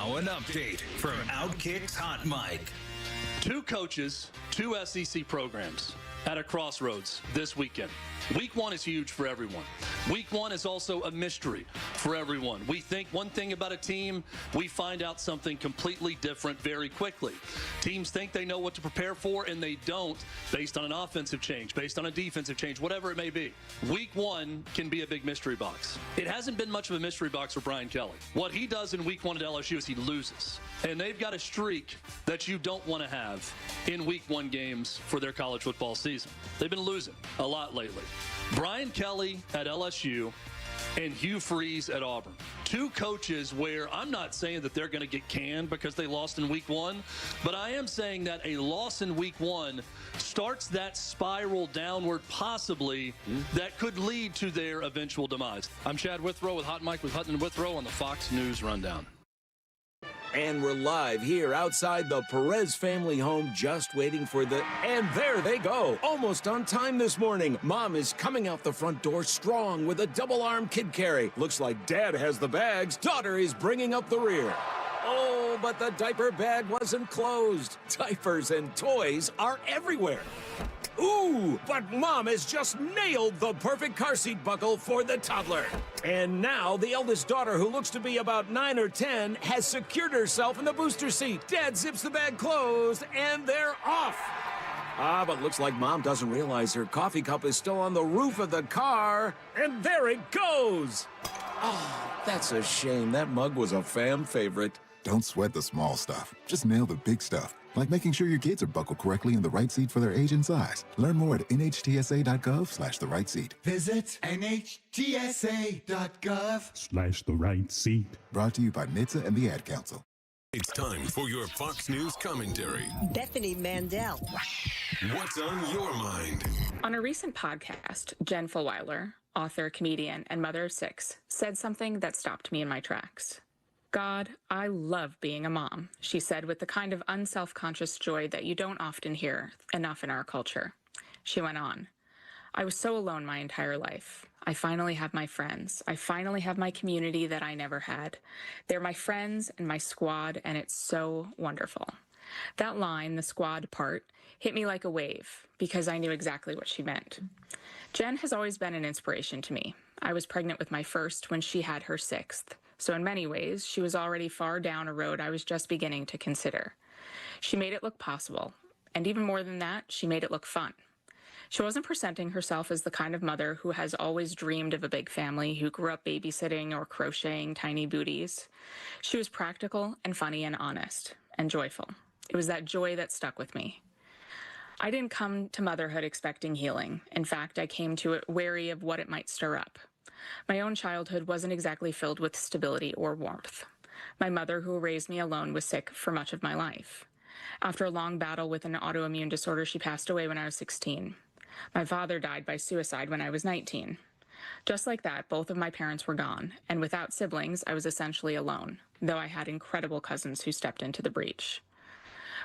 Now an update from Outkick's Hot Mic. 2 coaches, 2 SEC programs at a crossroads this weekend. Week 1 is huge for everyone. Week 1 is also a mystery for everyone. We think one thing about a team, we find out something completely different very quickly. Teams think they know what to prepare for, and they don't, based on an offensive change, based on a defensive change, whatever it may be. Week 1 can be a big mystery box. It hasn't been much of a mystery box for Brian Kelly. What he does in Week 1 at LSU is he loses. And they've got a streak that you don't want to have in Week 1 games for their college football season. They've been losing a lot lately. Brian Kelly at LSU and Hugh Freeze at Auburn. 2 coaches where I'm not saying that they're going to get canned because they lost in Week 1, but I am saying that a loss in Week 1 starts that spiral downward possibly that could lead to their eventual demise. I'm Chad Withrow with Hot Mic with Hutton and Withrow on the Fox News Rundown. And we're live here outside the Perez family home, just waiting for the... And there they go, almost on time this morning. Mom is coming out the front door strong with a double-arm kid carry. Looks like Dad has the bags. Daughter is bringing up the rear. Oh, but the diaper bag wasn't closed. Diapers and toys are everywhere. Ooh, but Mom has just nailed the perfect car seat buckle for the toddler. And now the eldest daughter, who looks to be about 9 or 10, has secured herself in the booster seat. Dad zips the bag closed, and they're off. But looks like Mom doesn't realize her coffee cup is still on the roof of the car. And there it goes. Oh, that's a shame. That mug was a fam favorite. Don't sweat the small stuff. Just nail the big stuff. Like making sure your kids are buckled correctly in the right seat for their age and size. Learn more at nhtsa.gov/the right seat. Visit nhtsa.gov/the right seat. Brought to you by NHTSA and the Ad Council. It's time for your Fox News commentary. Bethany Mandel. What's on your mind? On a recent podcast, Jen Fulwiler, author, comedian, and mother of 6, said something that stopped me in my tracks. God, I love being a mom, she said with the kind of unself-conscious joy that you don't often hear enough in our culture. She went on, I was so alone my entire life. I finally have my friends. I finally have my community that I never had. They're my friends and my squad, and it's so wonderful. That line, the squad part, hit me like a wave because I knew exactly what she meant. Jen has always been an inspiration to me. I was pregnant with my first when she had her 6th. So in many ways, she was already far down a road I was just beginning to consider. She made it look possible. And even more than that, she made it look fun. She wasn't presenting herself as the kind of mother who has always dreamed of a big family, who grew up babysitting or crocheting tiny booties. She was practical and funny and honest and joyful. It was that joy that stuck with me. I didn't come to motherhood expecting healing. In fact, I came to it wary of what it might stir up. My own childhood wasn't exactly filled with stability or warmth. My mother, who raised me alone, was sick for much of my life. After a long battle with an autoimmune disorder, she passed away when I was 16. My father died by suicide when I was 19. Just like that, both of my parents were gone, and without siblings, I was essentially alone, though I had incredible cousins who stepped into the breach.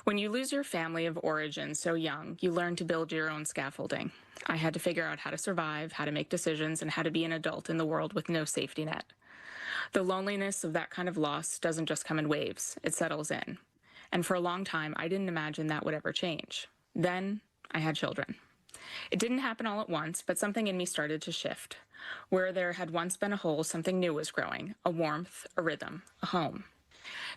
When you lose your family of origin so young, you learn to build your own scaffolding. I had to figure out how to survive, how to make decisions, and how to be an adult in the world with no safety net. The loneliness of that kind of loss doesn't just come in waves, it settles in. And for a long time, I didn't imagine that would ever change. Then, I had children. It didn't happen all at once, but something in me started to shift. Where there had once been a hole, something new was growing, a warmth, a rhythm, a home.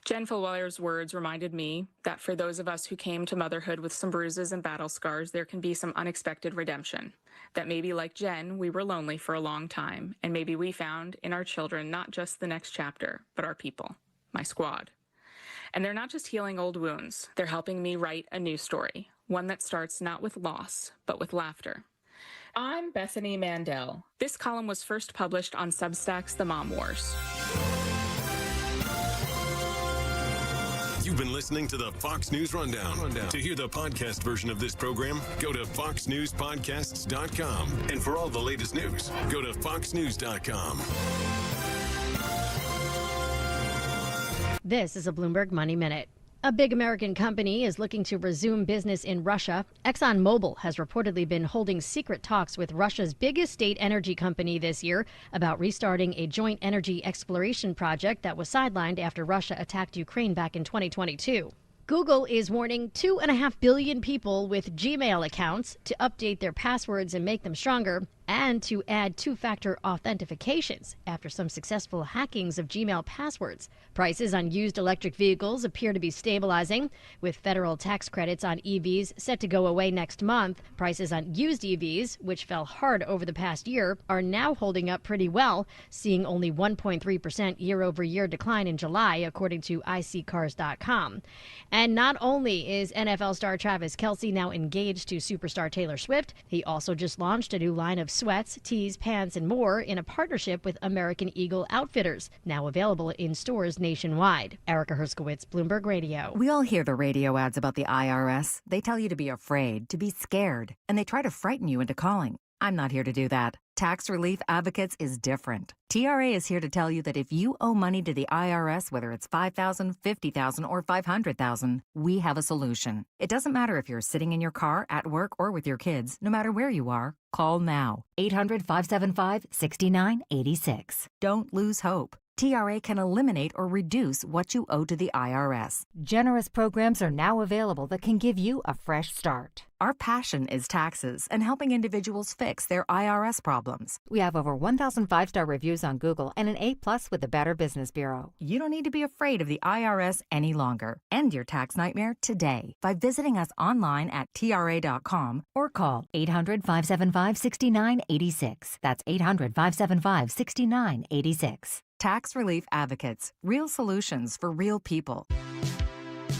Jen Fulwiler's words reminded me that for those of us who came to motherhood with some bruises and battle scars, there can be some unexpected redemption. That maybe like Jen, we were lonely for a long time, and maybe we found in our children not just the next chapter, but our people, my squad. And they're not just healing old wounds, they're helping me write a new story, one that starts not with loss, but with laughter. I'm Bethany Mandel. This column was first published on Substack's The Mom Wars. You've been listening to the Fox News Rundown. To hear the podcast version of this program, go to foxnewspodcasts.com. And for all the latest news, go to foxnews.com. This is a Bloomberg Money Minute. A big American company is looking to resume business in Russia. ExxonMobil has reportedly been holding secret talks with Russia's biggest state energy company this year about restarting a joint energy exploration project that was sidelined after Russia attacked Ukraine back in 2022. Google is warning 2.5 billion people with Gmail accounts to update their passwords and make them stronger, and to add two-factor authentications after some successful hackings of Gmail passwords. Prices on used electric vehicles appear to be stabilizing, with federal tax credits on EVs set to go away next month. Prices on used EVs, which fell hard over the past year, are now holding up pretty well, seeing only 1.3% year-over-year decline in July, according to iSeeCars.com. And not only is NFL star Travis Kelce now engaged to superstar Taylor Swift, he also just launched a new line of sweats, tees, pants, and more in a partnership with American Eagle Outfitters, now available in stores nationwide. Erica Herskowitz, Bloomberg Radio. We all hear the radio ads about the IRS. They tell you to be afraid, to be scared, and they try to frighten you into calling. I'm not here to do that. Tax Relief Advocates is different. TRA is here to tell you that if you owe money to the IRS, whether it's $5,000, $50,000, or $500,000, we have a solution. It doesn't matter if you're sitting in your car, at work, or with your kids. No matter where you are, call now. 800-575-6986. Don't lose hope. TRA can eliminate or reduce what you owe to the IRS. Generous programs are now available that can give you a fresh start. Our passion is taxes and helping individuals fix their IRS problems. We have over 1,000 five-star reviews on Google and an A+ with the Better Business Bureau. You don't need to be afraid of the IRS any longer. End your tax nightmare today by visiting us online at TRA.com or call 800-575-6986. That's 800-575-6986. Tax Relief Advocates. Real solutions for real people.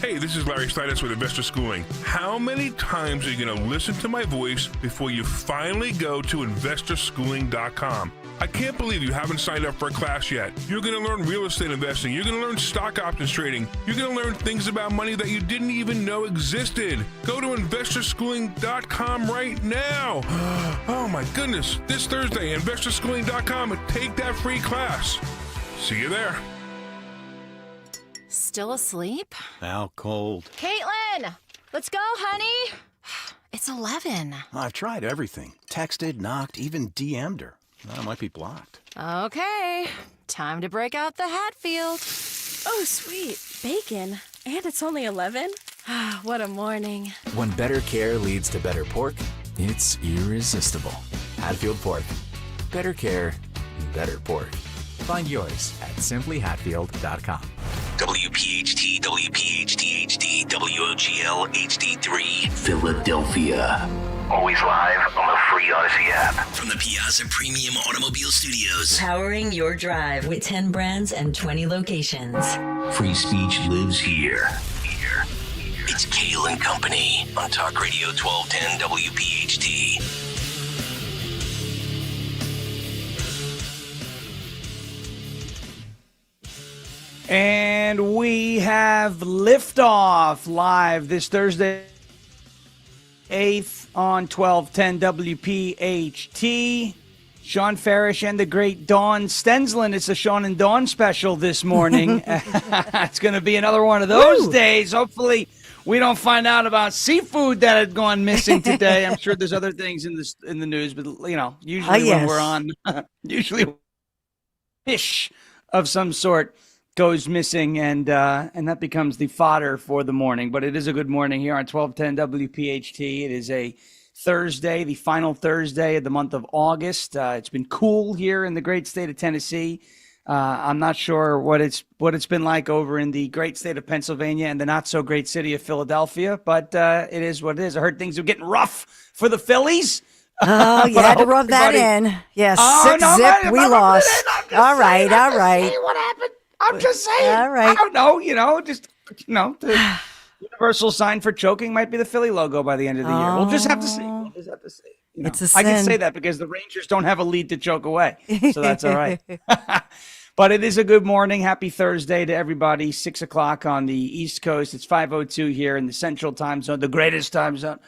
Hey, this is Larry Steinitz with Investor Schooling. How many times are you going to listen to my voice before you finally go to investorschooling.com? I can't believe you haven't signed up for a class yet. You're going to learn real estate investing. You're going to learn stock options trading. You're going to learn things about money that you didn't even know existed. Go to investorschooling.com right now. Oh my goodness. This Thursday, investorschooling.com, and take that free class. See you there. Still asleep? Out cold. Caitlin! Let's go, honey! It's 11. I've tried everything. Texted, knocked, even DM'd her. I might be blocked. Okay. Time to break out the Hatfield. Oh, sweet. Bacon. And it's only 11? What a morning. When better care leads to better pork, it's irresistible. Hatfield Pork. Better care, better pork. Find yours at simplyhatfield.com. WPHT, WPHT HD, WOGL HD3, Philadelphia. Always live on the free Odyssey app. From the Piazza Premium Automobile Studios. Powering your drive with 10 brands and 20 locations. Free speech lives here. It's Kayal and Company on Talk Radio 1210 WPHT. And we have liftoff live this Thursday, 8th on 1210 WPHT. Sean Farish and the great Dawn Stensland. It's a Sean and Dawn special this morning. It's going to be another one of those days. Hopefully we don't find out about seafood that had gone missing today. I'm sure there's other things in the news, but you know, usually when we're on, usually fish of some sort goes missing, and that becomes the fodder for the morning. But it is a good morning here on 1210 WPHT. It is a Thursday, the final Thursday of the month of August. It's been cool here in the great state of Tennessee. I'm not sure what it's been like over in the great state of Pennsylvania and the not so great city of Philadelphia, but it is what it is. I heard things are getting rough for the Phillies. Oh, you had to rub that in. Yes, 6-0, we lost. All right. Hey, what happened? I'm just saying. All right. I don't know, the universal sign for choking might be the Philly logo by the end of the year. We'll just have to see. It's a sin. I can say that because the Rangers don't have a lead to choke away, so that's all right. But it is a good morning. Happy Thursday to everybody. 6 o'clock on the East Coast. It's 5:02 here in the Central Time Zone, the greatest time zone.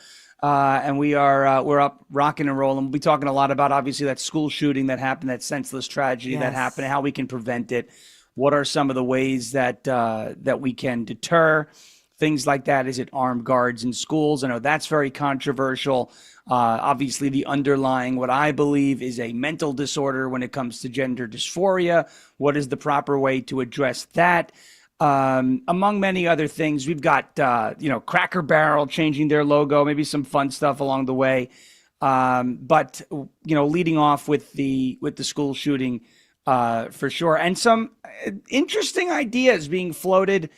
And we're up rocking and rolling. We'll be talking a lot about, obviously, that school shooting that happened, that senseless tragedy that happened, and how we can prevent it. What are some of the ways that we can deter things like that? Is it armed guards in schools? I know that's very controversial. Obviously, the underlying, what I believe is a mental disorder when it comes to gender dysphoria. What is the proper way to address that? Among many other things, we've got, Cracker Barrel changing their logo, maybe some fun stuff along the way. But leading off with the school shooting, for sure. And some interesting ideas being floated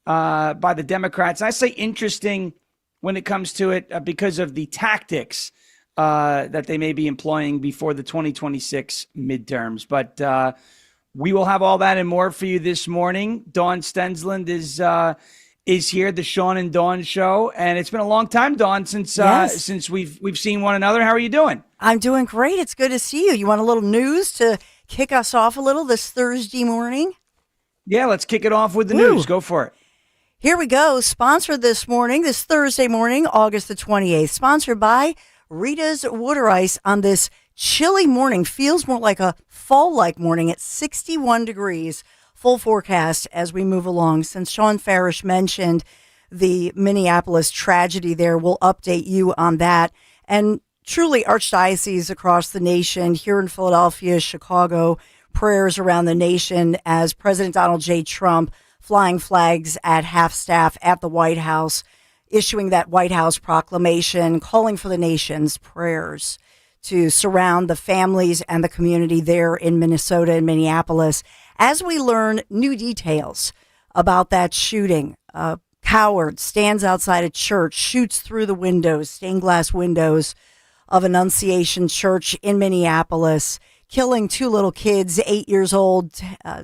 by the Democrats. I say interesting when it comes to it because of the tactics that they may be employing before the 2026 midterms. But we will have all that and more for you this morning. Dawn Stensland is here, the Sean and Dawn Show, and it's been a long time, Dawn, since we've seen one another. How are you doing? I'm doing great. It's good to see you. You want a little news to kick us off a little this Thursday morning? Yeah, let's kick it off with the news. Go for it. Here we go. Sponsored this Thursday morning, August the 28th. Sponsored by Rita's Water Ice on this chilly morning. Feels more like a fall-like morning at 61 degrees. Full forecast as we move along. Since Sean Farish mentioned the Minneapolis tragedy there, we'll update you on that. And truly, archdioceses across the nation, here in Philadelphia, Chicago, prayers around the nation as President Donald J. Trump flying flags at half-staff at the White House, issuing that White House proclamation, calling for the nation's prayers to surround the families and the community there in Minnesota and Minneapolis. As we learn new details about that shooting, a coward stands outside a church, shoots through the windows, stained glass windows of Annunciation Church in Minneapolis, killing two little kids, 8 years old,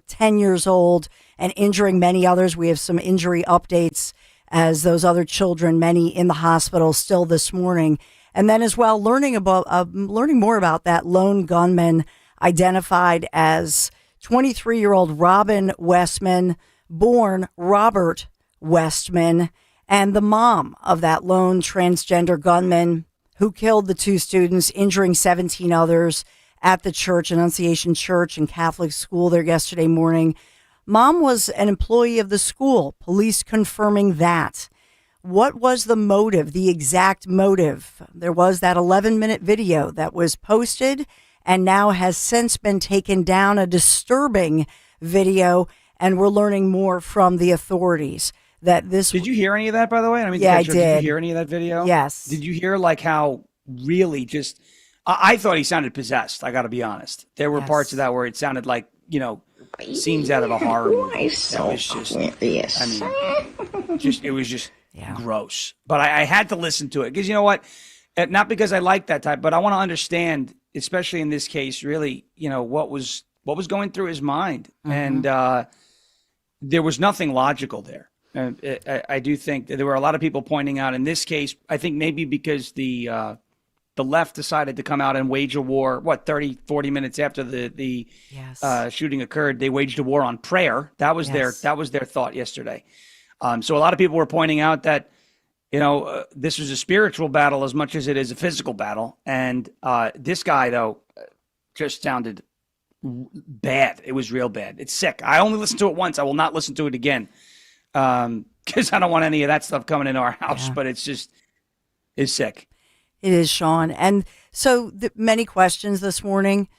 10 years old, and injuring many others. We have some injury updates as those other children, many in the hospital still this morning. And then as well, learning more about that lone gunman identified as 23-year-old Robin Westman, born Robert Westman, and the mom of that lone transgender gunman who killed the two students, injuring 17 others at the church, Annunciation Church and Catholic school there yesterday morning. Mom was an employee of the school, police confirming that. What was the motive, the exact motive? There was that 11-minute video that was posted and now has since been taken down, a disturbing video, and we're learning more from the authorities. That this. Did you hear any of that, by the way? Yeah, I did. Did you hear any of that video? Yes. Did you hear how really just, I thought he sounded possessed, I got to be honest. There were parts of that where it sounded like, scenes out of a horror movie. That was just, it was just gross. But I had to listen to it because you know what? Not because I like that type, but I want to understand, especially in this case, really, what was going through his mind. Mm-hmm. And there was nothing logical there. I do think that there were a lot of people pointing out in this case, I think maybe because the left decided to come out and wage a war, 40 minutes after the shooting occurred, they waged a war on prayer. That was their thought yesterday. So a lot of people were pointing out that, this was a spiritual battle as much as it is a physical battle. And this guy, though, just sounded bad. It was real bad. It's sick. I only listened to it once. I will not listen to it again because I don't want any of that stuff coming into our house. But it's sick. It is, Sean. And so many questions this morning.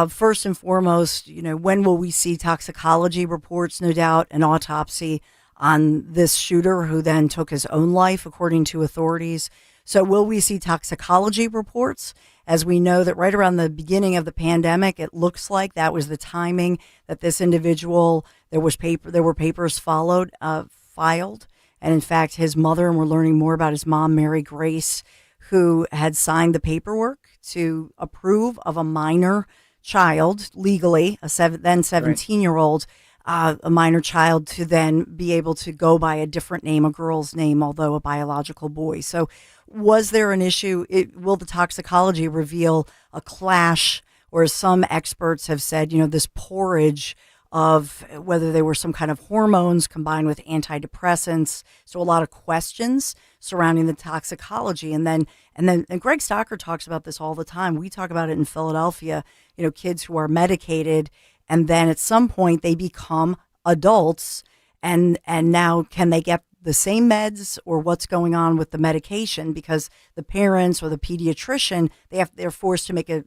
First and foremost, when will we see toxicology reports? No doubt an autopsy on this shooter who then took his own life, according to authorities. So will we see toxicology reports? As we know that right around the beginning of the pandemic, it looks like that was the timing that this individual, there were papers filed. And in fact, his mother, and we're learning more about his mom, Mary Grace, who had signed the paperwork to approve of a minor child legally, then 17-year-old, a minor child, to then be able to go by a different name, a girl's name, although a biological boy. So was there an issue? Will the toxicology reveal a clash, or as some experts have said, this porridge of whether they were some kind of hormones combined with antidepressants? So a lot of questions surrounding the toxicology. And Greg Stocker talks about this all the time. We talk about it in Philadelphia, kids who are medicated, and then at some point they become adults, and now can they get the same meds or what's going on with the medication, because the parents or the pediatrician, they're forced to make a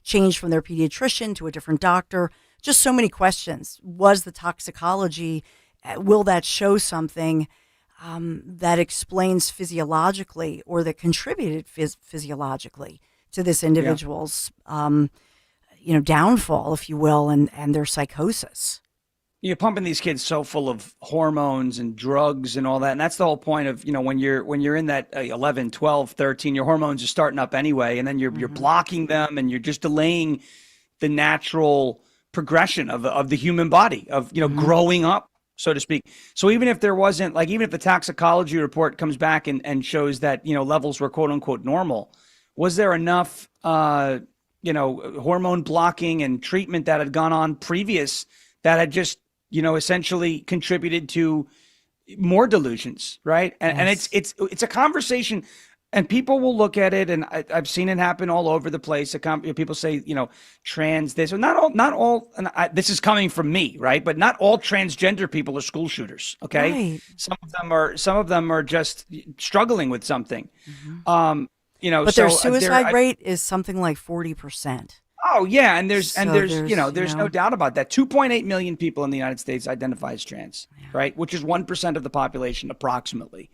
change from their pediatrician to a different doctor. Just so many questions. Was the toxicology, will that show something that explains physiologically or that contributed physiologically to this individual's downfall, if you will, and their psychosis? You're pumping these kids so full of hormones and drugs and all that. And that's the whole point of, when you're in that 11, 12, 13, your hormones are starting up anyway. And then you're blocking them, and you're just delaying the natural progression of the human body, of, growing up, so to speak. So even if there wasn't, even if the toxicology report comes back and shows that, levels were quote unquote normal, was there enough, hormone blocking and treatment that had gone on previous that had just, essentially contributed to more delusions, right? And it's a conversation, and people will look at it, and I've seen it happen all over the place. People say, trans this, or not all, and this is coming from me, right? But not all transgender people are school shooters. Okay, right. Some of them are just struggling with something. But their suicide rate is something like 40%. Oh yeah, and there's no doubt about that. 2.8 million people in the United States identify as trans, right? Which is 1% of the population approximately.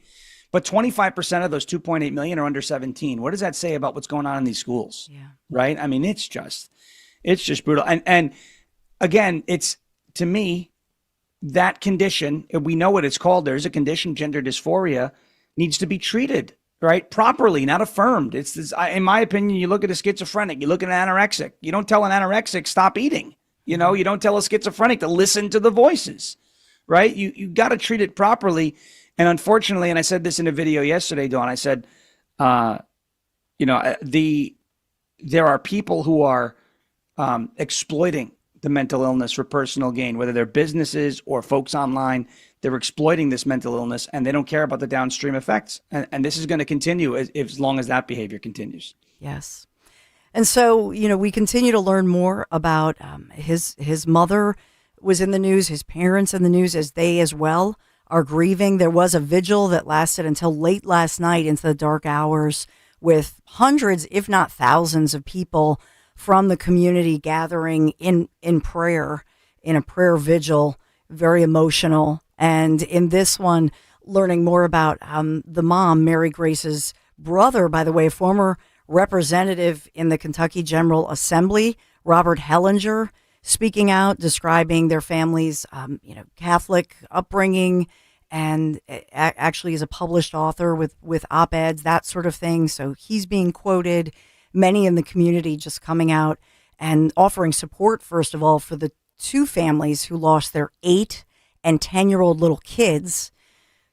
But 25% of those 2.8 million are under 17. What does that say about what's going on in these schools? Yeah. Right? I mean, it's just brutal. And again, it's, to me, that condition, we know what it's called. There's a condition, gender dysphoria, needs to be treated, right? Properly, not affirmed. It's this, in my opinion, you look at a schizophrenic, you look at an anorexic. You don't tell an anorexic, stop eating. You don't tell a schizophrenic to listen to the voices, right? You got to treat it properly. And unfortunately, and I said this in a video yesterday, Dawn, I said, there are people who are exploiting the mental illness for personal gain, whether they're businesses or folks online. They're exploiting this mental illness, and they don't care about the downstream effects. And this is going to continue as long as that behavior continues. Yes. And so, we continue to learn more about his mother was in the news, his parents in the news, as they as well are grieving. There was a vigil that lasted until late last night into the dark hours, with hundreds, if not thousands, of people from the community gathering in prayer, in a prayer vigil, very emotional. And in this one, learning more about the mom, Mary Grace's brother, by the way, former representative in the Kentucky General Assembly, Robert Hellinger, speaking out, describing their family's, Catholic upbringing, and actually is a published author with op-eds, that sort of thing. So he's being quoted. Many in the community just coming out and offering support, first of all, for the two families who lost their 8 and 10-year-old little kids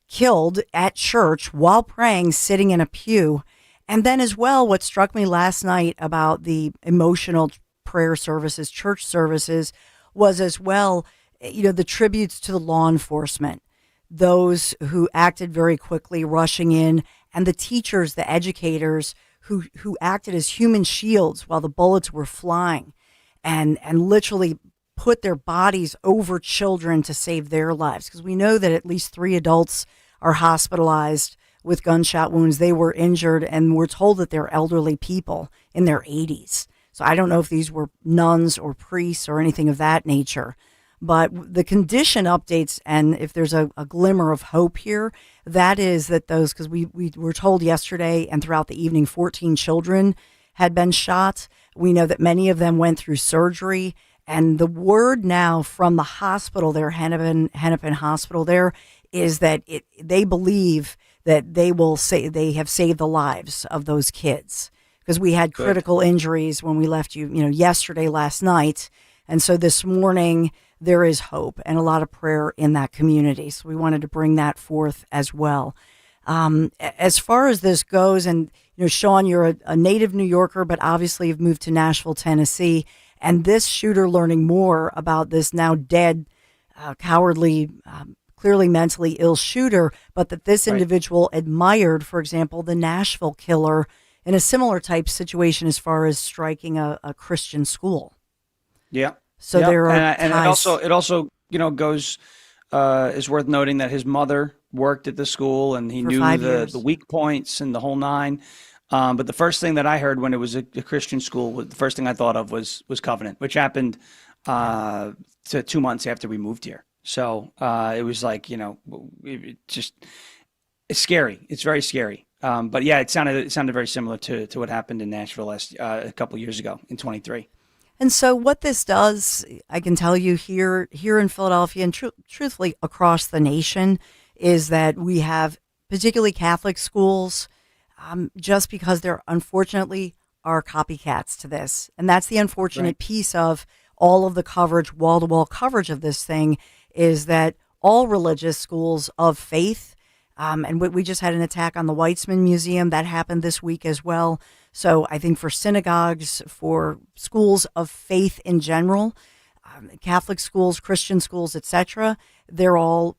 killed at church while praying, sitting in a pew. And then as well, what struck me last night about the emotional prayer services, church services, was as well, the tributes to the law enforcement, those who acted very quickly, rushing in, and the teachers, the educators who acted as human shields while the bullets were flying, and literally put their bodies over children to save their lives. Because we know that at least 3 adults are hospitalized with gunshot wounds. They were injured, and we're told that they're elderly people in their 80s. So I don't know if these were nuns or priests or anything of that nature. But the condition updates, and if there's a glimmer of hope here, that is that those, because we were told yesterday and throughout the evening, 14 children had been shot. We know that many of them went through surgery. And the word now from the hospital there, Hennepin Hospital there, is that they believe that they have saved the lives of those kids. Because we had critical injuries when we left yesterday, last night. And so this morning, there is hope and a lot of prayer in that community. So we wanted to bring that forth as well. As far as this goes, and Sean, you're a native New Yorker, but obviously you've moved to Nashville, Tennessee. And this shooter learning more about this now dead, cowardly, clearly mentally ill shooter, but that this individual admired, for example, the Nashville killer in a similar type situation as far as striking a Christian school. Yeah. So there are and it also goes is worth noting that his mother worked at the school and he For knew 5 years. the weak points and the whole nine. But the first thing that I heard when it was a Christian school, the first thing I thought of was Covenant, which happened to 2 months after we moved here. So it was like, it's scary. It's very scary. But yeah, it sounded very similar to what happened in Nashville a couple of years ago in 23. And so what this does, I can tell you here in Philadelphia and truthfully across the nation, is that we have particularly Catholic schools, just because there unfortunately are copycats to this. And that's the unfortunate piece of all of the coverage, wall-to-wall coverage of this thing, is that all religious schools of faith, and we just had an attack on the Weitzman Museum that happened this week as well. So I think for synagogues, for schools of faith in general, Catholic schools, Christian schools, etc., they're all,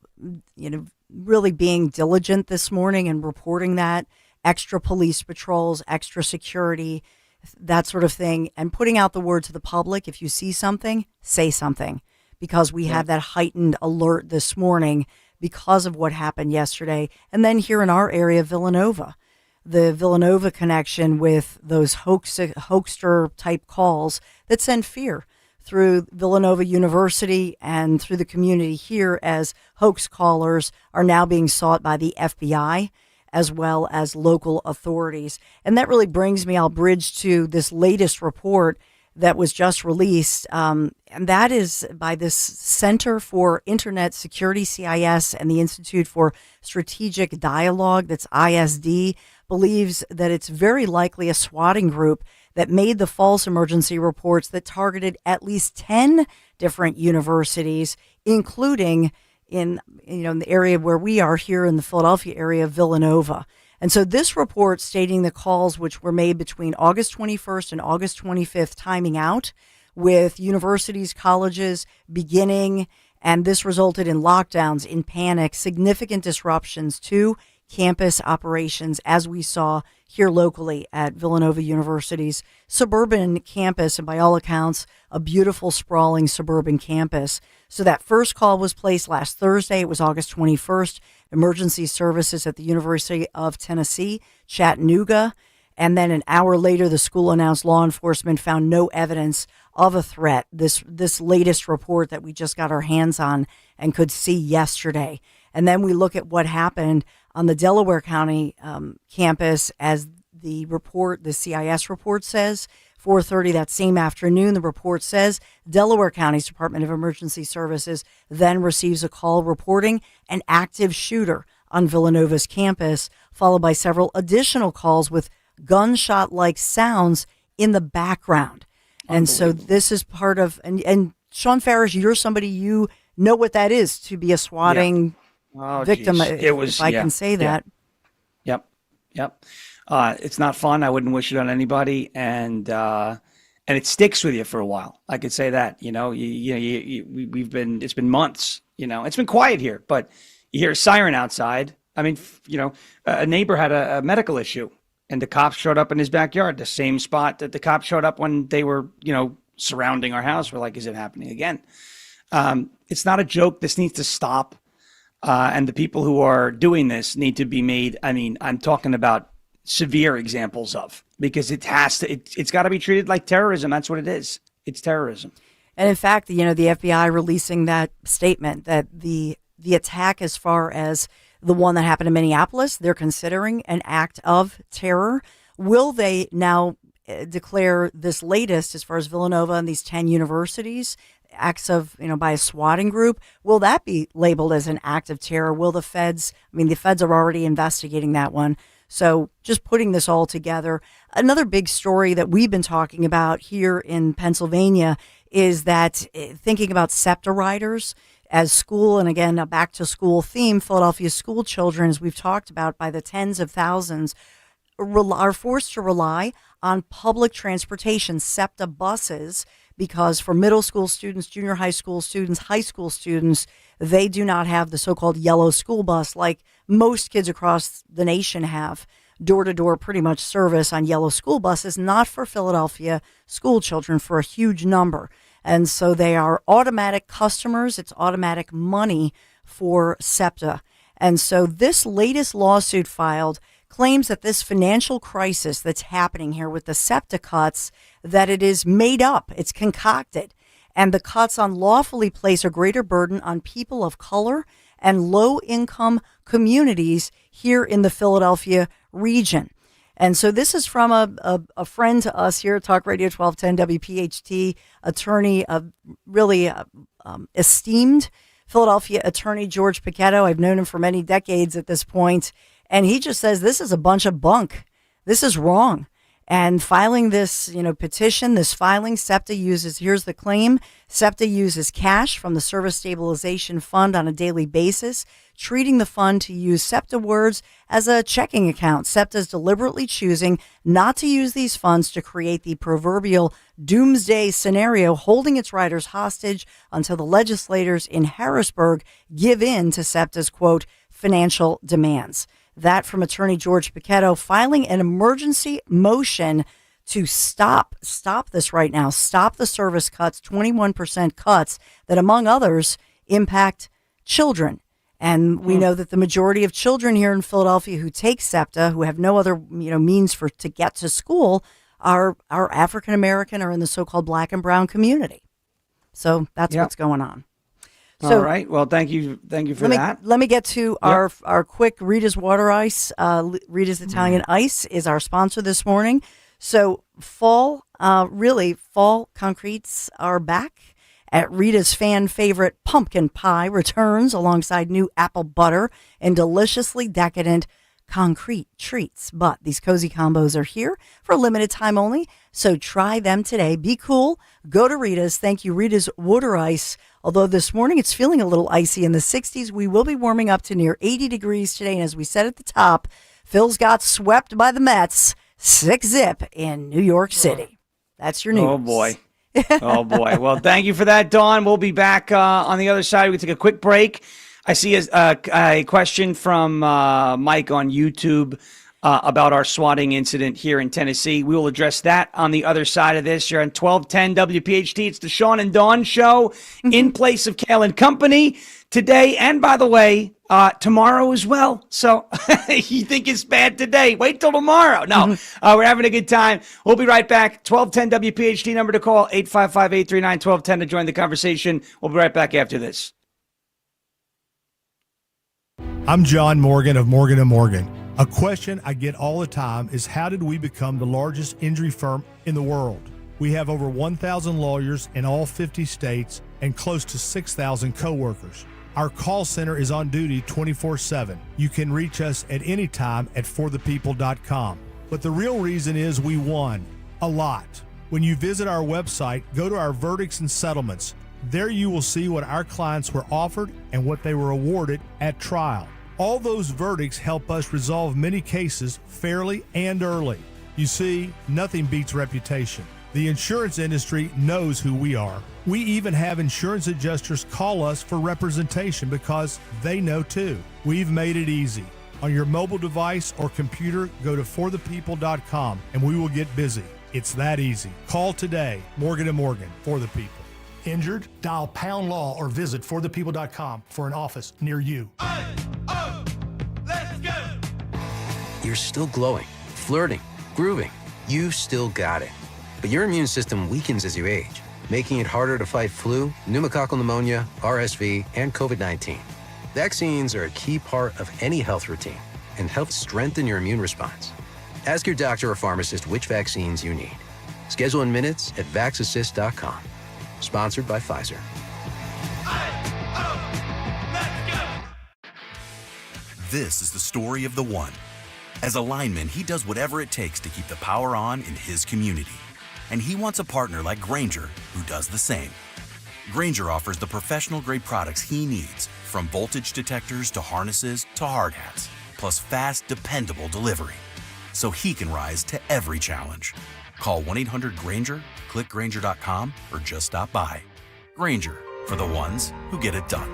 really being diligent this morning and reporting that. Extra police patrols, extra security, that sort of thing, and putting out the word to the public. If you see something, say something, because we have that heightened alert this morning because of what happened yesterday. And then here in our area, Villanova, the Villanova connection with those hoaxer type calls that send fear through Villanova University and through the community here, as hoax callers are now being sought by the FBI as well as local authorities. And that really brings me, I'll bridge to this latest report that was just released. And that is by this Center for Internet Security, CIS, and the Institute for Strategic Dialogue, that's ISD, believes that it's very likely a swatting group that made the false emergency reports that targeted at least 10 different universities, including in the area where we are here in the Philadelphia area, Villanova. And so this report stating the calls which were made between August 21st and August 25th timing out with universities, colleges beginning, and this resulted in lockdowns, in panic, significant disruptions to campus operations, as we saw here locally at Villanova University's suburban campus, and by all accounts, a beautiful, sprawling suburban campus. So that first call was placed last Thursday. It was August 21st. Emergency services at the University of Tennessee, Chattanooga. And then an hour later, the school announced law enforcement found no evidence of a threat. This latest report that we just got our hands on and could see yesterday. And then we look at what happened on the Delaware County campus, as the CIS report says. 4:30 that same afternoon, the report says Delaware County's Department of Emergency Services then receives a call reporting an active shooter on Villanova's campus, followed by several additional calls with gunshot-like sounds in the background. And so this is part of, and Sean Farish, you're somebody, you know what that is, to be a swatting victim, if I can say that. Yep. It's not fun. I wouldn't wish it on anybody, and it sticks with you for a while. I could say that. It's been months. It's been quiet here, but you hear a siren outside. I mean, a neighbor had a medical issue, and the cops showed up in his backyard, the same spot that the cops showed up when they were, surrounding our house. We're like, is it happening again? It's not a joke. This needs to stop. And the people who are doing this need to be made. I mean, I'm talking about severe examples of, because it's got to be treated like terrorism. That's what it is. It's terrorism. And in fact, the FBI releasing that statement that the attack, as far as the one that happened in Minneapolis, they're considering an act of terror. Will they now declare this latest, as far as Villanova and these 10 universities, acts of, by a swatting group? Will that be labeled as an act of terror? Will the feds, the feds are already investigating that one. So just putting this all together, another big story that we've been talking about here in Pennsylvania is that thinking about SEPTA riders as school, and again, a back to school theme, Philadelphia school children, as we've talked about, by the tens of thousands, are forced to rely on public transportation, SEPTA buses, because for middle school students, junior high school students, high school students, they do not have the so-called yellow school bus like most kids across the nation have. Door-to-door pretty much service on yellow school buses, not for Philadelphia school children, for a huge number. And so they are automatic customers. It's automatic money for SEPTA. And so this latest lawsuit filed claims that this financial crisis that's happening here with the SEPTA cuts, that it is made up, it's concocted, and the cuts unlawfully place a greater burden on people of color and low-income communities here in the Philadelphia region. And so this is from a friend to us here at Talk Radio 1210 WPHT, attorney, really esteemed Philadelphia attorney George Paquetto. I've known him for many decades at this point, and he just says this is a bunch of bunk. This is wrong. And filing this, petition, this filing, SEPTA uses, here's the claim, SEPTA uses cash from the Service Stabilization Fund on a daily basis, treating the fund to use SEPTA words as a checking account. SEPTA is deliberately choosing not to use these funds to create the proverbial doomsday scenario, holding its riders hostage until the legislators in Harrisburg give in to SEPTA's, quote, financial demands. That from attorney George Paquetto, filing an emergency motion to stop this right now, stop the service cuts, 21% cuts that, among others, impact children. And we know that the majority of children here in Philadelphia who take SEPTA, who have no other means to get to school, are African American or in the so-called black and brown community. So that's what's going on. So, all right. Well, thank you for that. Let me get to our quick Rita's Water Ice. Rita's Italian Ice is our sponsor this morning. So fall concretes are back. At Rita's fan favorite pumpkin pie returns alongside new apple butter and deliciously decadent concrete treats. But these cozy combos are here for a limited time only. So try them today. Be cool. Go to Rita's. Thank you, Rita's Water Ice. Although this morning it's feeling a little icy in the 60s, we will be warming up to near 80 degrees today. And as we said at the top, Phil's got swept by the Mets 6-0 in New York City. That's your news. Oh, boy. Oh, boy. Well, thank you for that, Dawn. We'll be back on the other side. We can take a quick break. I see a question from Mike on YouTube about our swatting incident here in Tennessee. We will address that on the other side of this. You're on 1210 WPHT. It's the Sean and Dawn Show in place of Kayal and Company today. And by the way, tomorrow as well. So you think it's bad today? Wait till tomorrow. No, we're having a good time. We'll be right back. 1210 WPHT number to call, 855-839-1210 to join the conversation. We'll be right back after this. I'm John Morgan of Morgan & Morgan. A question I get all the time is, how did we become the largest injury firm in the world? We have over 1,000 lawyers in all 50 states and close to 6,000 coworkers. Our call center is on duty 24/7. You can reach us at any time at forthepeople.com. But the real reason is we won a lot. When you visit our website, go to our verdicts and settlements. There you will see what our clients were offered and what they were awarded at trial. All those verdicts help us resolve many cases fairly and early. You see, nothing beats reputation. The insurance industry knows who we are. We even have insurance adjusters call us for representation because they know too. We've made it easy. On your mobile device or computer, go to forthepeople.com and we will get busy. It's that easy. Call today. Morgan & Morgan, for the people. Injured? Dial pound law or visit forthepeople.com for an office near you. Let's go! You're still glowing, flirting, grooving. You still got it. But your immune system weakens as you age, making it harder to fight flu, pneumococcal pneumonia, RSV, and COVID-19. Vaccines are a key part of any health routine and help strengthen your immune response. Ask your doctor or pharmacist which vaccines you need. Schedule in minutes at vaxassist.com. Sponsored by Pfizer. This is the story of the one. As a lineman, he does whatever it takes to keep the power on in his community. And he wants a partner like Grainger who does the same. Grainger offers the professional-grade products he needs, from voltage detectors to harnesses to hard hats, plus fast, dependable delivery, so he can rise to every challenge. Call 1-800-GRAINGER, click Grainger.com, or just stop by. Grainger, for the ones who get it done.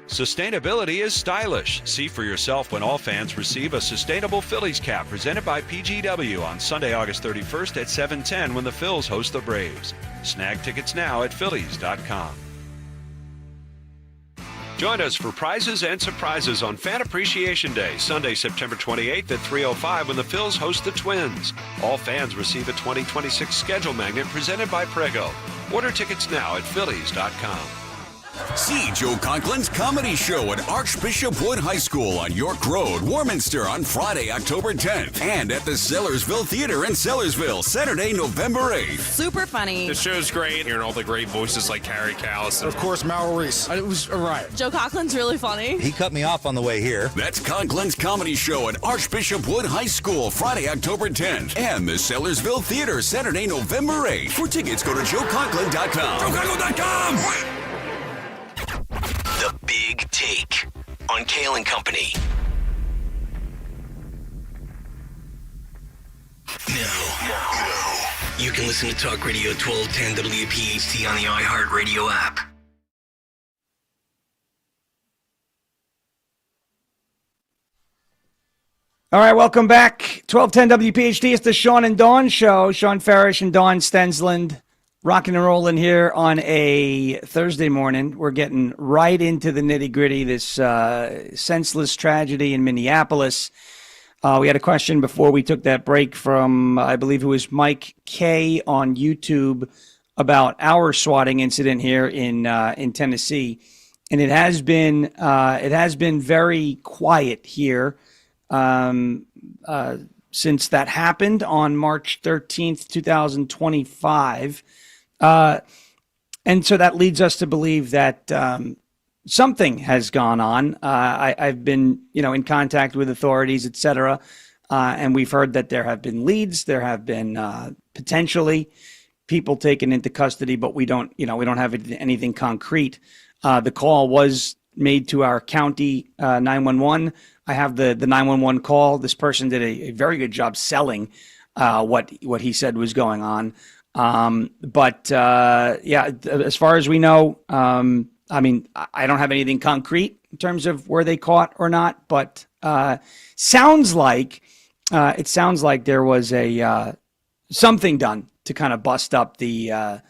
Sustainability is stylish. See for yourself when all fans receive a sustainable Phillies cap presented by PGW on Sunday, August 31st at 7:10 when the Phils host the Braves. Snag tickets now at Phillies.com. Join us for prizes and surprises on Fan Appreciation Day, Sunday, September 28th at 3:05 when the Phils host the Twins. All fans receive a 2026 schedule magnet presented by Prego. Order tickets now at Phillies.com. See Joe Conklin's comedy show at Archbishop Wood High School on York Road, Warminster on Friday, October 10th. And at the Sellersville Theater in Sellersville, Saturday, November 8th. Super funny. The show's great. Hearing all the great voices like Carrie Callis. Of course, Mal Reese. It was a riot. Joe Conklin's really funny. He cut me off on the way here. That's Conklin's comedy show at Archbishop Wood High School, Friday, October 10th. And the Sellersville Theater, Saturday, November 8th. For tickets, go to joeconklin.com. JoeConklin.com! The Big Take on Kayal and Company. Now, you can listen to Talk Radio 1210 WPHT on the iHeartRadio app. All right, welcome back. 1210 WPHT. It's the Sean and Dawn Show. Sean Farish and Dawn Stensland rocking and rolling here on a Thursday morning. We're getting right into the nitty-gritty, this senseless tragedy in Minneapolis. We had a question before we took that break from, I believe it was Mike K on YouTube about our swatting incident here in Tennessee. And it has been very quiet here since that happened on March 13th, 2025. And so that leads us to believe that something has gone on. I've been, in contact with authorities, et cetera, and we've heard that there have been leads. There have been potentially people taken into custody, but we don't have anything concrete. The call was made to our county 911. I have the 911 call. This person did a very good job selling what he said was going on. But as far as we know, I don't have anything concrete in terms of where they caught or not, but sounds like there was a something done to kind of bust up the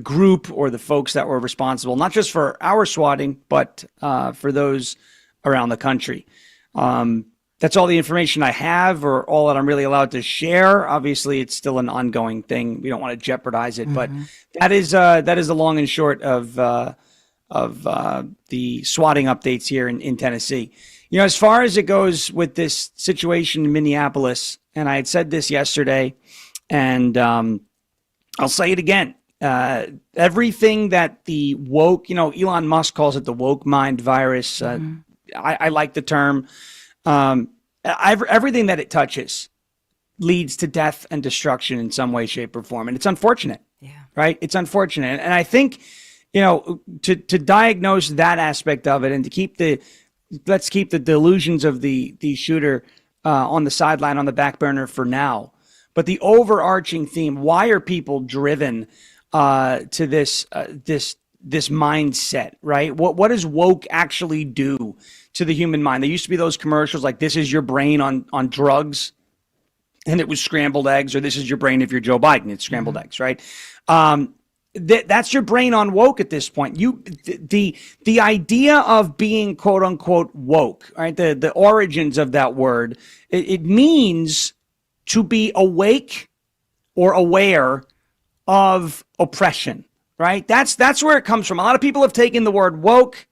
group or the folks that were responsible, not just for our swatting, but for those around the country. That's all the information I have, or all that I'm really allowed to share. Obviously, it's still an ongoing thing. We don't want to jeopardize it, but that is the long and short of the swatting updates here in Tennessee. As far as it goes with this situation in Minneapolis, and I had said this yesterday, and I'll say it again. Everything that the woke, Elon Musk calls it the woke mind virus. I like the term. Everything that it touches leads to death and destruction in some way, shape, or form. And it's unfortunate. Yeah. Right? It's unfortunate. And I think, to diagnose that aspect of it and to let's keep the delusions of the shooter on the sideline, on the back burner for now. But the overarching theme, why are people driven to this mindset, right? What does woke actually do to the human mind? There used to be those commercials like, this is your brain on drugs, and it was scrambled eggs, or this is your brain if you're Joe Biden, it's scrambled eggs, right? That's your brain on woke at this point. The idea of being quote unquote woke, right? The origins of that word, it means to be awake or aware of oppression, right? That's where it comes from. A lot of people have taken the word woke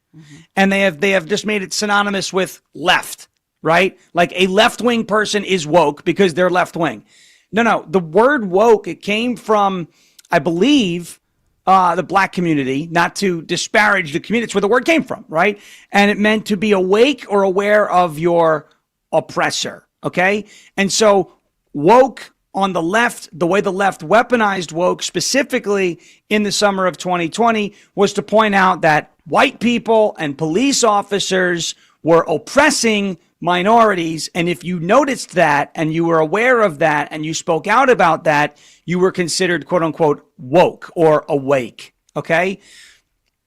and they have just made it synonymous with left, right? Like a left-wing person is woke because they're left-wing. No. The word woke, it came from, I believe, the black community, not to disparage the community. It's where the word came from, right? And it meant to be awake or aware of your oppressor, okay? And so woke on the left, the way the left weaponized woke specifically in the summer of 2020 was to point out that white people and police officers were oppressing minorities. And if you noticed that and you were aware of that and you spoke out about that, you were considered quote unquote woke or awake. Okay.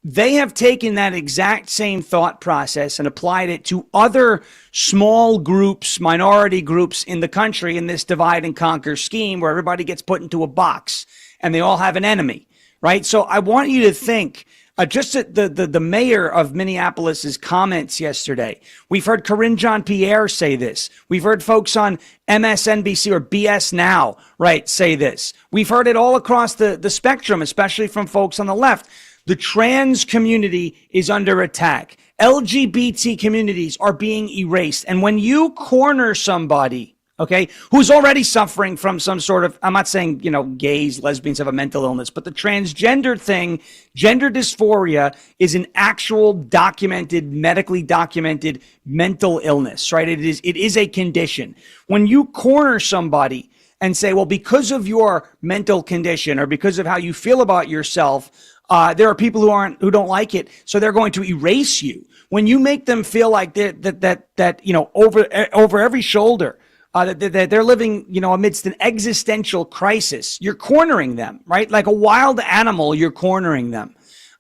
They have taken that exact same thought process and applied it to other small groups, minority groups in the country in this divide and conquer scheme where everybody gets put into a box and they all have an enemy, right? So I want you to think Just the mayor of Minneapolis's comments yesterday. We've heard Karine Jean-Pierre say this. We've heard folks on MSNBC or BS Now, right, say this. We've heard it all across the spectrum, especially from folks on the left. The trans community is under attack. LGBT communities are being erased. And when you corner somebody, okay, who's already suffering from some sort of, I'm not saying, gays, lesbians have a mental illness, but the transgender thing, gender dysphoria, is an actual medically documented mental illness, right? It is a condition. When you corner somebody and say, well, because of your mental condition or because of how you feel about yourself, there are people who don't like it, so they're going to erase you. When you make them feel like that over every shoulder, that they're living, amidst an existential crisis, you're cornering them, right? Like a wild animal, you're cornering them.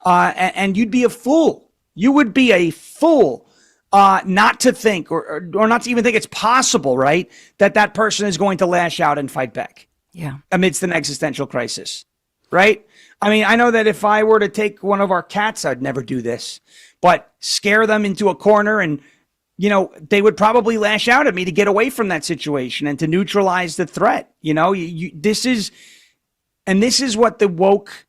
And you'd be a fool. You would be a fool not to think or not to even think it's possible, right, that person is going to lash out and fight back. Yeah. Amidst an existential crisis, right? I mean, I know that if I were to take one of our cats, I'd never do this, but scare them into a corner and they would probably lash out at me to get away from that situation and to neutralize the threat. This is what the woke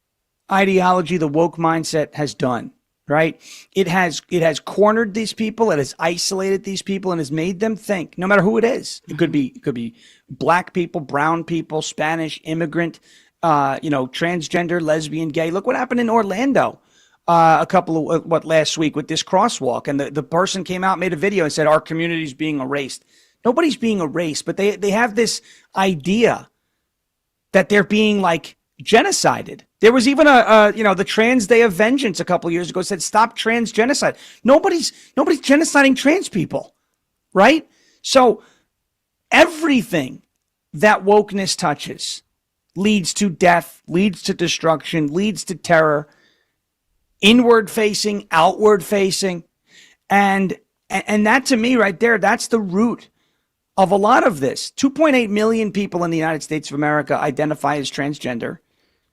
ideology, the woke mindset has done, right? It has cornered these people. It has isolated these people and has made them think, no matter who it is. It could be black people, brown people, Spanish, immigrant, transgender, lesbian, gay. Look what happened in Orlando. Last week with this crosswalk, and the person came out, made a video and said, our community's being erased. Nobody's being erased, but they have this idea that they're being like genocided. There was even the Trans Day of Vengeance a couple of years ago said, stop trans genocide. Nobody's genociding trans people, right? So everything that wokeness touches leads to death, leads to destruction, leads to terror. Inward facing, outward facing. And that to me right there, that's the root of a lot of this. 2.8 million people in the United States of America identify as transgender.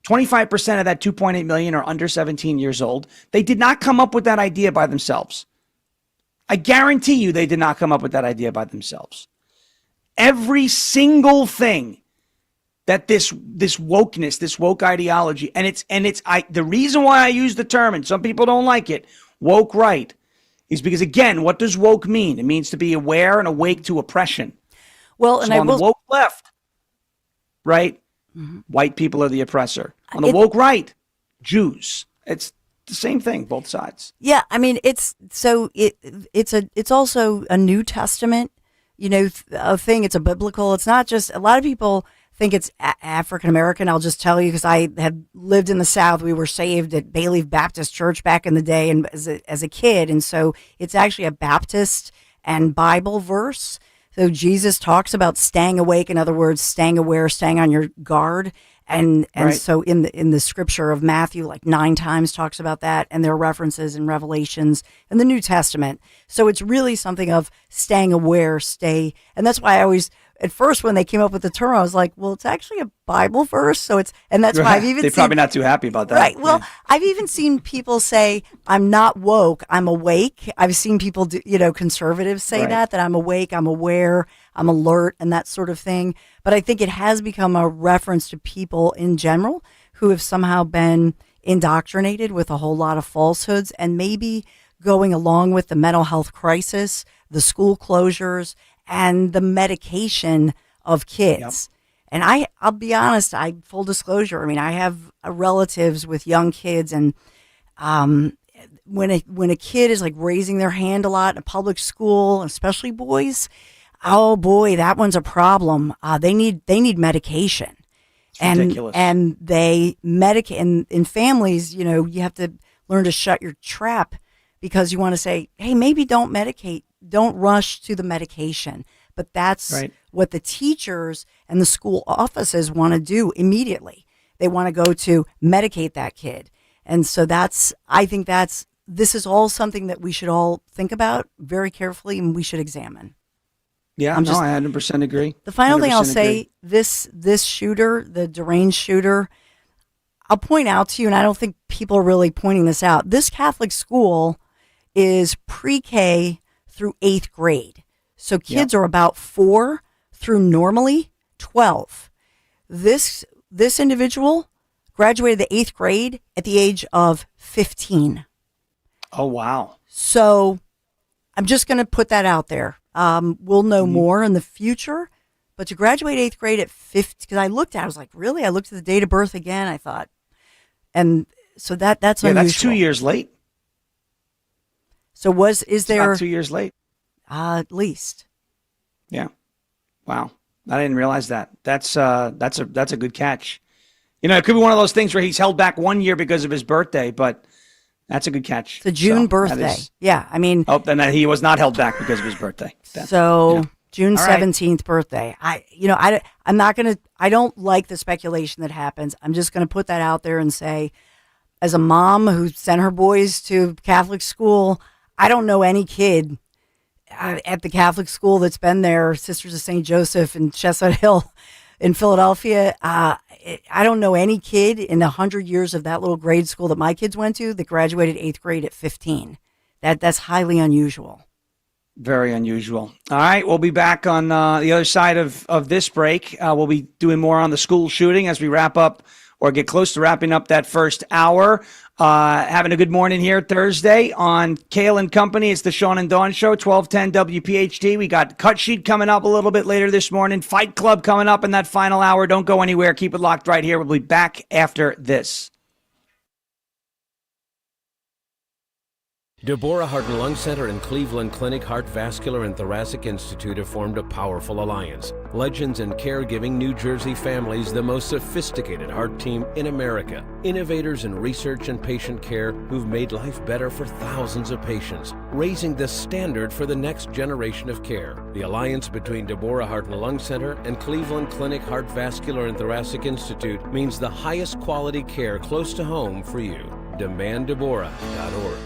25% of that 2.8 million are under 17 years old. They did not come up with that idea by themselves. I guarantee you they did not come up with that idea by themselves. Every single thing that this wokeness, this woke ideology, the reason why I use the term, and some people don't like it, woke right, is because, again, what does woke mean? It means to be aware and awake to oppression. Well, and on the woke left, right, white people are the oppressor. On the woke right, Jews. It's the same thing, both sides. Yeah, I mean, it's also a New Testament, a thing. It's a biblical. It's not just, a lot of people think it's African American. I'll just tell you, because I had lived in the South. We were saved at Bayleaf Baptist Church back in the day, and as a kid, and so it's actually a Baptist and Bible verse. So Jesus talks about staying awake. In other words, staying aware, staying on your guard, and right. So in the scripture of Matthew, like 9 times talks about that, and there are references in Revelations and the New Testament. So it's really something of staying aware, and that's why I always. At first, when they came up with the term, I was like, well, it's actually a Bible verse. And that's why I've even They're probably not too happy about that. Right. Well, yeah. I've even seen people say, I'm not woke, I'm awake. I've seen people, conservatives say that I'm awake, I'm aware, I'm alert, and that sort of thing. But I think it has become a reference to people in general who have somehow been indoctrinated with a whole lot of falsehoods, and maybe going along with the mental health crisis, the school closures, and the medication of kids. Yep. And I'll be honest, full disclosure, I mean, I have relatives with young kids, and when a kid is like raising their hand a lot in a public school, especially boys, oh boy, that one's a problem. They need medication. It's ridiculous. And they medicate, and in families, you have to learn to shut your trap, because you want to say, hey, maybe don't medicate. Don't rush to the medication. But that's what the teachers and the school offices want to do immediately. They want to go to medicate that kid. And so I think this is all something that we should all think about very carefully, and we should examine. Yeah, I 100% agree. The final thing I'll say, this shooter, the deranged shooter, I'll point out to you, and I don't think people are really pointing this out. This Catholic school is pre-K through 8th grade. So kids are about 4 through normally 12. This individual graduated the 8th grade at the age of 15. Oh, wow. So I'm just going to put that out there. We'll know more in the future. But to graduate 8th grade at 15, because I was like, really? I looked at the date of birth again. I thought, and so that's unusual. That's 2 years late. So is there about 2 years late? At least. Yeah. Wow. I didn't realize that. That's a good catch. You know, it could be one of those things where he's held back 1 year because of his birthday, but that's a good catch. It's a June birthday. Yeah, I mean. Oh, then he was not held back because of his birthday. June 17th birthday. I don't like the speculation that happens. I'm just going to put that out there and say, as a mom who sent her boys to Catholic school, I don't know any kid at the Catholic school that's been there, Sisters of St. Joseph in Chestnut Hill in Philadelphia. I don't know any kid in 100 years of that little grade school that my kids went to that graduated 8th grade at 15. That's highly unusual. Very unusual. All right, we'll be back on the other side of this break. We'll be doing more on the school shooting as we wrap up or get close to wrapping up that first hour. Having a good morning here Thursday on Kayal and Company. It's the Sean and Dawn Show, 1210 WPHT. We got Cut Sheet coming up a little bit later this morning. Fight Club coming up in that final hour. Don't go anywhere. Keep it locked right here. We'll be back after this. Deborah Heart and Lung Center and Cleveland Clinic Heart Vascular and Thoracic Institute have formed a powerful alliance. Legends in Caregiving New Jersey families, the most sophisticated heart team in America. Innovators in research and patient care who've made life better for thousands of patients, raising the standard for the next generation of care. The alliance between Deborah Heart and Lung Center and Cleveland Clinic Heart Vascular and Thoracic Institute means the highest quality care close to home for you. DemandDeborah.org.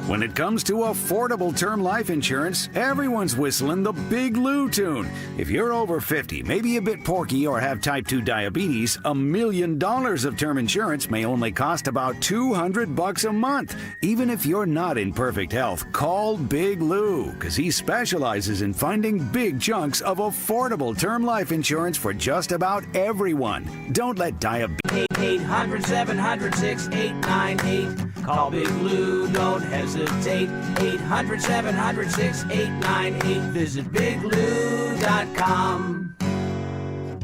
When it comes to affordable term life insurance, everyone's whistling the Big Lou tune. If you're over 50, maybe a bit porky, or have type 2 diabetes, $1 million of term insurance may only cost about $200 a month. Even if you're not in perfect health, call Big Lou, because he specializes in finding big chunks of affordable term life insurance for just about everyone. Don't let diabetes... 800-700-6898. Call Big Lou, don't hesitate. 800-700-6898. Visit BigLou.com.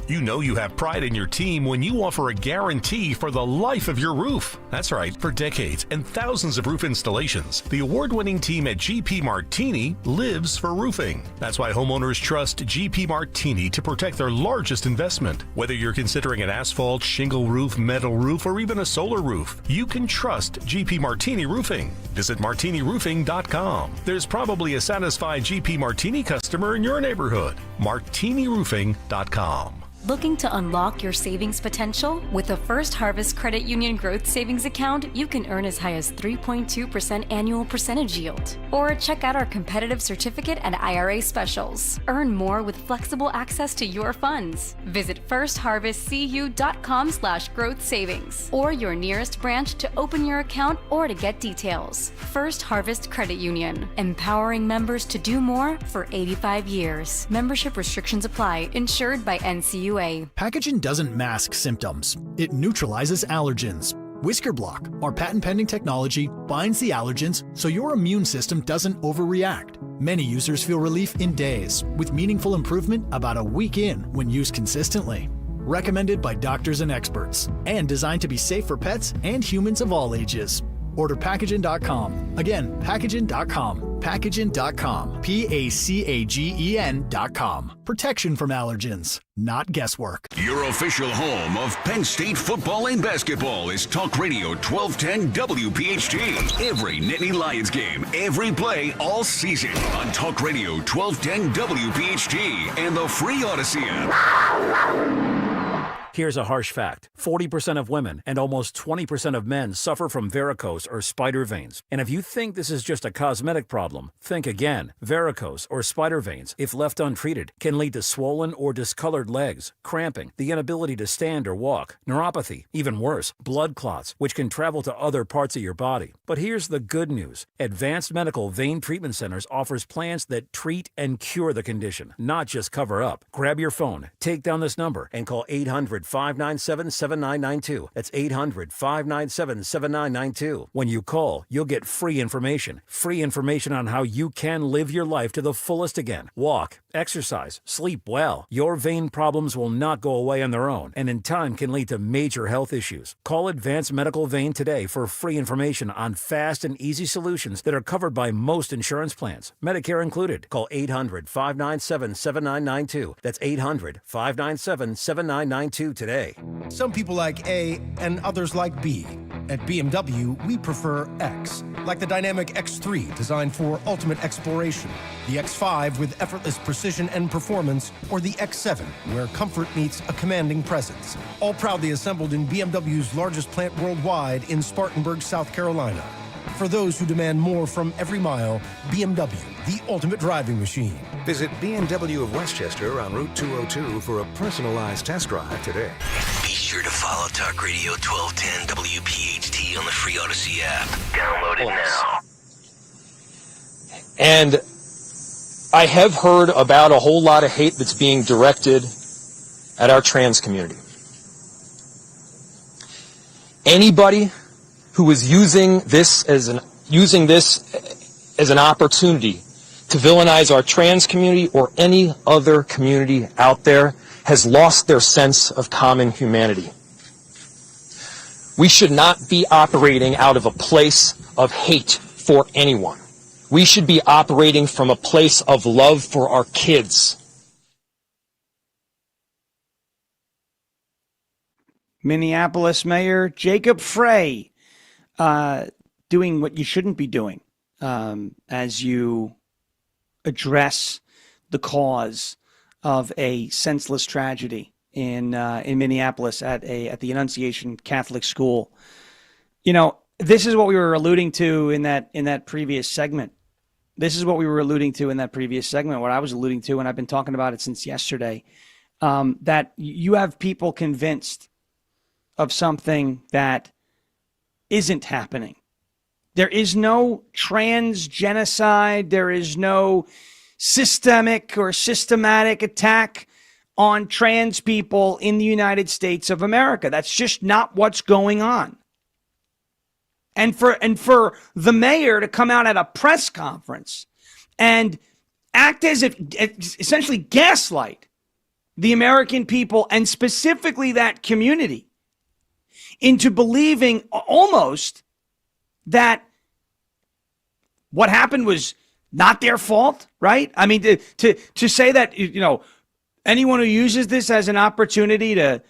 You know you have pride in your team when you offer a guarantee for the life of your roof. That's right, for decades and thousands of roof installations, the award-winning team at GP Martini lives for roofing. That's why homeowners trust GP Martini to protect their largest investment. Whether you're considering an asphalt, shingle roof, metal roof, or even a solar roof, you can trust GP Martini Roofing. Visit martiniroofing.com. There's probably a satisfied GP Martini customer in your neighborhood. martiniroofing.com. Looking to unlock your savings potential? With a First Harvest Credit Union Growth Savings Account, you can earn as high as 3.2% annual percentage yield. Or check out our competitive certificate and IRA specials. Earn more with flexible access to your funds. Visit firstharvestcu.com/growth savings or your nearest branch to open your account or to get details. First Harvest Credit Union, empowering members to do more for 85 years. Membership restrictions apply. Insured by NCUA. Packaging doesn't mask symptoms. It neutralizes allergens. Whisker Block, our patent-pending technology, binds the allergens so your immune system doesn't overreact. Many users feel relief in days, with meaningful improvement about a week in when used consistently. Recommended by doctors and experts, and designed to be safe for pets and humans of all ages. Order Packaging.com. Again, Packaging.com. Packaging.com. Pacagen.com. Protection from allergens, not guesswork. Your official home of Penn State football and basketball is Talk Radio 1210 WPHT. Every Nittany Lions game, every play, all season on Talk Radio 1210 WPHT and the free Odyssey app. Here's a harsh fact. 40% of women and almost 20% of men suffer from varicose or spider veins. And if you think this is just a cosmetic problem, think again. Varicose or spider veins, if left untreated, can lead to swollen or discolored legs, cramping, the inability to stand or walk, neuropathy, even worse, blood clots, which can travel to other parts of your body. But here's the good news. Advanced Medical Vein Treatment Centers offers plans that treat and cure the condition, not just cover up. Grab your phone, take down this number, and call 800-597-7992. That's 800-597-7992. When you call, you'll get free information on how you can live your life to the fullest again. Walk, exercise, sleep well. Your vein problems will not go away on their own, and in time can lead to major health issues. Call Advanced Medical Vein today for free information on fast and easy solutions that are covered by most insurance plans, Medicare included. Call 800-597-7992. That's 800-597-7992 today. Some people like A and others like B. At BMW, we prefer X, like the dynamic X3 designed for ultimate exploration, the X5 with effortless precision and performance, or the X7 where comfort meets a commanding presence. All proudly assembled in BMW's largest plant worldwide in Spartanburg, South Carolina. For those who demand more from every mile, BMW, the ultimate driving machine. Visit BMW of Westchester on Route 202 for a personalized test drive today. Be sure to follow Talk Radio 1210 WPHT on the free Odyssey app. Download it now. And I have heard about a whole lot of hate that's being directed at our trans community. Anybody who is using this as an opportunity to villainize our trans community or any other community out there has lost their sense of common humanity. We should not be operating out of a place of hate for anyone. We should be operating from a place of love for our kids. Minneapolis Mayor Jacob Frey doing what you shouldn't be doing as you address the cause of a senseless tragedy in Minneapolis at the Annunciation Catholic School. You know, this is what we were alluding to in that previous segment. What I was alluding to, and I've been talking about it since yesterday, that you have people convinced of something that isn't happening. There is no trans genocide. There is no systemic or systematic attack on trans people in the United States of America. That's just not what's going on. And for the mayor to come out at a press conference and act as if essentially gaslight the American people and specifically that community into believing almost that what happened was not their fault, right? I mean, to say that, you know, anyone who uses this as an opportunity to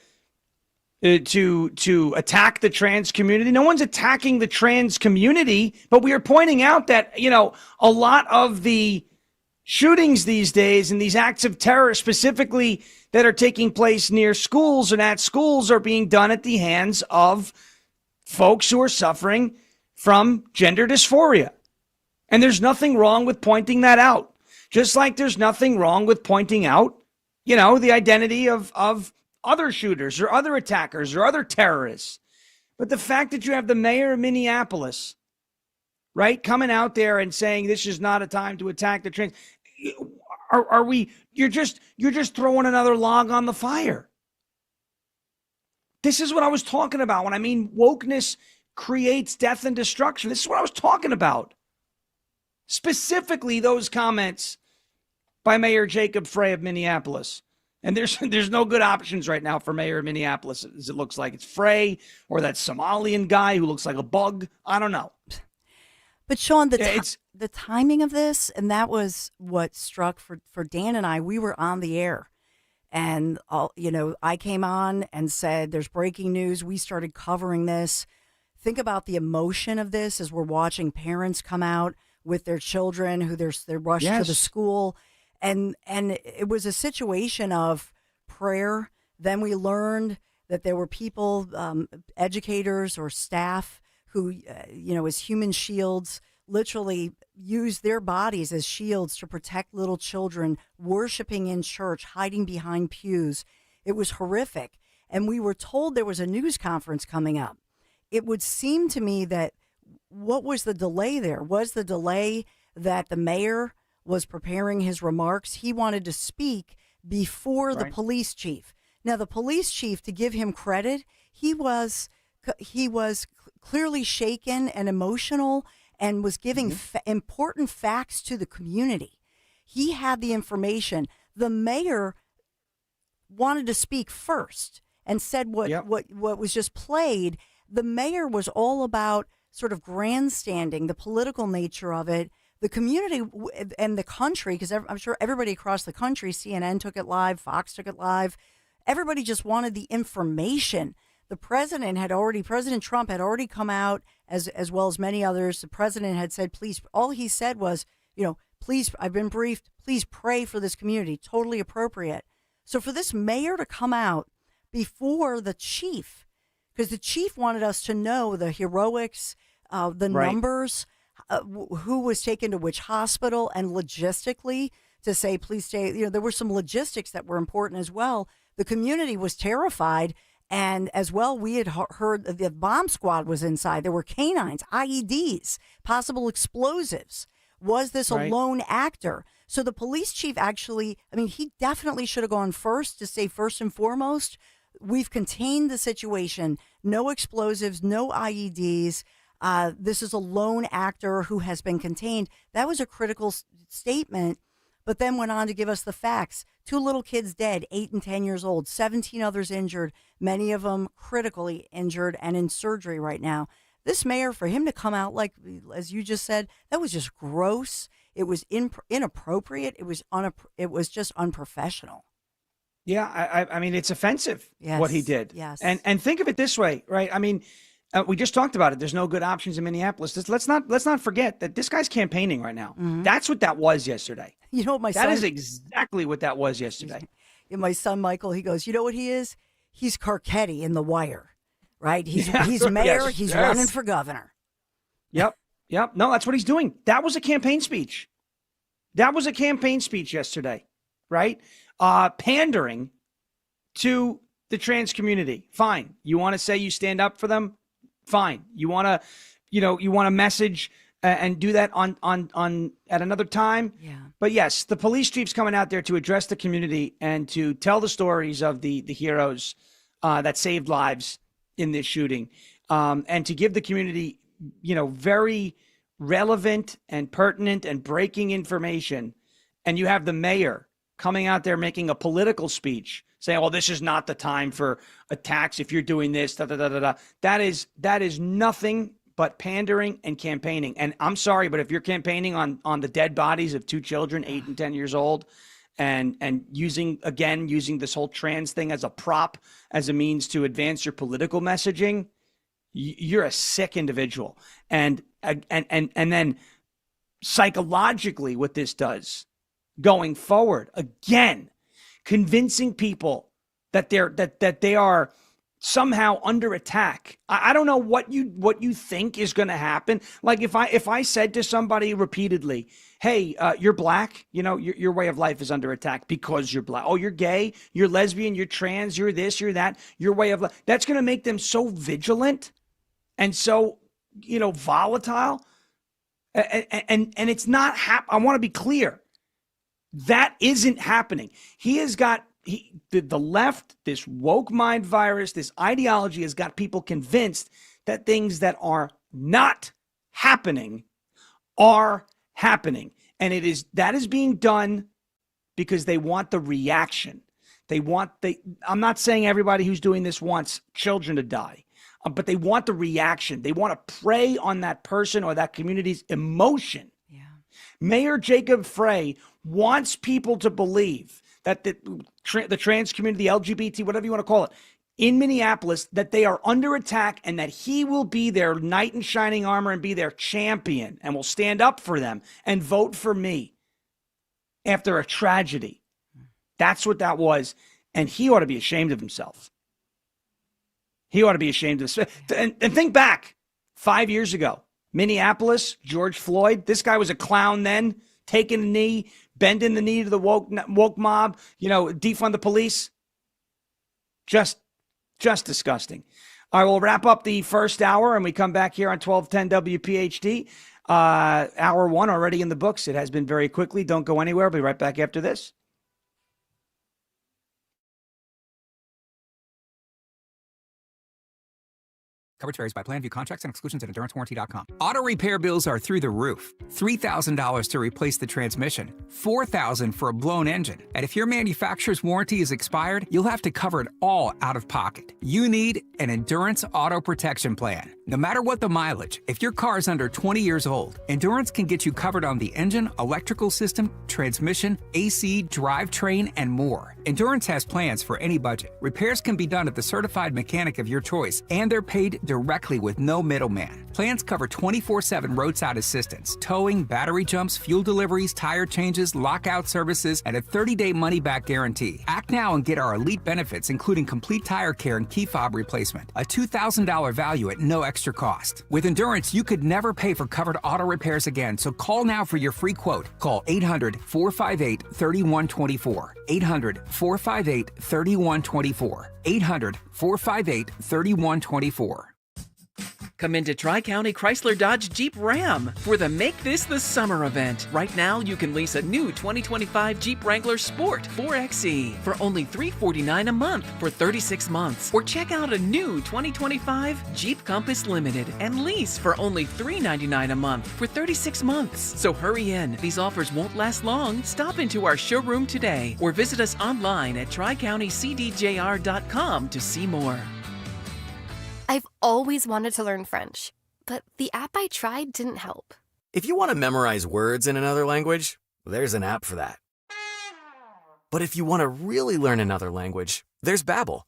attack the trans community, no one's attacking the trans community, but we are pointing out that, you know, a lot of the shootings these days and these acts of terror specifically that are taking place near schools and at schools are being done at the hands of folks who are suffering from gender dysphoria. And there's nothing wrong with pointing that out. Just like there's nothing wrong with pointing out, you know, the identity of other shooters or other attackers or other terrorists. But the fact that you have the mayor of Minneapolis, right, coming out there and saying this is not a time to attack the trans, you're just throwing another log on the fire. This is what I was talking about when I mean wokeness creates death and destruction. This is what I was talking about. Specifically those comments by Mayor Jacob Frey of Minneapolis. And there's no good options right now for Mayor of Minneapolis, as it looks like. It's Frey or that Somalian guy who looks like a bug. I don't know. But Sean, the timing of this, and that was what struck for Dan and I. We were on the air, and I came on and said, "There's breaking news." We started covering this. Think about the emotion of this as we're watching parents come out with their children who they're rushed to the school, and it was a situation of prayer. Then we learned that there were people, educators or staff who, as human shields, literally used their bodies as shields to protect little children, worshiping in church, hiding behind pews. It was horrific. And we were told there was a news conference coming up. It would seem to me that what was the delay there? Was the delay that the mayor was preparing his remarks? He wanted to speak before the police chief. Now, the police chief, to give him credit, he was clearly shaken and emotional and was giving important facts to the community. He had the information. The mayor wanted to speak first and said what was just played. The mayor was all about sort of grandstanding, the political nature of it. The community and the country, because I'm sure everybody across the country, CNN took it live, Fox took it live. Everybody just wanted the information. President Trump had already come out, as well as many others. The president had said, please, all he said was, please, I've been briefed, please pray for this community. Totally appropriate. So for this mayor to come out before the chief, because the chief wanted us to know the heroics, the numbers, who was taken to which hospital, and logistically to say, please stay. There were some logistics that were important as well. The community was terrified. And as well, we had heard the bomb squad was inside. There were canines, IEDs, possible explosives. Was this a lone actor? So the police chief actually, he definitely should have gone first to say first and foremost, we've contained the situation. No explosives, no IEDs. This is a lone actor who has been contained. That was a critical statement, but then went on to give us the facts. 2 little kids dead, 8 and 10 years old, 17 others injured, many of them critically injured and in surgery right now. This mayor, for him to come out like, as you just said, that was just gross. It was inappropriate. It was just unprofessional. Yeah, I mean, it's offensive what he did. Yes. And think of it this way, right? I mean, we just talked about it. There's no good options in Minneapolis. Let's not forget that this guy's campaigning right now. Mm-hmm. That's what that was yesterday. You know what my son... That is exactly what that was yesterday. My son, Michael, he goes, you know what he is? He's Carcetti in The Wire, right? He's mayor. Yes. He's running for governor. Yep. No, that's what he's doing. That was a campaign speech. That was a campaign speech yesterday, right? Pandering to the trans community. Fine. You want to say you stand up for them? Fine. You want to message and do that on at another time. Yeah. But yes, the police chief's coming out there to address the community and to tell the stories of the heroes that saved lives in this shooting, and to give the community, very relevant and pertinent and breaking information. And you have the mayor coming out there making a political speech saying, well, this is not the time for attacks if you're doing this, da, da, da, da, da. That is nothing but pandering and campaigning. And I'm sorry, but if you're campaigning on the dead bodies of 2 children, 8 and 10 years old, and using this whole trans thing as a prop, as a means to advance your political messaging, you're a sick individual. And then psychologically what this does going forward, again, convincing people that they are somehow under attack. I don't know what you think is going to happen. Like if I said to somebody repeatedly, hey, you're black, your way of life is under attack because you're black. Oh, you're gay, you're lesbian, you're trans, you're this, you're that, your way of life. That's going to make them so vigilant and so, volatile. And it's not I want to be clear. That isn't happening. He has got the left, this woke mind virus, this ideology has got people convinced that things that are not happening are happening. And that is being done because they want the reaction. I'm not saying everybody who's doing this wants children to die, but they want the reaction. They want to prey on that person or that community's emotion. Yeah. Mayor Jacob Frey wants people to believe that the trans community, the LGBT, whatever you want to call it, in Minneapolis, that they are under attack and that he will be their knight in shining armor and be their champion and will stand up for them and vote for me after a tragedy. That's what that was. And he ought to be ashamed of himself. He ought to be ashamed of this. And think back 5 years ago, Minneapolis, George Floyd. This guy was a clown then, taking a knee, bending the knee to the woke mob, defund the police. Just disgusting. All right, we'll wrap up the first hour and we come back here on 1210 WPHT. Hour one already in the books. It has been very quickly. Don't go anywhere. I'll be right back after this. Coverage varies by plan. View contracts and exclusions at EnduranceWarranty.com. Auto repair bills are through the roof. $3,000 to replace the transmission. $4,000 for a blown engine. And if your manufacturer's warranty is expired, you'll have to cover it all out of pocket. You need an Endurance Auto Protection Plan. No matter what the mileage, if your car is under 20 years old, Endurance can get you covered on the engine, electrical system, transmission, AC, drivetrain, and more. Endurance has plans for any budget. Repairs can be done at the certified mechanic of your choice, and they're paid directly with no middleman. Plans cover 24/7 roadside assistance, towing, battery jumps, fuel deliveries, tire changes, lockout services, and a 30-day money-back guarantee. Act now and get our elite benefits, including complete tire care and key fob replacement. A $2,000 value at no extra cost. With Endurance, you could never pay for covered auto repairs again, so call now for your free quote. Call 800-458-3124. 800-458-3124. 800-458-3124. Come into Tri-County Chrysler Dodge Jeep Ram for the Make This the Summer event. Right now, you can lease a new 2025 Jeep Wrangler Sport 4XE for only $349 a month for 36 months. Or check out a new 2025 Jeep Compass Limited and lease for only $399 a month for 36 months. So hurry in. These offers won't last long. Stop into our showroom today or visit us online at tricountykcdjr.com to see more. I've always wanted to learn French, but the app I tried didn't help. If you want to memorize words in another language, there's an app for that. But if you want to really learn another language, there's Babbel.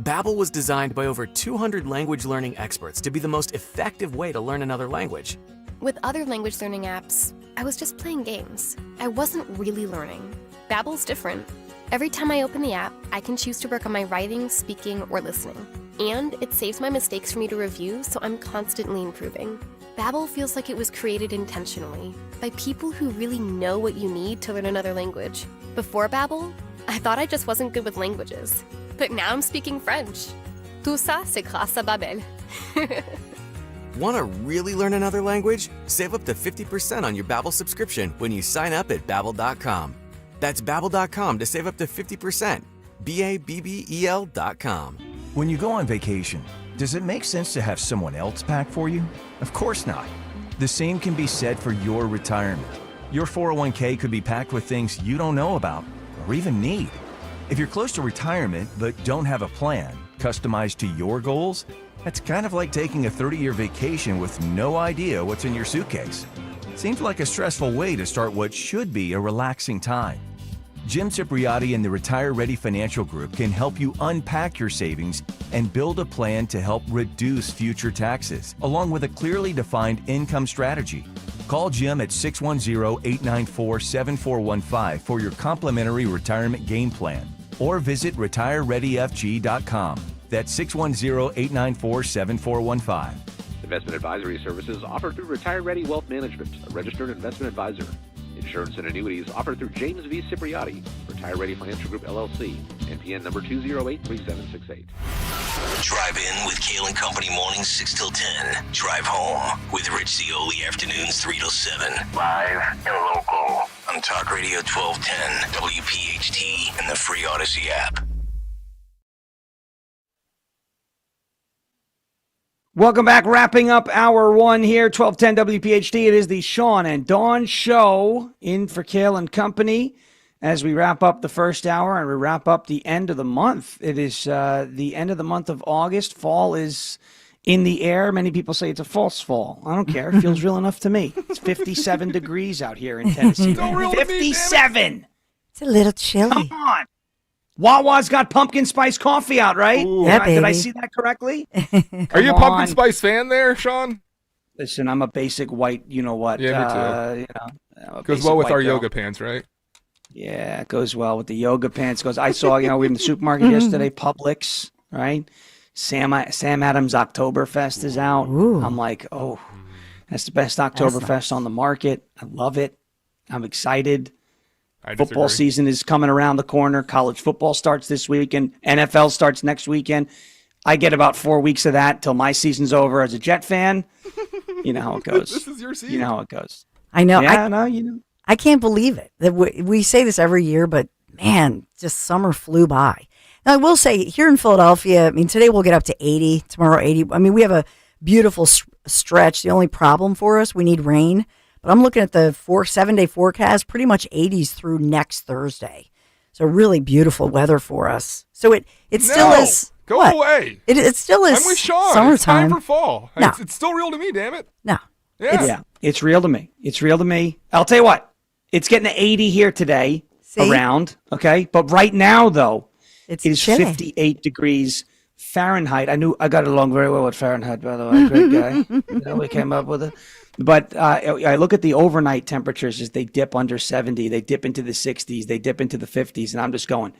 Babbel was designed by over 200 language learning experts to be the most effective way to learn another language. With other language learning apps, I was just playing games. I wasn't really learning. Babbel's different. Every time I open the app, I can choose to work on my writing, speaking, or listening. And it saves my mistakes for me to review, so I'm constantly improving. Babbel feels like it was created intentionally by people who really know what you need to learn another language. Before Babbel, I thought I just wasn't good with languages. But now I'm speaking French. Tout ça, c'est grâce à Babbel. Want to really learn another language? Save up to 50% on your Babbel subscription when you sign up at Babbel.com. That's Babbel.com to save up to 50%. Babbel.com. When you go on vacation, does it make sense to have someone else pack for you? Of course not. The same can be said for your retirement. Your 401k could be packed with things you don't know about or even need. If you're close to retirement but don't have a plan customized to your goals, that's kind of like taking a 30-year vacation with no idea what's in your suitcase. Seems like a stressful way to start what should be a relaxing time. Jim Cipriotti and the Retire Ready Financial Group can help you unpack your savings and build a plan to help reduce future taxes, along with a clearly defined income strategy. Call Jim at 610-894-7415 for your complimentary retirement game plan, or visit retirereadyfg.com. That's 610-894-7415. Investment advisory services offered through Retire Ready Wealth Management, a registered investment advisor. Insurance and annuities offered through James V. Cipriotti, Retire Ready Financial Group, LLC, NPN number 2083768. Drive in with Kayal and Company mornings 6 till 10. Drive home with Rich Zioli afternoons 3 till 7. Live and local on Talk Radio 1210, WPHT, and the free Odyssey app. Welcome back. Wrapping up hour one here, 1210 WPHT. It is the Sean and Dawn Show in for Kayal and Company as we wrap up the first hour and we wrap up the end of the month. It is the end of the month of August. Fall is in the air. Many people say it's a false fall. I don't care. It feels real enough to me. It's 57 degrees out here in Tennessee. 57! It's a little chilly. Come on. Wawa's got pumpkin spice coffee out, right? Yeah, Did I baby. see that correctly? Are you a Come pumpkin on. spice fan there, Sean? Listen, I'm a basic white, you know what? Yeah, me too. I'm a Goes basic well with white our girl. yoga pants, right? Yeah, it goes well with the yoga pants. I saw, we were in the supermarket yesterday, Publix, right? Sam Adams Oktoberfest is out. Ooh. I'm like, oh, that's the best Oktoberfest on the market. I love it. I'm excited. Football season is coming around the corner. College football starts this weekend. NFL starts next weekend. I get about 4 weeks of that till my season's over as a Jet fan. You know how it goes. This is your season. You know how it goes. I know. Yeah, you know. I can't believe it. That we say this every year, but man, just summer flew by. Now, I will say here in Philadelphia, I mean, today we'll get up to 80, tomorrow 80. I mean, we have a beautiful stretch. The only problem for us, we need rain. But I'm looking at the 7-day forecast, pretty much 80s through next Thursday. So really beautiful weather for us. So it still is. Go what? away. It still is. I'm with Sean. Summertime. It's time for fall. No. It's still real to me, damn it. No. Yeah. It's real to me. It's real to me. I'll tell you what. It's getting to 80 here today. See? Around. Okay. But right now, though, it is chilly. 58 degrees Fahrenheit. I got along very well with Fahrenheit, by the way. Great guy. We came up with it. But I look at the overnight temperatures as they dip under 70. They dip into the 60s. They dip into the 50s. And I'm just going,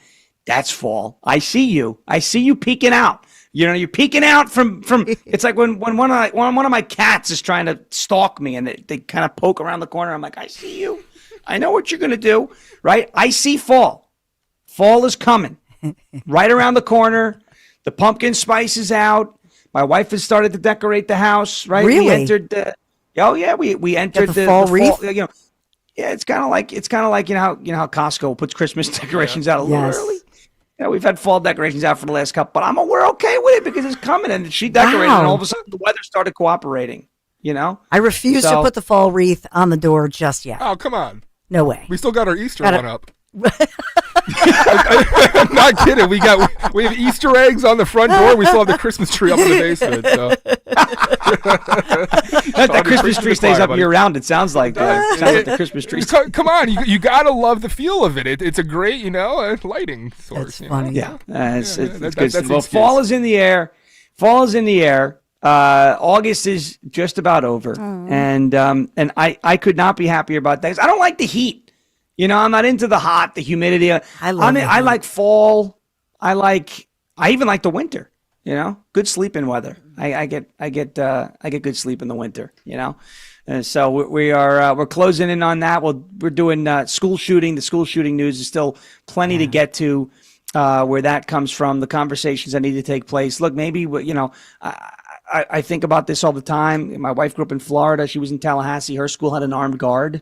that's fall. I see you. I see you peeking out. You know, you're peeking out from. It's like when one of my cats is trying to stalk me and they kind of poke around the corner. I'm like, I see you. I know what you're going to do. Right? I see fall. Fall is coming. Right around the corner. The pumpkin spice is out. My wife has started to decorate the house. Right? Really? We entered. We entered the fall wreath. You know, yeah, it's kind of like you know how Costco puts Christmas decorations out a little early. You know, we've had fall decorations out for the last couple, but we're okay with it because it's coming. And she decorated, and all of a sudden the weather started cooperating. You know, I refuse to put the fall wreath on the door just yet. Oh, come on. No way. We still got our Easter one up. I'm not kidding. We have Easter eggs on the front door. We still have the Christmas tree up in the basement. So. The Christmas tree stays up year round. It sounds like that. Sounds like the Christmas tree. Come on, you gotta love the feel of it. It's a great, lighting source. That's funny. Yeah, it's good. That's Well, fall is in the air. Fall is in the air. August is just about over, and I could not be happier about that. I don't like the heat. I'm not into the hot, the humidity. I like fall. I even like the winter. Good sleeping weather. I get good sleep in the winter. So we're closing in on that. We're doing school shooting. The school shooting news is still plenty to get to. Where that comes from, the conversations that need to take place. Look, maybe I think about this all the time. My wife grew up in Florida. She was in Tallahassee. Her school had an armed guard.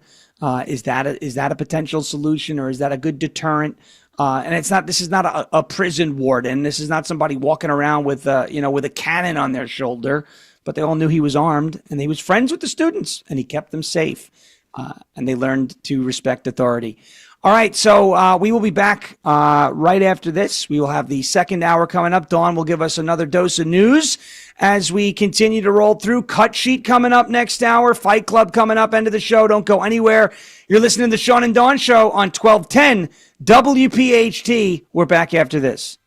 Is that a potential solution, or is that a good deterrent? And this is not a prison warden. This is not somebody walking around with a cannon on their shoulder, but they all knew he was armed and he was friends with the students and he kept them safe. And they learned to respect authority. All right. So, we will be back, right after this. We will have the second hour coming up. Dawn will give us another dose of news as we continue to roll through. Cut Sheet coming up next hour. Fight Club coming up. End of the show. Don't go anywhere. You're listening to the Sean and Dawn Show on 1210 WPHT. We're back after this.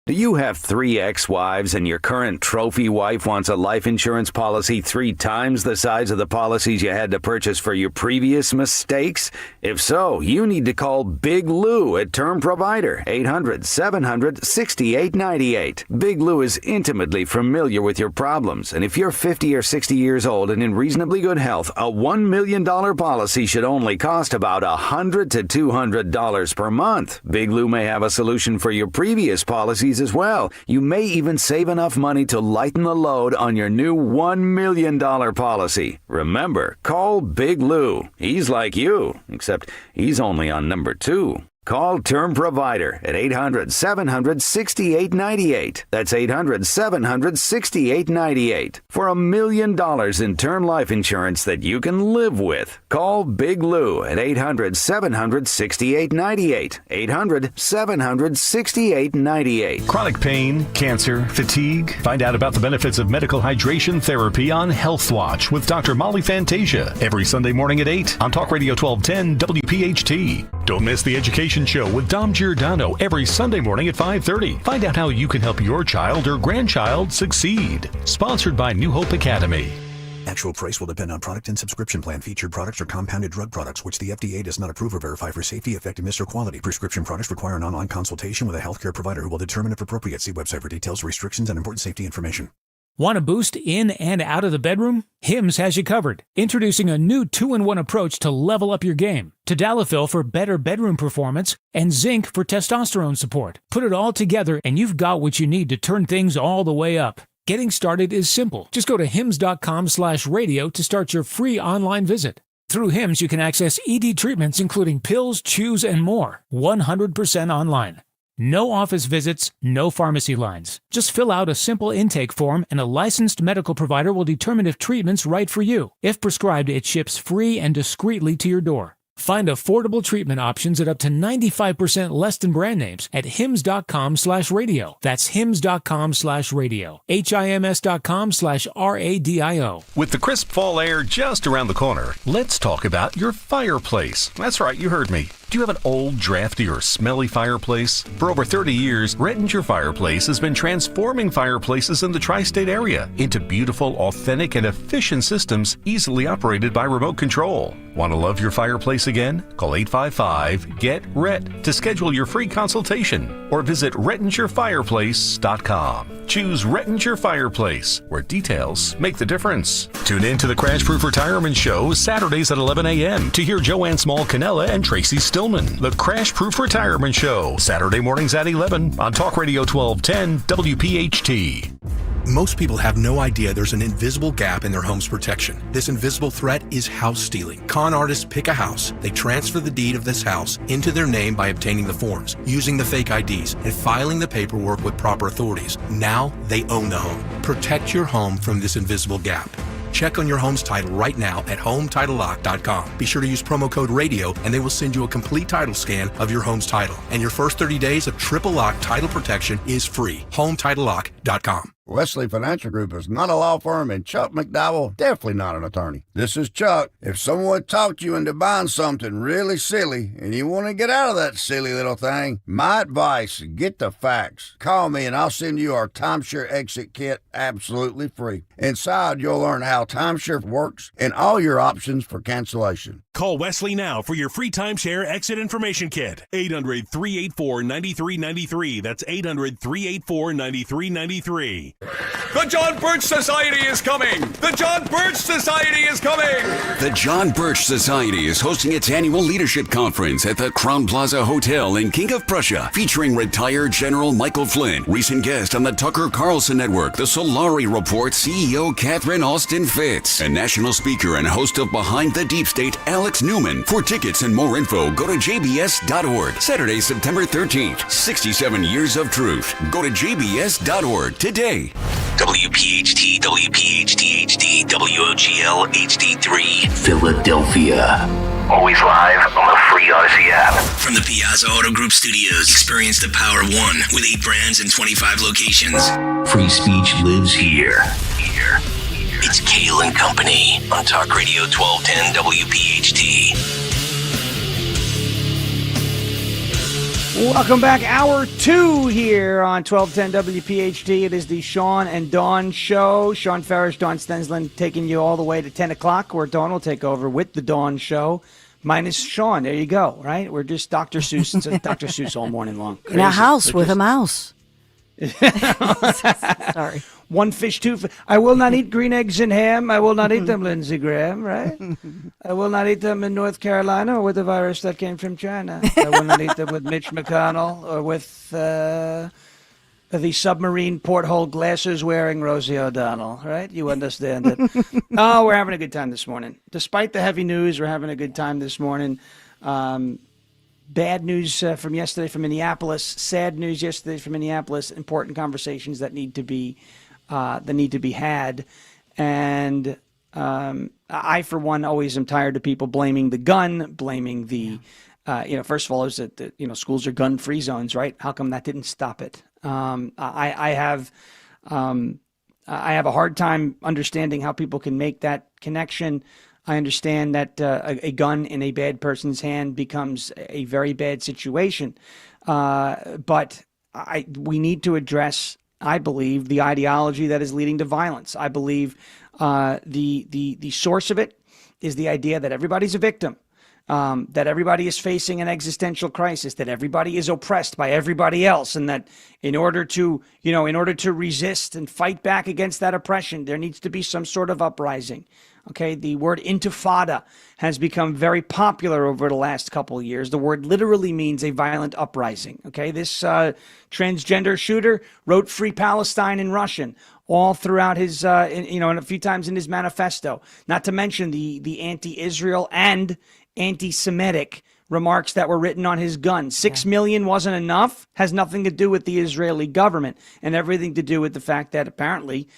Do you have 3 ex-wives and your current trophy wife wants a life insurance policy 3 times the size of the policies you had to purchase for your previous mistakes? If so, you need to call Big Lou at Term Provider, 800-700-6898. Big Lou is intimately familiar with your problems, and if you're 50 or 60 years old and in reasonably good health, a $1 million policy should only cost about $100 to $200 per month. Big Lou may have a solution for your previous policies as well. You may even save enough money to lighten the load on your new $1 million policy. Remember, call Big Lou. He's like you, except he's only on number 2. Call Term Provider at 800-700-6898. That's 800-700-6898. For $1 million in term life insurance that you can live with. Call Big Lou at 800-700-6898. 800-700-6898. Chronic pain, cancer, fatigue. Find out about the benefits of medical hydration therapy on Health Watch with Dr. Molly Fantasia every Sunday morning at 8 on Talk Radio 1210 WPHT. Don't miss the Education Show with Dom Giordano every Sunday morning at 5:30. Find out how you can help your child or grandchild succeed. Sponsored by New Hope Academy. Actual price will depend on product and subscription plan. Featured products are compounded drug products, which the FDA does not approve or verify for safety, effectiveness, or quality. Prescription products require an online consultation with a healthcare provider who will determine if appropriate. See website for details, restrictions, and important safety information. Want a boost in and out of the bedroom? Hims has you covered. Introducing a new 2-in-1 approach to level up your game. Tadalafil for better bedroom performance and zinc for testosterone support. Put it all together and you've got what you need to turn things all the way up. Getting started is simple. Just go to hims.com/radio to start your free online visit. Through Hims, you can access ED treatments including pills, chews, and more. 100% online. No office visits, no pharmacy lines. Just fill out a simple intake form and a licensed medical provider will determine if treatment's right for you. If prescribed, it ships free and discreetly to your door. Find affordable treatment options at up to 95% less than brand names at hims.com/radio. That's hims.com/radio. HIMS.com/RADIO. With the crisp fall air just around the corner, let's talk about your fireplace. That's right, you heard me. Do you have an old, drafty, or smelly fireplace? For over 30 years, Rettinger Fireplace has been transforming fireplaces in the tri-state area into beautiful, authentic, and efficient systems easily operated by remote control. Want to love your fireplace again? Call 855-GET-RET to schedule your free consultation or visit RettingerFireplace.com. Choose Rettinger Fireplace, where details make the difference. Tune in to the Crash Proof Retirement Show Saturdays at 11 a.m. to hear Joanne Small-Canella and Tracy Stillman. The Crash Proof Retirement Show, Saturday mornings at 11 on Talk Radio 1210 WPHT. Most people have no idea there's an invisible gap in their home's protection. This invisible threat is house stealing. Con artists pick a house. They transfer the deed of this house into their name by obtaining the forms, using the fake IDs, and filing the paperwork with proper authorities. Now they own the home. Protect your home from this invisible gap. Check on your home's title right now at HomeTitleLock.com. Be sure to use promo code RADIO and they will send you a complete title scan of your home's title. And your first 30 days of triple lock title protection is free. HomeTitleLock.com. Wesley Financial Group is not a law firm, and Chuck McDowell definitely not an attorney. This is Chuck. If someone talked you into buying something really silly and you want to get out of that silly little thing, my advice, get the facts. Call me and I'll send you our timeshare exit kit absolutely free. Inside, you'll learn how timeshare works and all your options for cancellation. Call Wesley now for your free timeshare exit information kit. 800-384-9393. That's 800-384-9393. The John Birch Society is coming! The John Birch Society is coming! The John Birch Society is hosting its annual leadership conference at the Crown Plaza Hotel in King of Prussia, featuring retired General Michael Flynn, recent guest on the Tucker Carlson Network, the Solari Report CEO Catherine Austin Fitz, and national speaker and host of Behind the Deep State, Alex Newman. For tickets and more info, go to jbs.org. Saturday, September 13th, 67 Years of Truth. Go to jbs.org today. WPHT, WPHT HD, WOGL HD3, Philadelphia. Always live on the free Odyssey app. From the Piazza Auto Group Studios, experience the power of one with 8 brands and 25 locations. Free speech lives here. It's Kayal and Company on Talk Radio 1210 WPHT. Welcome back. Hour 2 here on 1210 WPHT. It is the Sean and Dawn Show. Sean Farish, Dawn Stensland taking you all the way to 10 o'clock, where Dawn will take over with the Dawn Show. Minus Sean. There you go, right? We're just Dr. Seuss. It's Dr. Seuss all morning long. In a house with a mouse. Sorry. One fish, two fish. I will not eat green eggs and ham. I will not eat them, Lindsey Graham, right? I will not eat them in North Carolina or with the virus that came from China. I will not eat them with Mitch McConnell or with the submarine porthole glasses wearing Rosie O'Donnell, right? You understand it. Oh, we're having a good time this morning. Despite the heavy news, we're having a good time this morning. Bad news from yesterday from Minneapolis. Sad news yesterday from Minneapolis. Important conversations that need to be had. And I, for one, always am tired of people blaming the gun, blaming the, first of all, is that schools are gun-free zones, right? How come that didn't stop it? I have a hard time understanding how people can make that connection. I understand that a gun in a bad person's hand becomes a very bad situation, but we need to address I believe, the ideology that is leading to violence. I believe the source of it is the idea that everybody's a victim, that everybody is facing an existential crisis, that everybody is oppressed by everybody else, and that in order to resist and fight back against that oppression, there needs to be some sort of uprising. Okay, the word intifada has become very popular over the last couple of years. The word literally means a violent uprising. Okay, this transgender shooter wrote "Free Palestine" in Russian all throughout his, and a few times in his manifesto. Not to mention the anti-Israel and anti-Semitic remarks that were written on his gun. 6 million wasn't enough. Has nothing to do with the Israeli government and everything to do with the fact that apparently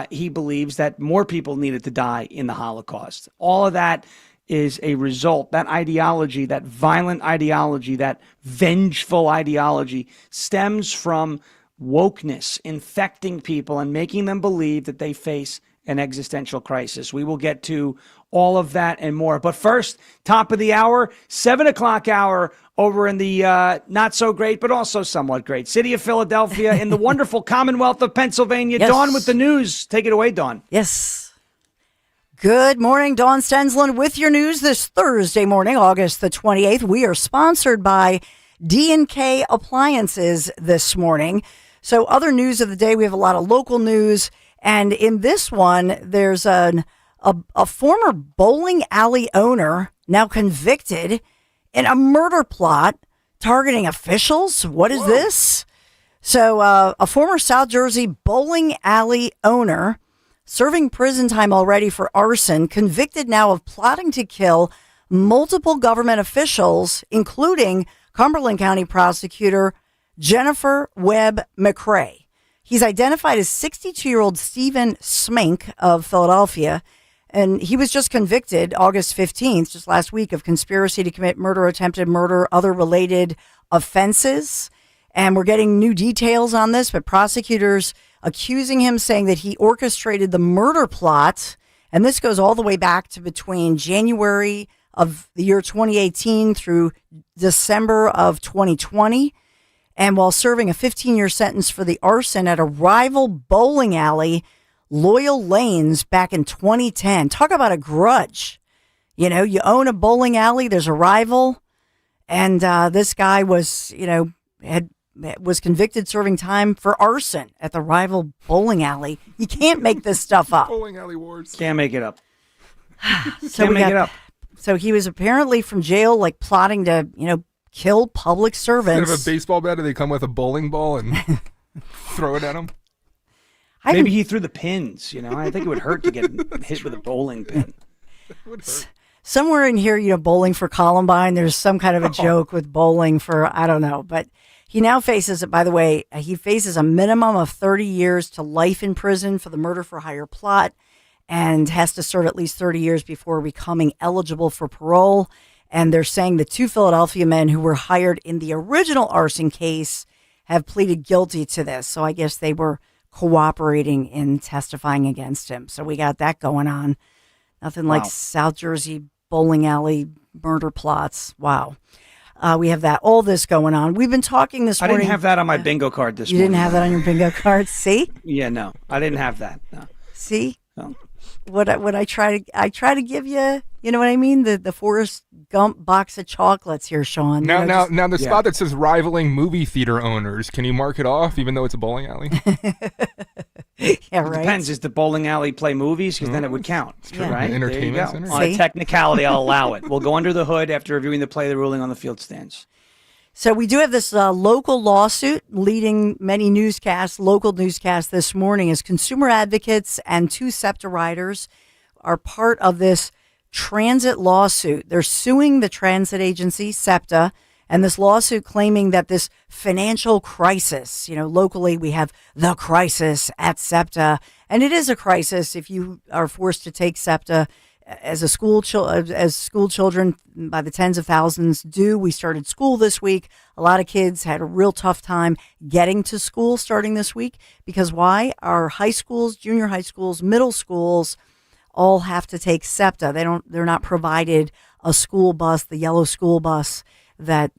he believes that more people needed to die in the Holocaust. All of that is a result. That ideology, that violent ideology, that vengeful ideology stems from wokeness infecting people and making them believe that they face an existential crisis. We will get to all of that and more. But first, top of the hour, 7 o'clock hour over in the not so great, but also somewhat great city of Philadelphia in the wonderful Commonwealth of Pennsylvania. Yes. Dawn with the news. Take it away, Dawn. Yes. Good morning, Dawn Stensland with your news this Thursday morning, August the 28th. We are sponsored by D&K Appliances this morning. So other news of the day, we have a lot of local news. And in this one, there's a former bowling alley owner now convicted in a murder plot targeting officials. What is this? So a former South Jersey bowling alley owner serving prison time already for arson, convicted now of plotting to kill multiple government officials, including Cumberland County prosecutor Jennifer Webb McCrae. He's identified as 62-year-old Stephen Smink of Philadelphia, and he was just convicted August 15th, just last week, of conspiracy to commit murder, attempted murder, other related offenses. And we're getting new details on this, but prosecutors accusing him, saying that he orchestrated the murder plot. And this goes all the way back to between January of the year 2018 through December of 2020. And while serving a 15-year sentence for the arson at a rival bowling alley, Loyal Lanes, back in 2010. Talk about a grudge. You know, you own a bowling alley, there's a rival, and this guy was, was convicted serving time for arson at the rival bowling alley. You can't make this stuff up. Bowling alley wars. Can't make it up. Can't make it up. So he was apparently from jail, like plotting to, kill public servants. Instead of a baseball bat, do they come with a bowling ball and throw it at him? Maybe he threw the pins, I think it would hurt to get hit with a bowling pin. It would hurt. Somewhere in here, bowling for Columbine, there's some kind of a joke with bowling for, I don't know. But he now faces, by the way, he faces a minimum of 30 years to life in prison for the murder for hire plot and has to serve at least 30 years before becoming eligible for parole. And they're saying the two Philadelphia men who were hired in the original arson case have pleaded guilty to this. So I guess they were cooperating in testifying against him. So we got that going on. Nothing like South Jersey bowling alley murder plots. Wow. We have all this going on. We've been talking this morning. I didn't have that on my bingo card this morning. You didn't have that on your bingo card? See? Yeah, no. I didn't have that. No. See? No. What I try to give you, you know what I mean? The Forrest Gump box of chocolates here, Sean. Now the spot that says rivaling movie theater owners, can you mark it off even though it's a bowling alley? Yeah, right. It depends. Does the bowling alley play movies? Because then it would count, right? Entertainment center. On a technicality, I'll allow it. We'll go under the hood after reviewing the play, the ruling on the field stands. So we do have this local lawsuit leading many local newscasts this morning, as consumer advocates and two SEPTA riders are part of this transit lawsuit. They're suing the transit agency, SEPTA, and this lawsuit claiming that this financial crisis, locally we have the crisis at SEPTA, and it is a crisis if you are forced to take SEPTA as school children by the tens of thousands do. We started school this week. A lot of kids had a real tough time getting to school starting this week because why? Our high schools, junior high schools, middle schools all have to take SEPTA. They're not provided a school bus, the yellow school bus that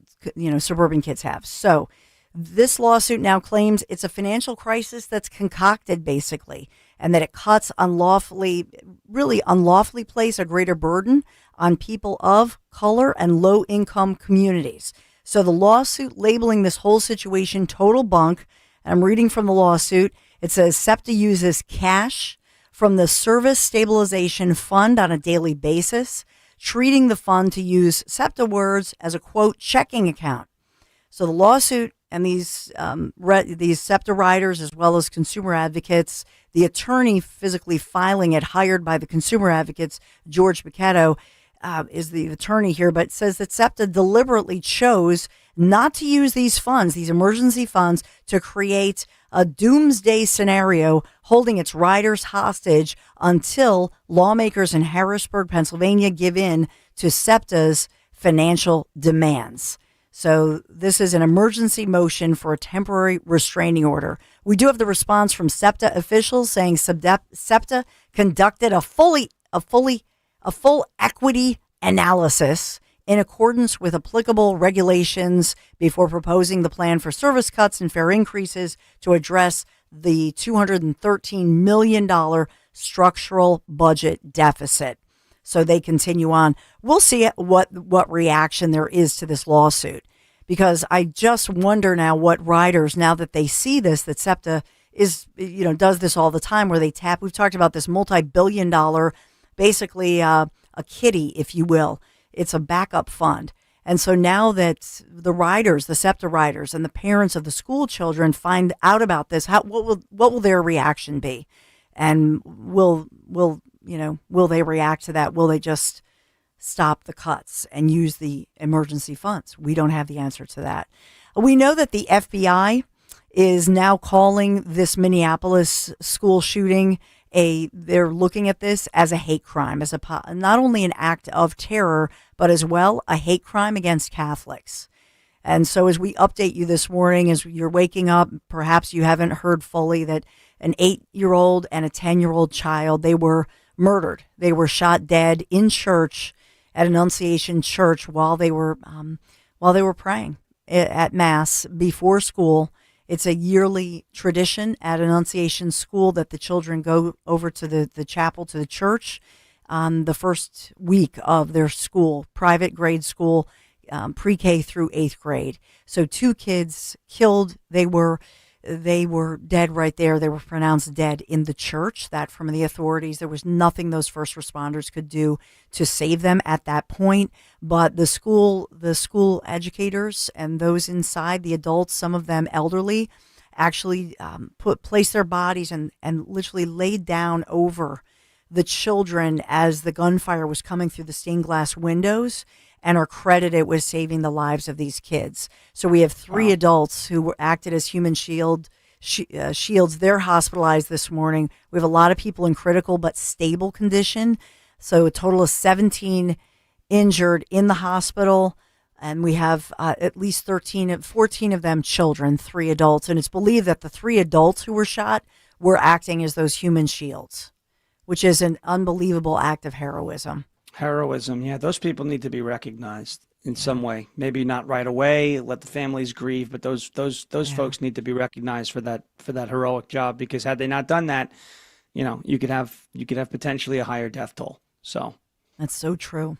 suburban kids have. So This lawsuit now claims it's a financial crisis that's concocted, basically, and that it cuts really unlawfully place a greater burden on people of color and low-income communities. So the lawsuit labeling this whole situation total bunk. I'm reading from the lawsuit. It says SEPTA uses cash from the Service Stabilization Fund on a daily basis, treating the fund to use SEPTA words as a, quote, checking account. So the lawsuit and these SEPTA riders, as well as consumer advocates, the attorney physically filing it, hired by the consumer advocates, George Bachetto, is the attorney here, but says that SEPTA deliberately chose not to use these funds, these emergency funds, to create a doomsday scenario, holding its riders hostage until lawmakers in Harrisburg, Pennsylvania, give in to SEPTA's financial demands. So this is an emergency motion for a temporary restraining order. We do have the response from SEPTA officials saying SEPTA conducted a full equity analysis in accordance with applicable regulations before proposing the plan for service cuts and fare increases to address the $213 million structural budget deficit. So they continue on. We'll see what reaction there is to this lawsuit, because I just wonder now what riders, now that they see this, that SEPTA is, does this all the time, where they tap. We've talked about this multi-billion-dollar, basically a kitty, if you will. It's a backup fund. And so now that the riders, the SEPTA riders, and the parents of the school children find out about this, what will their reaction be? And will they react to that? Will they just stop the cuts and use the emergency funds? We don't have the answer to that. We know that the FBI is now calling this Minneapolis school shooting they're looking at this as a hate crime, as not only an act of terror, but as well a hate crime against Catholics. And so as we update you this morning, as you're waking up, perhaps you haven't heard fully that an 8-year-old and a 10-year-old child, they were murdered. They were shot dead in church at Annunciation Church while they were praying at Mass before school. It's a yearly tradition at Annunciation School that the children go over to the chapel, to the church, the first week of their school, private grade school, pre-K through 8th grade. So 2 kids killed. They were dead right there. They were pronounced dead in the church. That from the authorities, there was nothing those first responders could do to save them at that point. But the school educators and those inside, the adults, some of them elderly, actually placed their bodies and literally laid down over the children as the gunfire was coming through the stained glass windows, and are credited with saving the lives of these kids. So we have 3 adults who were acted as human shields. They're hospitalized this morning. We have a lot of people in critical but stable condition. So a total of 17 injured in the hospital. And we have at least 14 of them children, 3 adults. And it's believed that the 3 adults who were shot were acting as those human shields, which is an unbelievable act of heroism. Heroism, yeah. Those people need to be recognized in some way. Maybe not right away, let the families grieve, but those folks need to be recognized for that heroic job, because had they not done that, you could have potentially a higher death toll. So that's so true.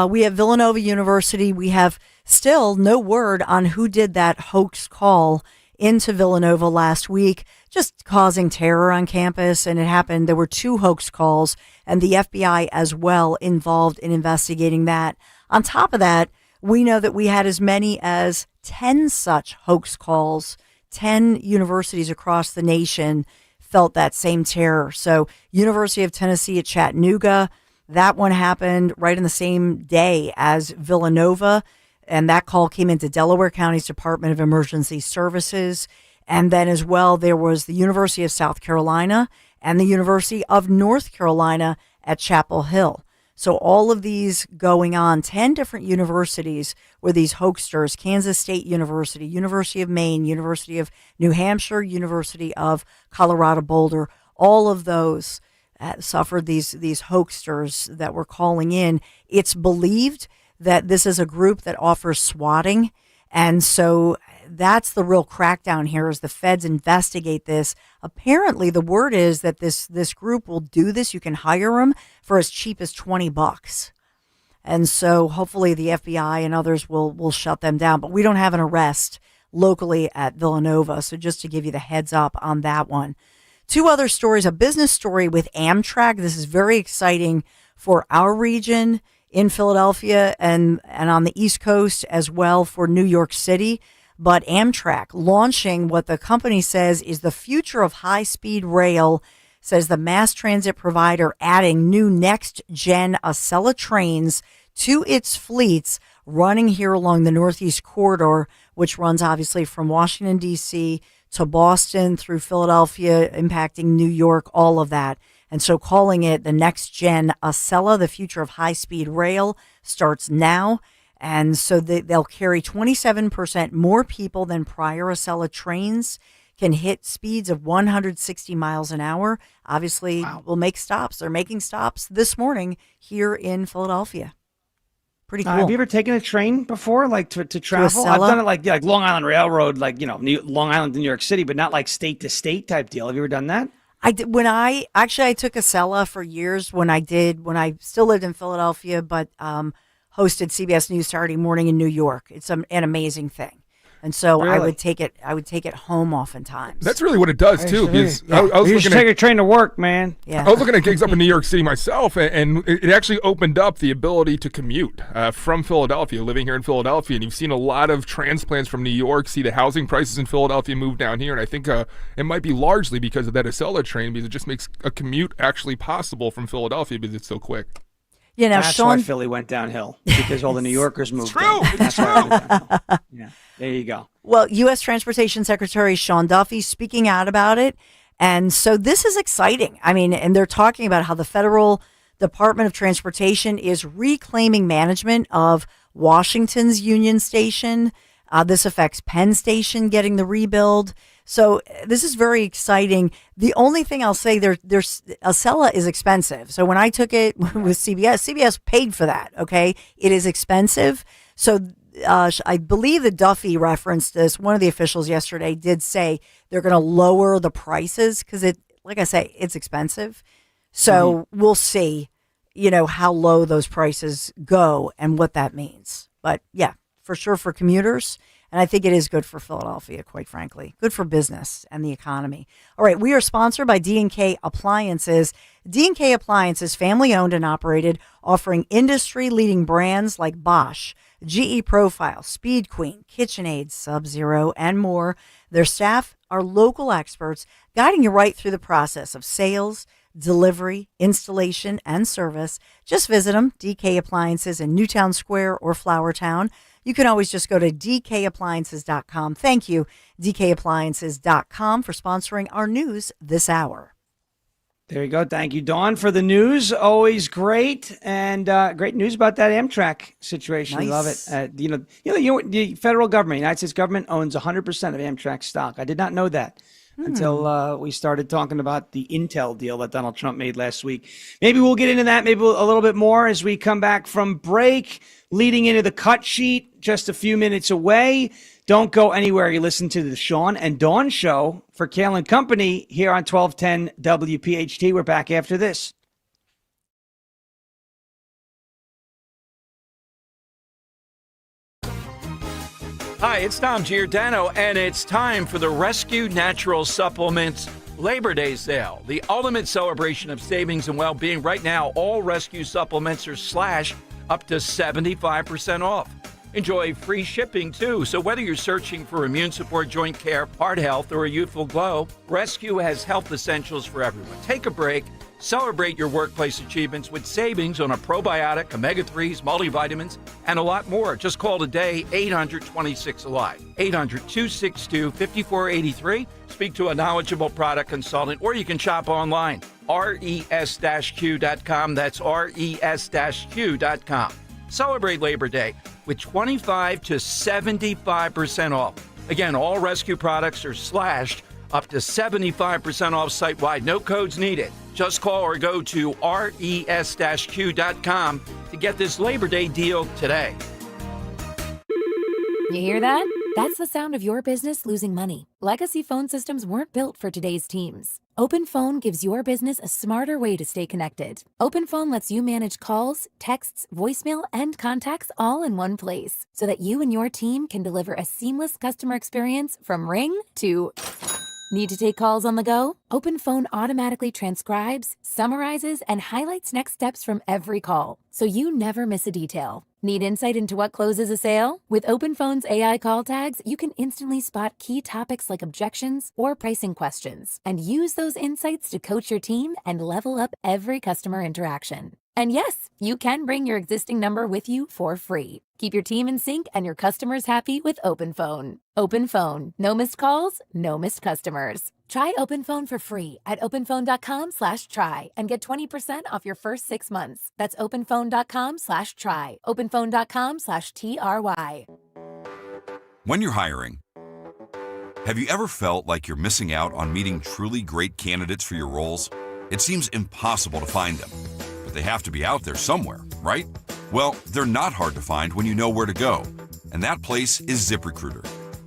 We have Villanova University. We have still no word on who did that hoax call into Villanova last week, just causing terror on campus. And it happened. There were 2 hoax calls, and the FBI as well involved in investigating that. On top of that, we know that we had as many as 10 such hoax calls. 10 universities across the nation felt that same terror. So University of Tennessee at Chattanooga, that one happened right in the same day as Villanova. And that call came into Delaware County's Department of Emergency Services. And then as well, there was the University of South Carolina and the University of North Carolina at Chapel Hill. So all of these going on, 10 different universities where these hoaxsters, Kansas State University, University of Maine, University of New Hampshire, University of Colorado Boulder, all of those suffered these hoaxsters that were calling in. It's believed that this is a group that offers swatting. And so that's the real crackdown here as the feds investigate this. Apparently, the word is that this group will do this. You can hire them for as cheap as $20. And so hopefully the FBI and others will shut them down. But we don't have an arrest locally at Villanova. So just to give you the heads up on that one. Two other stories, a business story with Amtrak. This is very exciting for our region in Philadelphia and on the East Coast as well for New York City. But Amtrak launching what the company says is the future of high-speed rail, says the mass transit provider adding new next-gen Acela trains to its fleets running here along the Northeast Corridor, which runs obviously from Washington, D.C. to Boston through Philadelphia, impacting New York, all of that. And so calling it the next-gen Acela, the future of high-speed rail, starts now. And so they'll carry 27% more people than prior Acela trains, can hit speeds of 160 miles an hour. Obviously, will make stops. They're making stops this morning here in Philadelphia. Pretty cool. Have you ever taken a train before, like to travel? I've done it like Long Island Railroad, like, Long Island to New York City, but not like state to state type deal. Have you ever done that? I did I took Acela for years when I still lived in Philadelphia, but hosted CBS News Saturday Morning in New York. It's an amazing thing. And so really? I would take it home oftentimes. That's really what it does too. Because I was you should take a train to work, man. Yeah. I was looking at gigs up in New York City myself, and it actually opened up the ability to commute from Philadelphia, living here in Philadelphia. And you've seen a lot of transplants from New York see the housing prices in Philadelphia move down here. And I think it might be largely because of that Acela train, because it just makes a commute actually possible from Philadelphia because it's so quick. You know, that's why Philly went downhill, because all the New Yorkers moved. It's true. Yeah, there you go. Well, U.S. Transportation Secretary Sean Duffy speaking out about it. And so this is exciting. I mean, and they're talking about how the Federal Department of Transportation is reclaiming management of Washington's Union Station. This affects Penn Station getting the rebuild. So this is very exciting. The only thing I'll say, there's Acela is expensive. So when I took it with CBS paid for that. Okay, it is expensive. So I believe that Duffy referenced this. One of the officials yesterday did say they're going to lower the prices because like I say, it's expensive. So we'll see, how low those prices go and what that means. But yeah, for sure for commuters. And I think it is good for Philadelphia, quite frankly. Good for business and the economy. All right, we are sponsored by D&K Appliances. D&K Appliances, family-owned and operated, offering industry-leading brands like Bosch, GE Profile, Speed Queen, KitchenAid, Sub-Zero, and more. Their staff are local experts, guiding you right through the process of sales, delivery, installation, and service. Just visit them, DK Appliances in Newtown Square or Flowertown. You can always just go to dkappliances.com. Thank you, dkappliances.com, for sponsoring our news this hour. There you go. Thank you, Dawn, for the news. Always great, and great news about that Amtrak situation. Nice. We love it. The federal government, United States government, owns 100% of Amtrak stock. I did not know that until we started talking about the Intel deal that Donald Trump made last week. Maybe we'll get into that maybe a little bit more as we come back from break. Leading into the cut sheet, just a few minutes away. Don't go anywhere. You listen to the Sean and Dawn show for Kayal and Company here on 1210 WPHT. We're back after this. Hi, it's Tom Giordano, and it's time for the Rescue Natural Supplements Labor Day sale, the ultimate celebration of savings and well-being. Right now, all Rescue supplements are slashed up to 75% off. Enjoy free shipping, too. So whether you're searching for immune support, joint care, heart health, or a youthful glow, Rescue has health essentials for everyone. Take a break. Celebrate your workplace achievements with savings on a probiotic, omega-3s, multivitamins, and a lot more. Just call today, 800-26-ALIVE, 800-262-5483. Speak to a knowledgeable product consultant, or you can shop online, res-q.com. That's res-q.com. Celebrate Labor Day with 25 to 75% off. Again, all Rescue products are slashed up to 75% off site-wide. No codes needed. Just call or go to res-q.com to get this Labor Day deal today. You hear that? That's the sound of your business losing money. Legacy phone systems weren't built for today's teams. Open Phone gives your business a smarter way to stay connected. Open Phone lets you manage calls, texts, voicemail, and contacts all in one place so that you and your team can deliver a seamless customer experience from ring to... Need to take calls on the go? Open Phone automatically transcribes, summarizes, and highlights next steps from every call, so you never miss a detail. Need insight into what closes a sale? With Open Phone's AI call tags, you can instantly spot key topics like objections or pricing questions, and use those insights to coach your team and level up every customer interaction. And yes, you can bring your existing number with you for free. Keep your team in sync and your customers happy with Open Phone. Open Phone. No missed calls, no missed customers. Try Open Phone for free at openphone.com/try and get 20% off your first 6 months. That's openphone.com/try. openphone.com/TRY. When you're hiring, have you ever felt like you're missing out on meeting truly great candidates for your roles? It seems impossible to find them, but they have to be out there somewhere, right? Well, they're not hard to find when you know where to go, and that place is ZipRecruiter.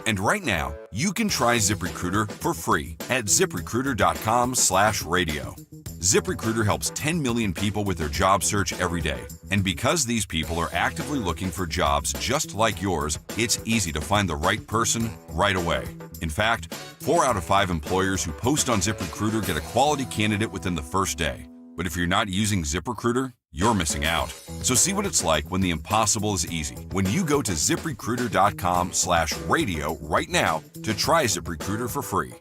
And right now, you can try ZipRecruiter for free at ZipRecruiter.com/radio. ZipRecruiter helps 10 million people with their job search every day. And because these people are actively looking for jobs just like yours, it's easy to find the right person right away. In fact, 4 out of 5 employers who post on ZipRecruiter get a quality candidate within the first day. But if you're not using ZipRecruiter, you're missing out. So see what it's like when the impossible is easy. When you go to ZipRecruiter.com/radio right now to try ZipRecruiter for free.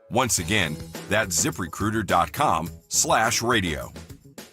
Once again, that's ZipRecruiter.com/radio.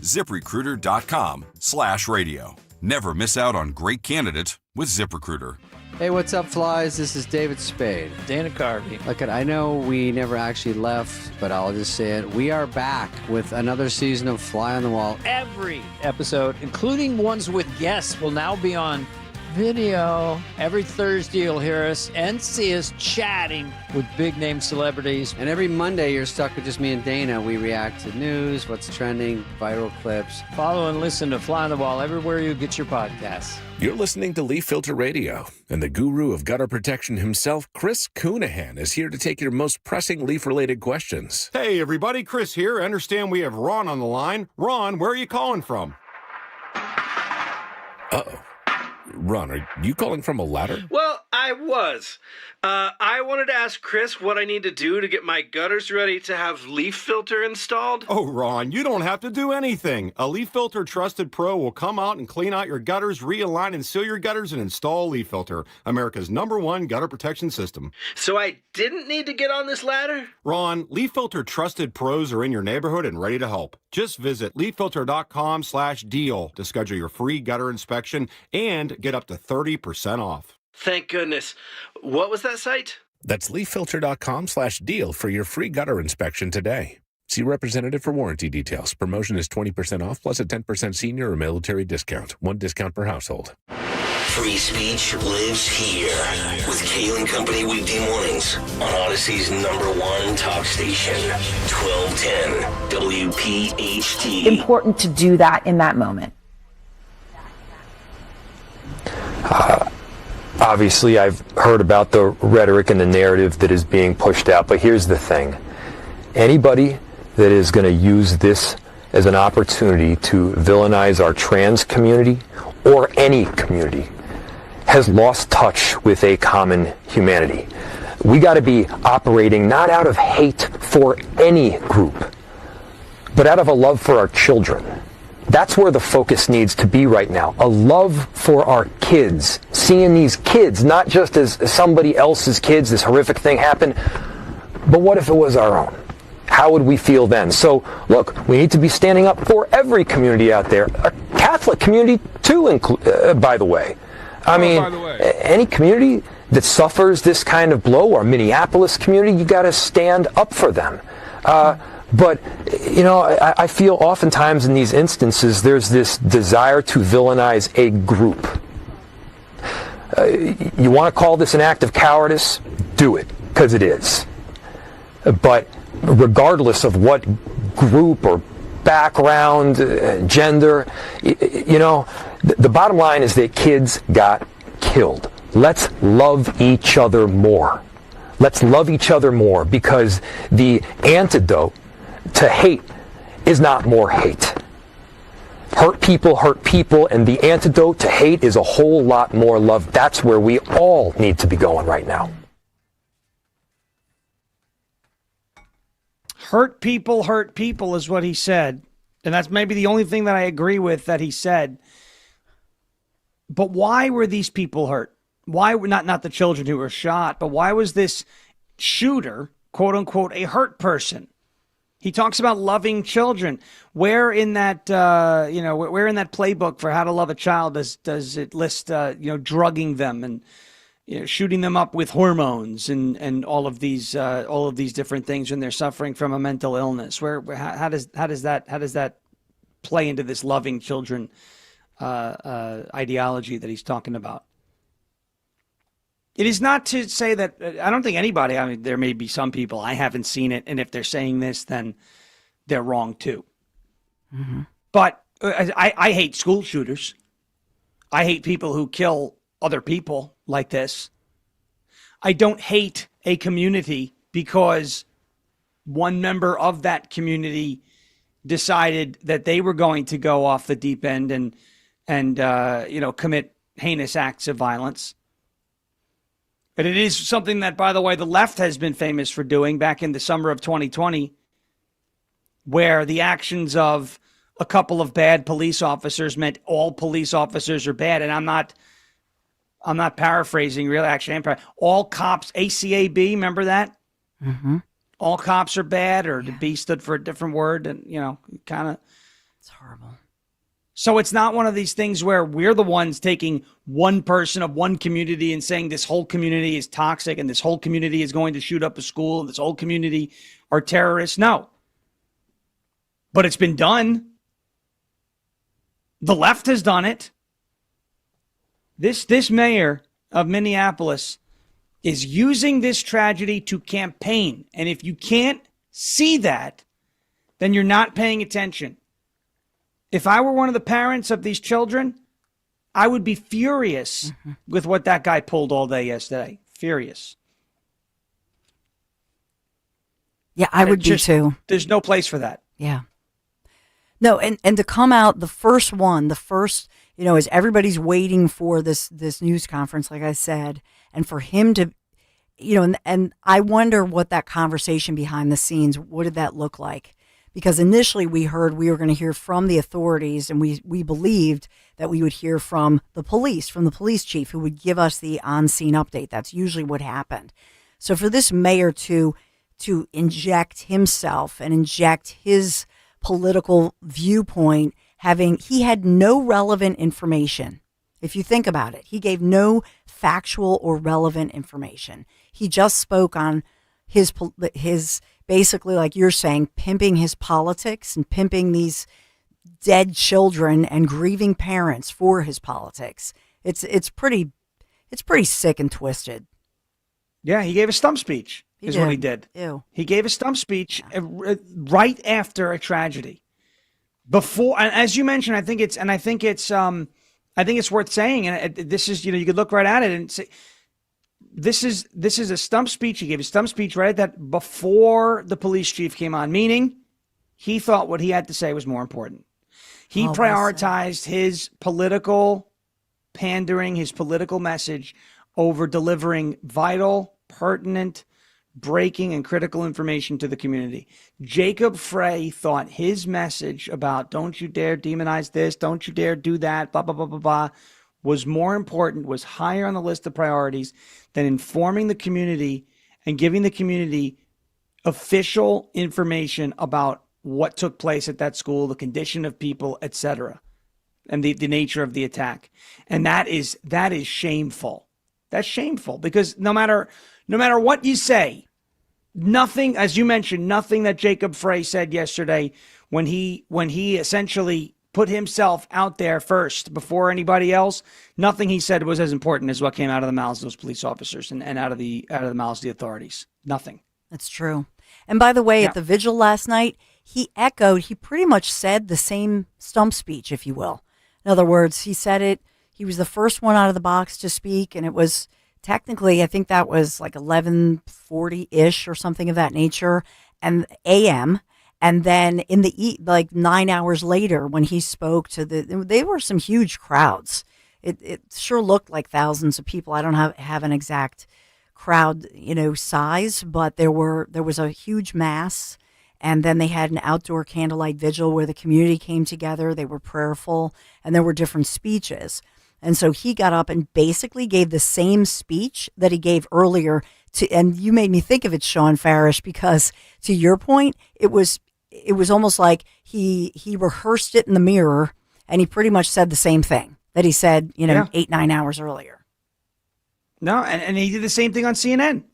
ZipRecruiter.com/radio. Never miss out on great candidates with ZipRecruiter. Hey, what's up, flies? This is David Spade. Dana Carvey. Look, I know we never actually left, but I'll just say it. We are back with another season of Fly on the Wall. Every episode, including ones with guests, will now be on video. Every Thursday, you'll hear us and see us chatting with big-name celebrities. And every Monday, you're stuck with just me and Dana. We react to news, what's trending, viral clips. Follow and listen to Fly on the Wall everywhere you get your podcasts. You're listening to Leaf Filter Radio, and the guru of gutter protection himself, Chris Coonahan, is here to take your most pressing leaf-related questions. Hey, everybody, Chris here. I understand we have Ron on the line. Ron, where are you calling from? Uh-oh. Ron, are you calling from a ladder? Well, I was. I wanted to ask Chris what I need to do to get my gutters ready to have leaf filter installed. Oh, Ron, you don't have to do anything. A Leaf Filter Trusted Pro will come out and clean out your gutters, realign and seal your gutters, and install Leaf Filter, America's #1 gutter protection system. So I didn't need to get on this ladder? Ron, Leaf Filter Trusted Pros are in your neighborhood and ready to help. Just visit leaffilter.com/deal to schedule your free gutter inspection and get up to 30% off. Thank goodness. What was that site? That's leaffilter.com/deal for your free gutter inspection today. See representative for warranty details. Promotion is 20% off plus a 10% senior or military discount. 1 discount per household. Free speech lives here with Kayal and Company weekday mornings on Odyssey's #1 talk station, 1210 WPHT. Important to do that in that moment. Obviously, I've heard about the rhetoric and the narrative that is being pushed out, but here's the thing. Anybody that is going to use this as an opportunity to villainize our trans community or any community has lost touch with a common humanity. We got to be operating not out of hate for any group, but out of a love for our children. That's where the focus needs to be right now. A love for our kids. Seeing these kids, not just as somebody else's kids, this horrific thing happened, but what if it was our own? How would we feel then? So, look, we need to be standing up for every community out there. A Catholic community, too, by the way. I mean, any community that suffers this kind of blow, our Minneapolis community, you got to stand up for them. But, you know, I feel oftentimes in these instances there's this desire to villainize a group. You want to call this an act of cowardice? Do it, because it is. But regardless of what group or background, gender, you know, the bottom line is that kids got killed. let's love each other more. Let's love each other more, because the antidote to hate is not more hate. Hurt people, and the antidote to hate is a whole lot more love. That's where we all need to be going right now. Hurt people is what he said. And that's maybe the only thing that I agree with that he said. But why were these people hurt? Why were not the children who were shot, but why was this shooter, quote unquote, a hurt person? He talks about loving children. Where in that, where in that playbook for how to love a child does it list, drugging them and shooting them up with hormones and all of these different things when they're suffering from a mental illness? How does that play into this loving children ideology that he's talking about? It is not to say that I don't think anybody. I mean, there may be some people, I haven't seen it, and if they're saying this, then they're wrong too. Mm-hmm. But I hate school shooters. I hate people who kill other people like this. I don't hate a community because one member of that community decided that they were going to go off the deep end and commit heinous acts of violence. But it is something that, by the way, the left has been famous for doing back in the summer of 2020, where the actions of a couple of bad police officers meant all police officers are bad. And I'm not paraphrasing, really. Actually, all cops, ACAB, remember that? Mm-hmm. All cops are bad, or the B stood for a different word, and kind of. It's horrible. So it's not one of these things where we're the ones taking one person of one community and saying this whole community is toxic and this whole community is going to shoot up a school and this whole community are terrorists. No. But it's been done. The left has done it. This mayor of Minneapolis is using this tragedy to campaign. And if you can't see that, then you're not paying attention. If I were one of the parents of these children, I would be furious with what that guy pulled all day yesterday. Furious. Yeah, I would be too. There's no place for that. Yeah. No, and to come out the first, as everybody's waiting for this news conference, like I said, and for him to, and I wonder what that conversation behind the scenes, what did that look like? Because initially we heard we were going to hear from the authorities, and we believed that we would hear from the police chief, who would give us the on-scene update. That's usually what happened. So for this mayor to inject himself and inject his political viewpoint, he had no relevant information. If you think about it, he gave no factual or relevant information. He just spoke on his basically, like you're saying, pimping his politics and pimping these dead children and grieving parents for his politics. It's pretty sick and twisted. Yeah, he gave a stump speech. What he did. Ew. He gave a stump speech right after a tragedy. Before, and as you mentioned, I think it's worth saying, and this is, you could look right at it and say, this is a stump speech. He gave a stump speech right at that before the police chief came on, meaning he thought what he had to say was more important. He prioritized his political pandering, his political message over delivering vital, pertinent, breaking, and critical information to the community. Jacob Frey thought his message about don't you dare demonize this, don't you dare do that, blah, blah, blah, blah, blah, was more important, was higher on the list of priorities than informing the community and giving the community official information about what took place at that school, the condition of people, etc., and the nature of the attack. And that is shameful. That's shameful, because no matter what you say, nothing, as you mentioned, nothing that Jacob Frey said yesterday when he essentially put himself out there first before anybody else, nothing he said was as important as what came out of the mouths of those police officers and out of the mouths of the authorities. Nothing. That's true. And by the way, at the vigil last night, he pretty much said the same stump speech, if you will. In other words, he said it, He was the first one out of the box to speak, and it was technically, I think that was like 11:40-ish or something of that nature, and a.m., and then in the like 9 hours later, when he spoke they were some huge crowds. It sure looked like thousands of people. I don't have an exact crowd, size, but there was a huge mass, and then they had an outdoor candlelight vigil where the community came together. They were prayerful, and there were different speeches. And so he got up and basically gave the same speech that he gave earlier and you made me think of it, Sean Farish, because to your point, it was almost like he rehearsed it in the mirror, and he pretty much said the same thing that he said, 8-9 hours earlier. No, and he did the same thing on CNN.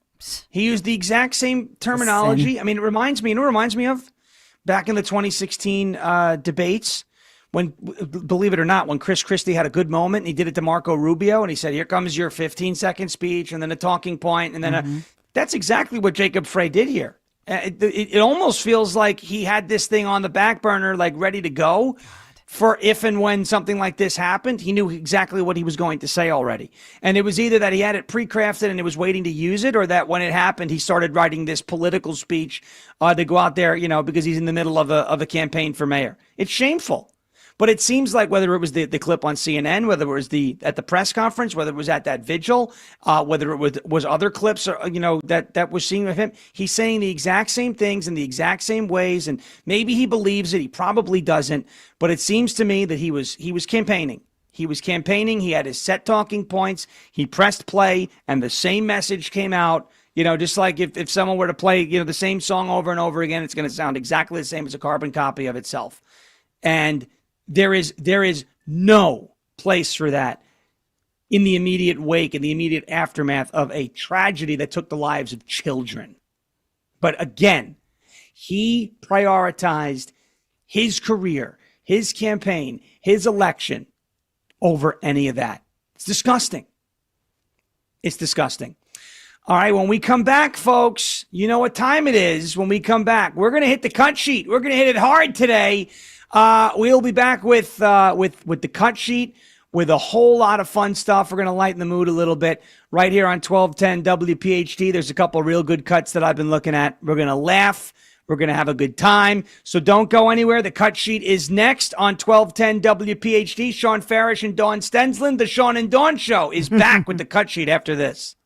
He used the exact same terminology. I mean, it reminds me of back in the 2016 debates when, believe it or not, when Chris Christie had a good moment and he did it to Marco Rubio and he said, here comes your 15-second speech and then a talking point and then that's exactly what Jacob Frey did here. It almost feels like he had this thing on the back burner, like ready to go for if and when something like this happened. He knew exactly what he was going to say already. And it was either that he had it pre-crafted and it was waiting to use it, or that when it happened, he started writing this political speech to go out there, because he's in the middle of a campaign for mayor. It's shameful. But it seems like whether it was the clip on CNN, whether it was at the press conference, whether it was at that vigil, whether it was other clips, that was seen with him, he's saying the exact same things in the exact same ways. And maybe he believes it. He probably doesn't. But it seems to me that he was campaigning. He was campaigning. He had his set talking points. He pressed play and the same message came out. Just like if someone were to play, the same song over and over again, it's going to sound exactly the same as a carbon copy of itself. And there is no place for that in the immediate wake, in the immediate aftermath of a tragedy that took the lives of children. But again, he prioritized his career, his campaign, his election over any of that. It's disgusting. It's disgusting. All right, when we come back, folks, you know what time it is. When we come back, we're going to hit the cut sheet. We're going to hit it hard today. We'll be back with the cut sheet with a whole lot of fun stuff. We're going to lighten the mood a little bit right here on 1210 WPHT. There's a couple real good cuts that I've been looking at. We're going to laugh. We're going to have a good time. So don't go anywhere. The cut sheet is next on 1210 WPHT. Sean Farish and Dawn Stensland. The Sean and Dawn Show is back with the cut sheet after this.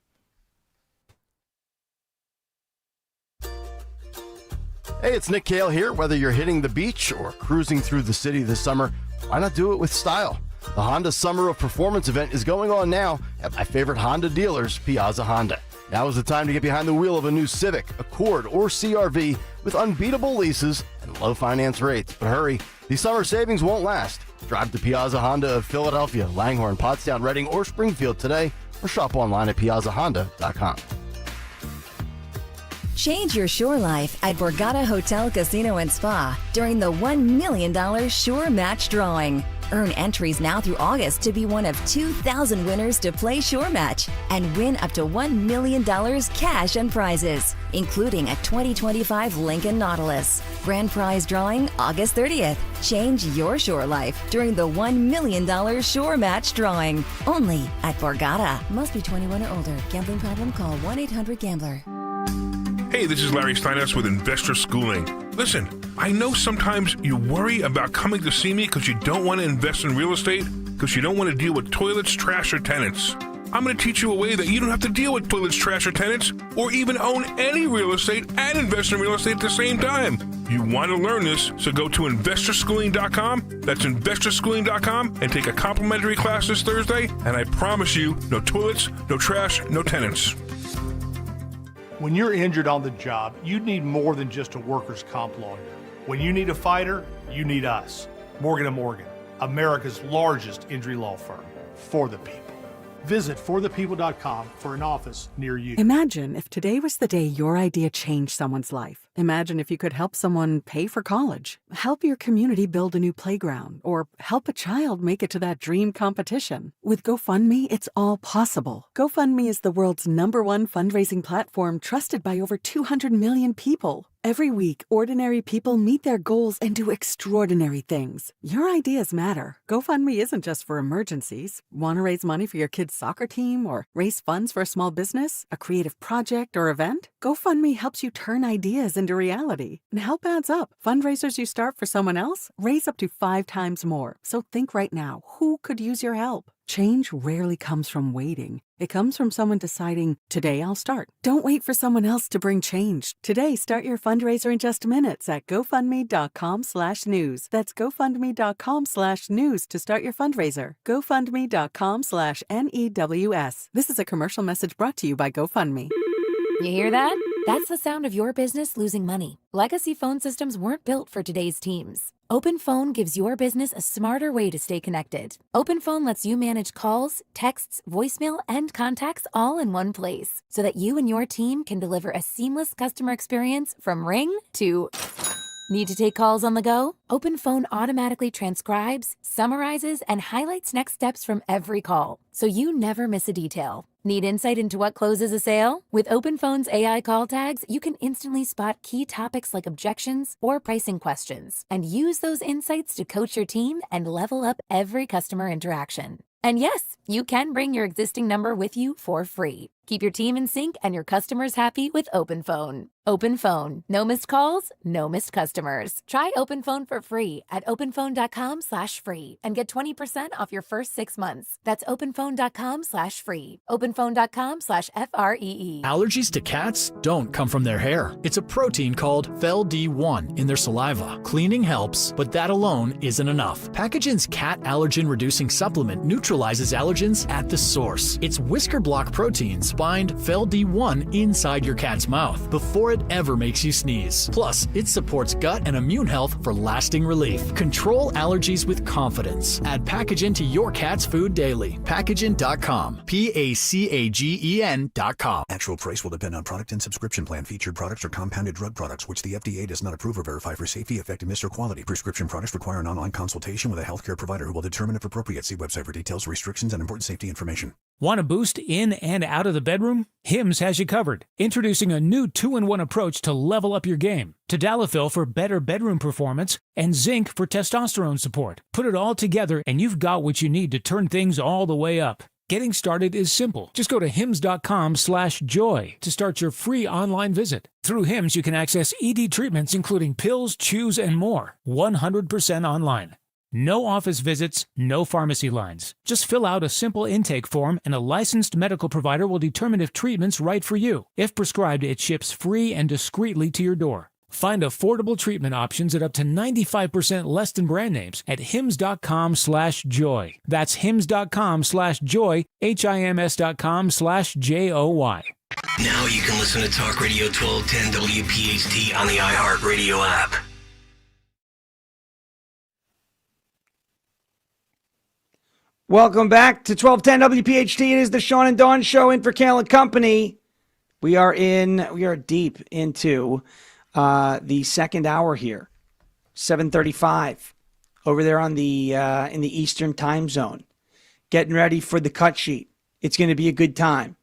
Hey, it's Nick Kayal here. Whether you're hitting the beach or cruising through the city this summer, why not do it with style? The Honda Summer of Performance event is going on now at my favorite Honda dealers, Piazza Honda. Now is the time to get behind the wheel of a new Civic, Accord, or CRV with unbeatable leases and low finance rates. But hurry, these summer savings won't last. Drive to Piazza Honda of Philadelphia, Langhorne, Pottstown, Reading, or Springfield today, or shop online at piazzahonda.com. Change your shore life at Borgata Hotel, Casino and Spa during the $1 million Shore Match Drawing. Earn entries now through August to be one of 2,000 winners to play Shore Match and win up to $1 million cash and prizes, including a 2025 Lincoln Nautilus. Grand prize drawing August 30th. Change your shore life during the $1 million Shore Match Drawing. Only at Borgata. Must be 21 or older. Gambling problem? Call 1-800-GAMBLER. Hey, this is Larry Steinhaus with Investor Schooling. Listen, I know sometimes you worry about coming to see me because you don't want to invest in real estate, because you don't want to deal with toilets, trash, or tenants. I'm going to teach you a way that you don't have to deal with toilets, trash, or tenants, or even own any real estate and invest in real estate at the same time. You want to learn this, so go to investorschooling.com. That's investorschooling.com and take a complimentary class this Thursday, and I promise you, no toilets, no trash, no tenants. When you're injured on the job, you need more than just a workers' comp lawyer. When you need a fighter, you need us. Morgan & Morgan, America's largest injury law firm, for the people. Visit forthepeople.com for an office near you. Imagine if today was the day your idea changed someone's life. Imagine if you could help someone pay for college, help your community build a new playground, or help a child make it to that dream competition. With GoFundMe, it's all possible. GoFundMe is the world's #1 fundraising platform trusted by over 200 million people. Every week, ordinary people meet their goals and do extraordinary things. Your ideas matter. GoFundMe isn't just for emergencies. Want to raise money for your kid's soccer team or raise funds for a small business, a creative project, or event? GoFundMe helps you turn ideas into reality. And help adds up. Fundraisers you start for someone else raise up to 5 times more. So think right now, who could use your help? Change rarely comes from waiting. It comes from someone deciding, today I'll start. Don't wait for someone else to bring change. Today, start your fundraiser in just minutes at GoFundMe.com/news. That's GoFundMe.com/news to start your fundraiser. GoFundMe.com/NEWS. This is a commercial message brought to you by GoFundMe. You hear that? That's the sound of your business losing money. Legacy phone systems weren't built for today's teams. Open Phone gives your business a smarter way to stay connected. Open Phone lets you manage calls, texts, voicemail, and contacts all in one place so that you and your team can deliver a seamless customer experience from ring to... Need to take calls on the go? Open Phone automatically transcribes, summarizes, and highlights next steps from every call, so you never miss a detail. Need insight into what closes a sale? With Open Phone's AI call tags, you can instantly spot key topics like objections or pricing questions, and use those insights to coach your team and level up every customer interaction. And yes, you can bring your existing number with you for free. Keep your team in sync and your customers happy with Open Phone. Open Phone. No missed calls, no missed customers. Try Open Phone for free at openphone.com/free and get 20% off your first 6 months. That's openphone.com/free. Openphone.com/FREE. Allergies to cats don't come from their hair. It's a protein called FeLD1 in their saliva. Cleaning helps, but that alone isn't enough. Packaging's cat allergen reducing supplement neutralizes allergens at the source. Its whisker block proteins bind FeLD1 inside your cat's mouth before it ever makes you sneeze. Plus, it supports gut and immune health for lasting relief. Control allergies with confidence. Add Packaging to your cat's food daily. Packaging.com. PACAGEN.com. Actual price will depend on product and subscription plan. Featured products are compounded drug products, which the FDA does not approve or verify for safety, effectiveness, or quality. Prescription products require an online consultation with a healthcare provider who will determine if appropriate. See website for details, restrictions, and important safety information. Want a boost in and out of the bedroom? Hims has you covered. Introducing a new 2-in-1 approach to level up your game. Tadalafil for better bedroom performance and zinc for testosterone support. Put it all together and you've got what you need to turn things all the way up. Getting started is simple. Just go to hims.com/joy to start your free online visit. Through Hims, you can access ED treatments including pills, chews, and more. 100% online. No office visits, no pharmacy lines. Just fill out a simple intake form and a licensed medical provider will determine if treatment's right for you. If prescribed, it ships free and discreetly to your door. Find affordable treatment options at up to 95% less than brand names at hims.com/joy. That's hims.com/joy, HIMS.com/JOY. Now you can listen to Talk Radio 1210 WPHT on the iHeartRadio app. Welcome back to 1210 WPHT. It is the Sean and Dawn Show in for Kayal and Company. We are deep into the second hour here, 7:35 over there on the in the Eastern time zone. Getting ready for the cut sheet. It's going to be a good time.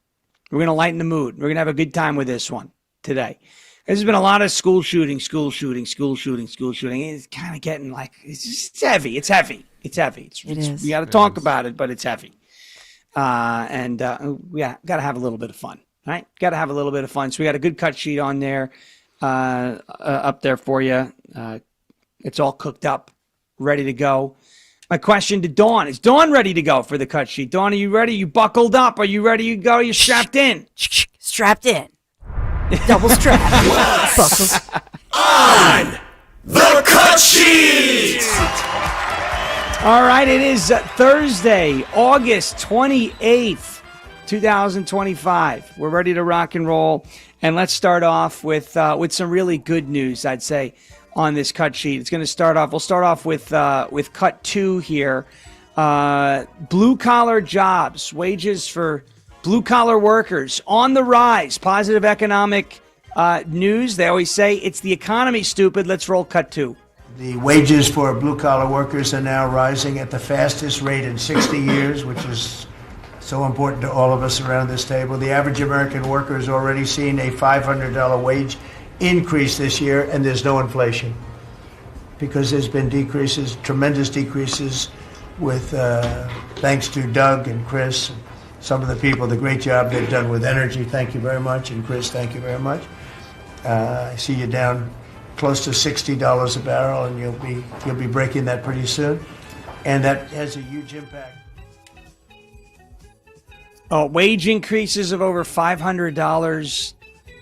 We're going to lighten the mood. We're going to have a good time with this one today. There's been a lot of school shooting. It's kind of getting like, it's heavy. It is. We got to talk about it, but it's heavy. Got to have a little bit of fun, right? Got to have a little bit of fun. So we got a good cut sheet on there, up there for you. It's all cooked up, ready to go. My question to Dawn, is Dawn ready to go for the cut sheet? Dawn, are you ready? You buckled up? Are you ready to go? You strapped in? Strapped in. Double strap. Buckles. On the cut sheet! All right, it is Thursday, August 28th, 2025. We're ready to rock and roll, and let's start off with some really good news, I'd say, on this cut sheet. It's going to start off. We'll start off with cut 2 here. Blue collar jobs, wages for blue collar workers on the rise. Positive economic news. They always say it's the economy, stupid. Let's roll cut 2. The wages for blue-collar workers are now rising at the fastest rate in 60 years, which is so important to all of us around this table. The average American worker has already seen a $500 wage increase this year, and there's no inflation because there's been decreases, tremendous decreases with thanks to Doug and Chris and some of the people, the great job they've done with energy. Thank you very much. And Chris, thank you very much. I see you down close to $60 a barrel, and you'll be breaking that pretty soon. And that has a huge impact. Oh, wage increases of over $500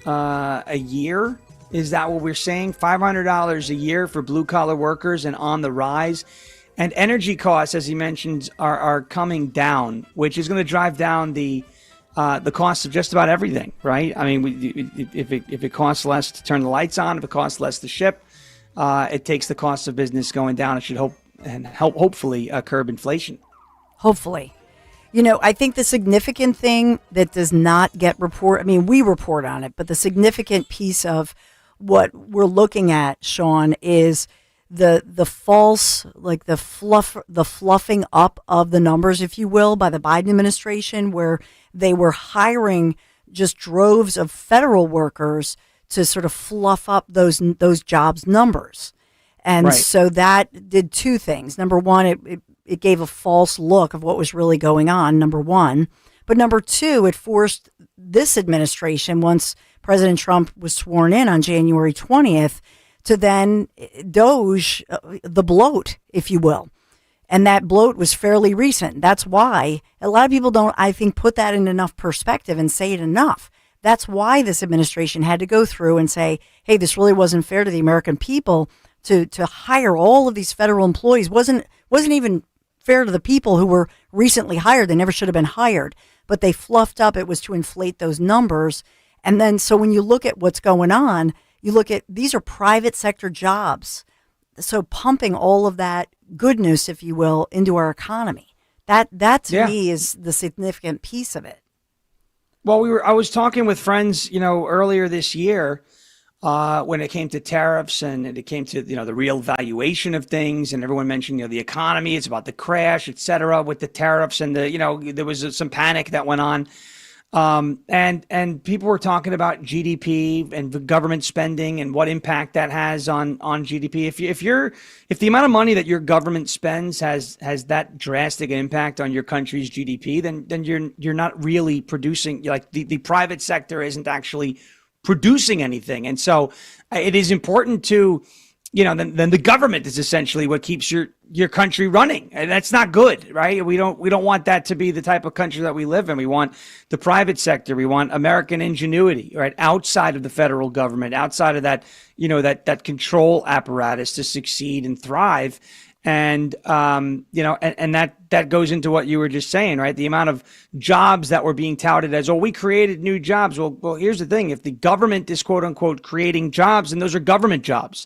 a year. Is that what we're saying? $500 a year for blue-collar workers and on the rise. And energy costs, as he mentioned, are coming down, which is going to drive down the cost of just about everything, right? I mean, if it costs less to turn the lights on, if it costs less to ship, it takes the cost of business going down. It should hopefully curb inflation. Hopefully. You know, I think the significant thing that does not get reported, I mean, we report on it, but the significant piece of what we're looking at, Sean, is the false, like the fluffing up of the numbers, if you will, by the Biden administration, where they were hiring just droves of federal workers to sort of fluff up those jobs numbers. And right. So that did two things. Number one, it gave a false look of what was really going on, number one. But number two, it forced this administration, once President Trump was sworn in on January 20th, to then doge the bloat, if you will. And that bloat was fairly recent. That's why a lot of people don't, I think, put that in enough perspective and say it enough. That's why this administration had to go through and say, hey, this really wasn't fair to the American people to hire all of these federal employees. Wasn't even fair to the people who were recently hired. They never should have been hired, but they fluffed up. It was to inflate those numbers. And then, so when you look at what's going on, you look at, these are private sector jobs. So pumping all of that goodness, if you will, into our economy. That to me is the significant piece of it. Well, I was talking with friends, earlier this year, when it came to tariffs and it came to, the real valuation of things, and everyone mentioned, the economy, it's about the crash, et cetera, with the tariffs, and there was some panic that went on. And people were talking about GDP and the government spending and what impact that has on GDP. If the amount of money that your government spends has that drastic impact on your country's GDP, then you're not really producing, like the private sector isn't actually producing anything. And so it is important to, then the government is essentially what keeps your country running. And that's not good, right? We don't want that to be the type of country that we live in. We want the private sector. We want American ingenuity, right? Outside of the federal government, outside of that, that control apparatus to succeed and thrive. And, and that goes into what you were just saying, right? The amount of jobs that were being touted as, we created new jobs. Well, here's the thing. If the government is quote unquote creating jobs, then those are government jobs.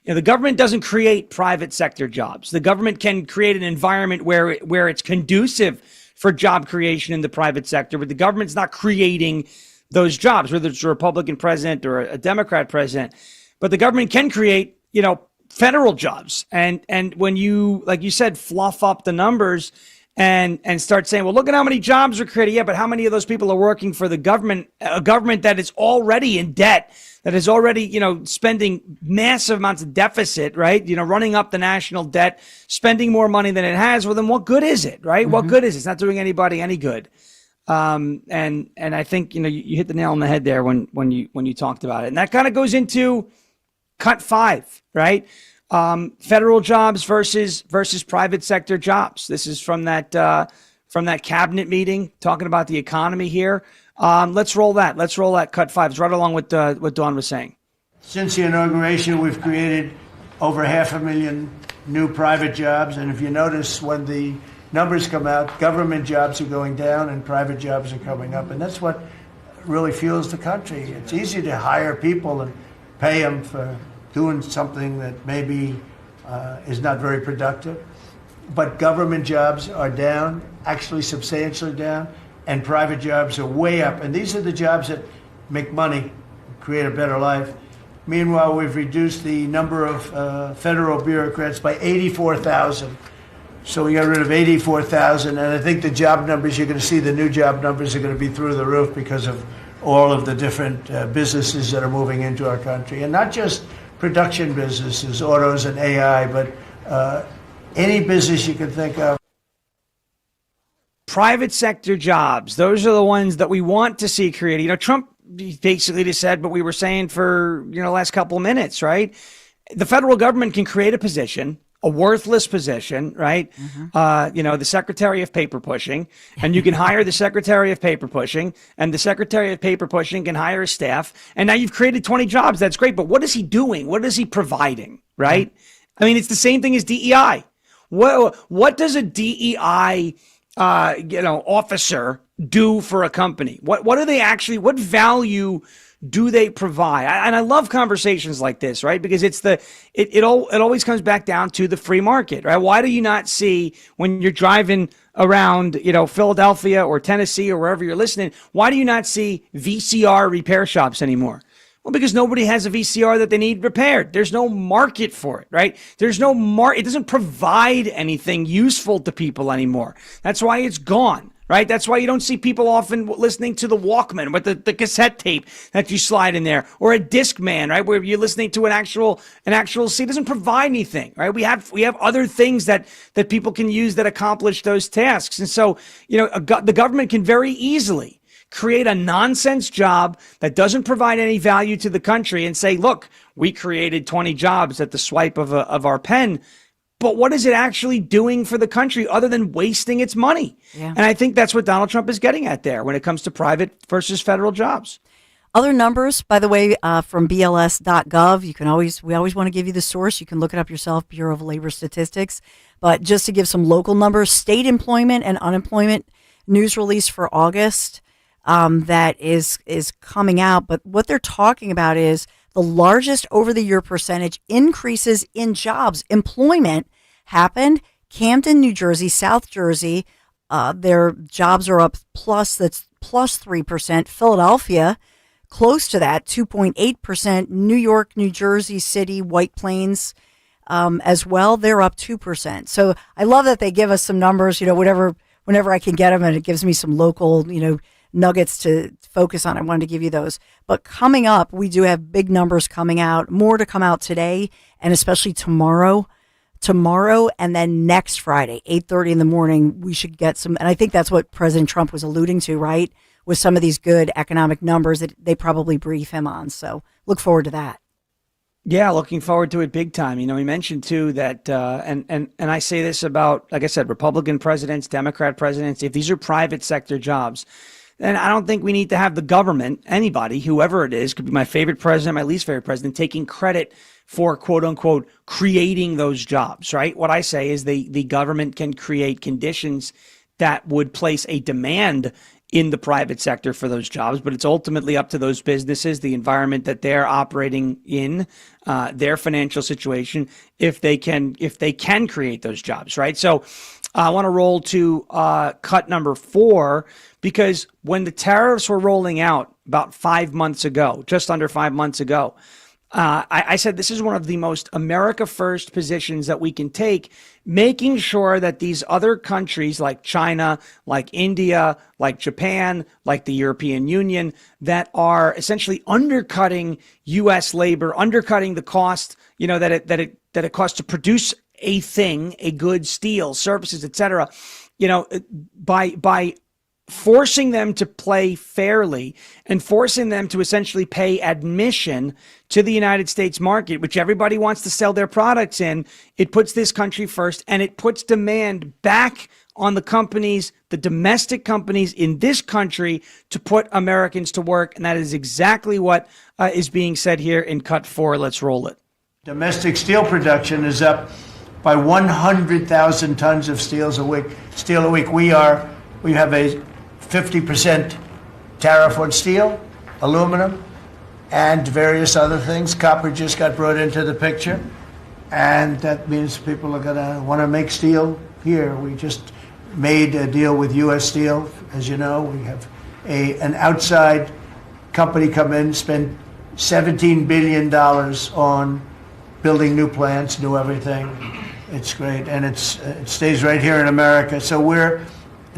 The government doesn't create private sector jobs. The government can create an environment where it's conducive for job creation in the private sector, but the government's not creating those jobs, whether it's a Republican president or a Democrat president. But the government can create, federal jobs. And when you, like you said, fluff up the numbers and start saying, well, look at how many jobs are created. Yeah, but how many of those people are working for the government, a government that is already in debt, that is already, spending massive amounts of deficit, right? Running up the national debt, spending more money than it has. Well, then what good is it, right? Mm-hmm. What good is it? It's not doing anybody any good. And I think, you hit the nail on the head there when you talked about it. And that kind of goes into cut 5, right? Federal jobs versus private sector jobs. This is from that cabinet meeting talking about the economy here. Let's roll that. Let's roll that cut 5. It's right along with what Dawn was saying. Since the inauguration, we've created over 500,000 new private jobs. And if you notice, when the numbers come out, government jobs are going down and private jobs are coming up. And that's what really fuels the country. It's easy to hire people and pay them for doing something that maybe is not very productive. But government jobs are down, actually substantially down, and private jobs are way up. And these are the jobs that make money, create a better life. Meanwhile, we've reduced the number of federal bureaucrats by 84,000. So we got rid of 84,000. And I think the job numbers, you're going to see the new job numbers are going to be through the roof because of all of the different businesses that are moving into our country. And not just production businesses, autos and AI, but any business you can think of. Private sector jobs, those are the ones that we want to see created. You know, Trump basically just said what we were saying for, the last couple of minutes, right? The federal government can create a position, a worthless position, right? The secretary of paper pushing, and you can hire the secretary of paper pushing, and the secretary of paper pushing can hire a staff, and now you've created 20 jobs. That's great, but what is he doing? What is he providing, right? I mean, it's the same thing as DEI. What does a DEI officer do for a company? What do they actually, what value do they provide? And I love conversations like this, right? Because it always comes back down to the free market, right? Why do you not see, when you're driving around, Philadelphia or Tennessee or wherever you're listening, why do you not see VCR repair shops anymore? Well, because nobody has a VCR that they need repaired. There's no market for it, right? It doesn't provide anything useful to people anymore. That's why it's gone, right? That's why you don't see people often listening to the Walkman with the cassette tape that you slide in there, or a Discman, right? Where you're listening to an actual CD. It doesn't provide anything, right? We have other things that people can use that accomplish those tasks. And so, the government can very easily create a nonsense job that doesn't provide any value to the country and say, look, we created 20 jobs at the swipe of our pen. But what is it actually doing for the country other than wasting its money? Yeah. And I think that's what Donald Trump is getting at there when it comes to private versus federal jobs. Other numbers, by the way, from BLS.gov. We always want to give you the source. You can look it up yourself, Bureau of Labor Statistics. But just to give some local numbers, state employment and unemployment news release for August. That is coming out. But what they're talking about is the largest over-the-year percentage increases in jobs. Employment happened. Camden, New Jersey, South Jersey, their jobs are up that's plus 3%. Philadelphia, close to that, 2.8%. New York, New Jersey City, White Plains as well, they're up 2%. So I love that they give us some numbers, whenever I can get them, and it gives me some local, nuggets to focus on. I wanted to give you those. But coming up, we do have big numbers coming out, more to come out today, and especially tomorrow, and then next Friday, 8:30 in the morning, we should get some, and I think that's what President Trump was alluding to, right? With some of these good economic numbers that they probably brief him on. So look forward to that. Yeah, looking forward to it big time. He mentioned too that, and I say this about, like I said, Republican presidents, Democrat presidents, if these are private sector jobs, then I don't think we need to have the government, anybody, whoever it is, could be my favorite president, my least favorite president, taking credit for, quote unquote, creating those jobs, right? What I say is the government can create conditions that would place a demand in the private sector for those jobs, but it's ultimately up to those businesses, the environment that they're operating in, their financial situation, if they can create those jobs, right? So I want to roll to cut number 4, because when the tariffs were rolling out about 5 months ago, just under 5 months ago, I said this is one of the most America first positions that we can take, making sure that these other countries like China, like India, like Japan, like the European Union, that are essentially undercutting U.S. labor, undercutting the cost, that it costs to produce a thing, a good, steel, services, etc. By forcing them to play fairly and forcing them to essentially pay admission to the United States market, which everybody wants to sell their products in, it puts this country first, and it puts demand back on the companies, the domestic companies in this country, to put Americans to work. And that is exactly what is being said here in Cut 4. Let's roll it. Domestic steel production is up by 100,000 tons of steel a week. We have a 50% tariff on steel, aluminum, and various other things. Copper just got brought into the picture, and that means people are going to want to make steel here. We just made a deal with U.S. Steel. As you know, we have an outside company come in, spend $17 billion on building new plants, new everything. It's great, and it stays right here in America. So we're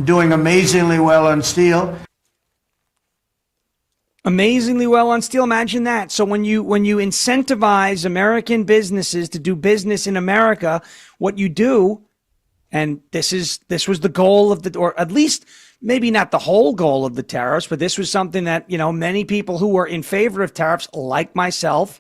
doing amazingly well on steel. Amazingly well on steel. Imagine that. So when you incentivize American businesses to do business in America, what you do, and this was the goal of or at least maybe not the whole goal of the tariffs, but this was something that, many people who were in favor of tariffs, like myself,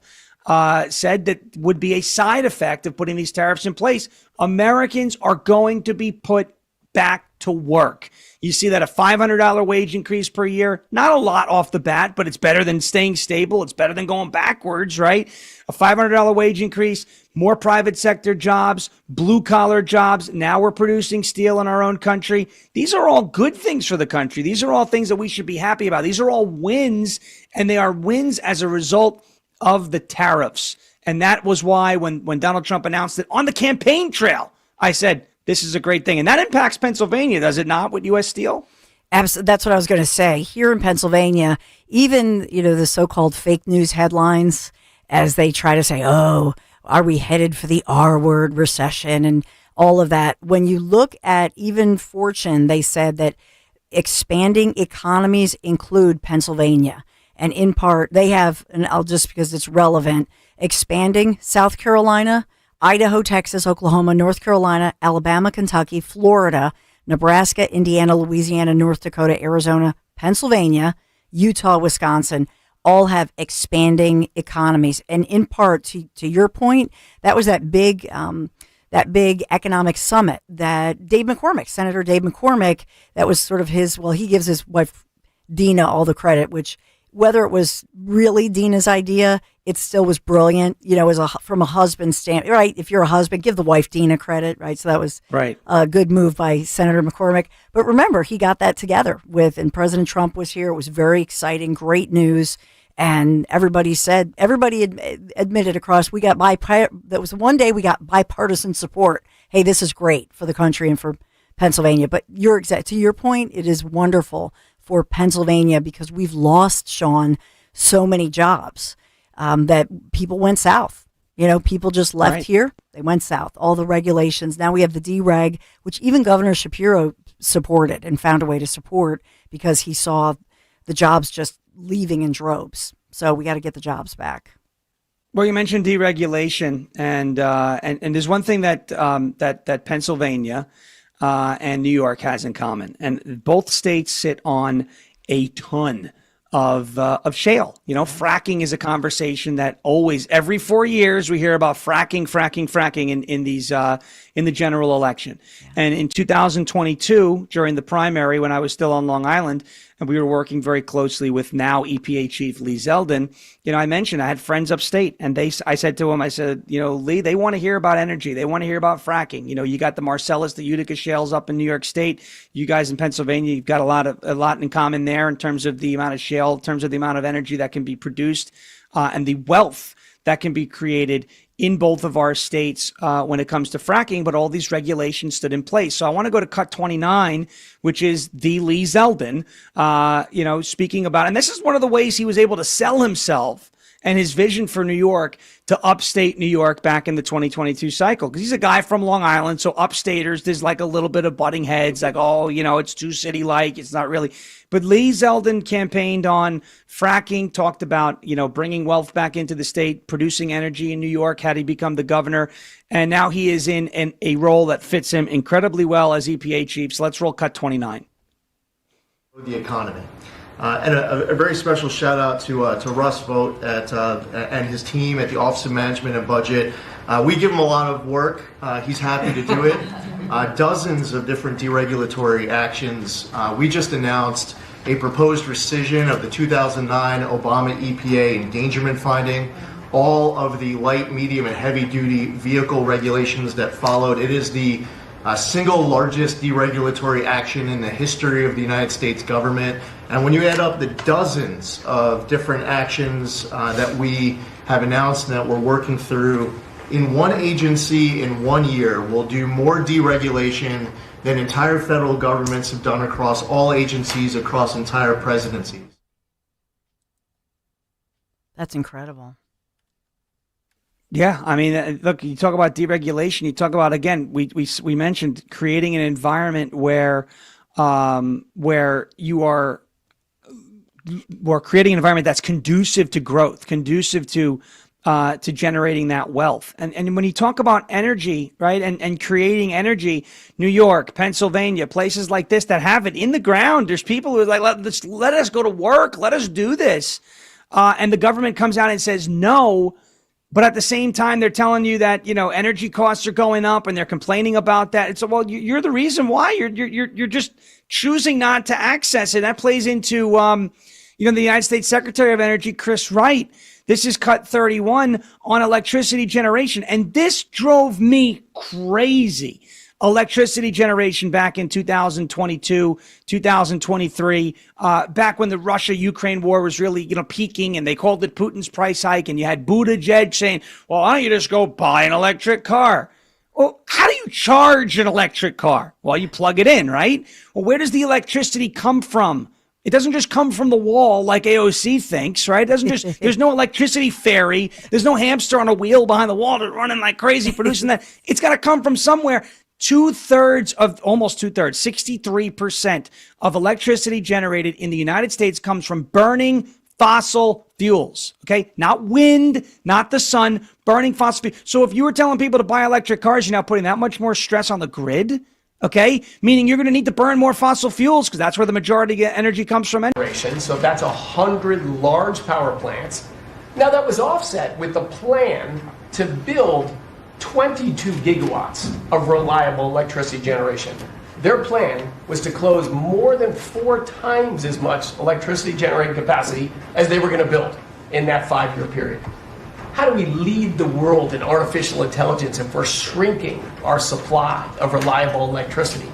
said that would be a side effect of putting these tariffs in place. Americans are going to be put back to work. You see that a $500 wage increase per year, not a lot off the bat, but it's better than staying stable. It's better than going backwards, right? A $500 wage increase, more private sector jobs, blue collar jobs. Now we're producing steel in our own country. These are all good things for the country. These are all things that we should be happy about. These are all wins, and they are wins as a result of the tariffs. And that was why when Donald Trump announced it on the campaign trail, I said, this is a great thing. And that impacts Pennsylvania, does it not, with U.S. Steel? Absolutely. That's what I was going to say. Here in Pennsylvania, even, the so-called fake news headlines, as they try to say, oh, are we headed for the R word recession and all of that? When you look at even Fortune, they said that expanding economies include Pennsylvania. And in part, they have, and I'll just because it's relevant, expanding South Carolina, Idaho, Texas, Oklahoma, North Carolina, Alabama, Kentucky, Florida, Nebraska, Indiana, Louisiana, North Dakota, Arizona, Pennsylvania, Utah, Wisconsin, all have expanding economies. And in part, to your point, that was that big economic summit that Senator Dave McCormick, that was sort of he gives his wife Dina all the credit, which whether it was really Dina's idea, it still was brilliant, from a husband standpoint, right? If you're a husband, give the wife Dina credit, right? So that was right. A good move by Senator McCormick. But remember, he got that together and President Trump was here. It was very exciting, great news. And everybody admitted across, that was one day we got bipartisan support. Hey, this is great for the country and for Pennsylvania. But to your point, it is wonderful for Pennsylvania because we've lost, Sean, so many jobs that people went south. People just left here. They went south. All the regulations. Now we have the dereg, which even Governor Shapiro supported and found a way to support because he saw the jobs just leaving in droves. So we got to get the jobs back. Well, you mentioned deregulation, and there's one thing that that Pennsylvania and New York has in common, and both states sit on a ton of shale. Fracking is a conversation that always, every 4 years, we hear about fracking in these in the general election. Yeah. And in 2022, during the primary, when I was still on Long Island, and we were working very closely with now EPA Chief Lee Zeldin, I mentioned I had friends upstate, and I said to him, Lee, they want to hear about energy. They want to hear about fracking. You got the Marcellus, the Utica shales up in New York State. You guys in Pennsylvania, you've got a lot in common there in terms of the amount of shale, in terms of the amount of energy that can be produced, and the wealth that can be created in both of our states when it comes to fracking, but all these regulations stood in place. So I want to go to cut 29, which is the Lee Zeldin, speaking about, and this is one of the ways he was able to sell himself and his vision for New York to upstate New York back in the 2022 cycle. Because he's a guy from Long Island, so upstaters, there's like a little bit of butting heads, like, it's too city-like, it's not really. But Lee Zeldin campaigned on fracking, talked about, bringing wealth back into the state, producing energy in New York, had he become the governor. And now he is in a role that fits him incredibly well as EPA chief. So let's roll cut 29. The economy. And a very special shout out to Russ Vogt and his team at the Office of Management and Budget. We give him a lot of work. He's happy to do it. Dozens of different deregulatory actions. We just announced a proposed rescission of the 2009 Obama EPA endangerment finding. All of the light, medium, and heavy-duty vehicle regulations that followed. It is the single largest deregulatory action in the history of the United States government. And when you add up the dozens of different actions that we have announced and that we're working through, in one agency in 1 year, we'll do more deregulation than entire federal governments have done across all agencies across entire presidencies. That's incredible. Yeah, I mean, look, you talk about deregulation. You talk about, again, we mentioned creating an environment where you are we're creating an environment that's conducive to growth, conducive to generating that wealth. And when you talk about energy, right, and creating energy, New York, Pennsylvania, places like this that have it in the ground, there's people who are like, let us go to work, let us do this. And the government comes out and says no, but at the same time, they're telling you that, energy costs are going up and they're complaining about that. It's well, you're the reason why. You're just choosing not to access it. That plays into, the United States Secretary of Energy, Chris Wright. This is cut 31 on electricity generation. And this drove me crazy. Electricity generation back in 2022, 2023, back when the Russia-Ukraine war was really, peaking, and they called it Putin's price hike. And you had Buttigieg saying, well, why don't you just go buy an electric car? Well, how do you charge an electric car? Well, you plug it in, right? Well, where does the electricity come from? It doesn't just come from the wall like AOC thinks, right? It doesn't just, there's no electricity fairy. There's no hamster on a wheel behind the wall that's running like crazy producing that. It's got to come from somewhere. Almost two thirds, 63% of electricity generated in the United States comes from burning fossil fuels, okay? Not wind, not the sun, burning fossil fuels. So if you were telling people to buy electric cars, you're now putting that much more stress on the grid. Okay, meaning you're going to need to burn more fossil fuels because that's where the majority of energy comes from. So that's 100 large power plants. Now that was offset with the plan to build 22 gigawatts of reliable electricity generation. Their plan was to close more than 4 times as much electricity generating capacity as they were going to build in that 5-year period. How do we lead the world in artificial intelligence if we're shrinking our supply of reliable electricity?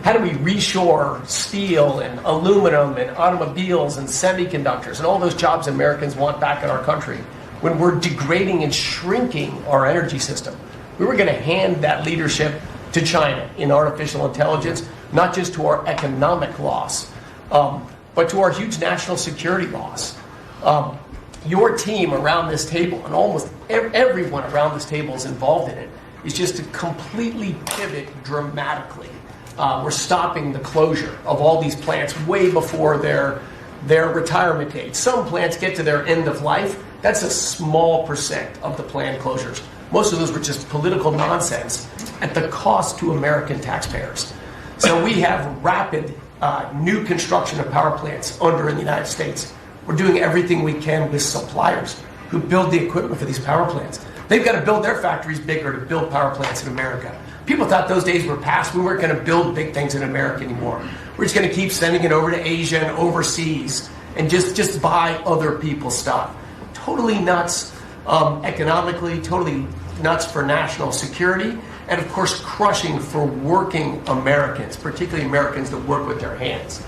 How do we reshore steel and aluminum and automobiles and semiconductors and all those jobs Americans want back in our country when we're degrading and shrinking our energy system? We were going to hand that leadership to China in artificial intelligence, not just to our economic loss, but to our huge national security loss. Your team around this table, and almost everyone around this table is involved in it, is just to completely pivot dramatically. We're stopping the closure of all these plants way before their retirement date. Some plants get to their end of life. That's a small percent of the planned closures. Most of those were just political nonsense at the cost to American taxpayers. So we have rapid new construction of power plants under in the United States. We're doing everything we can with suppliers who build the equipment for these power plants. They've got to build their factories bigger to build power plants in America. People thought those days were past. We weren't going to build big things in America anymore. We're just going to keep sending it over to Asia and overseas and just buy other people's stuff. Totally nuts economically, totally nuts for national security, and of course crushing for working Americans, particularly Americans that work with their hands.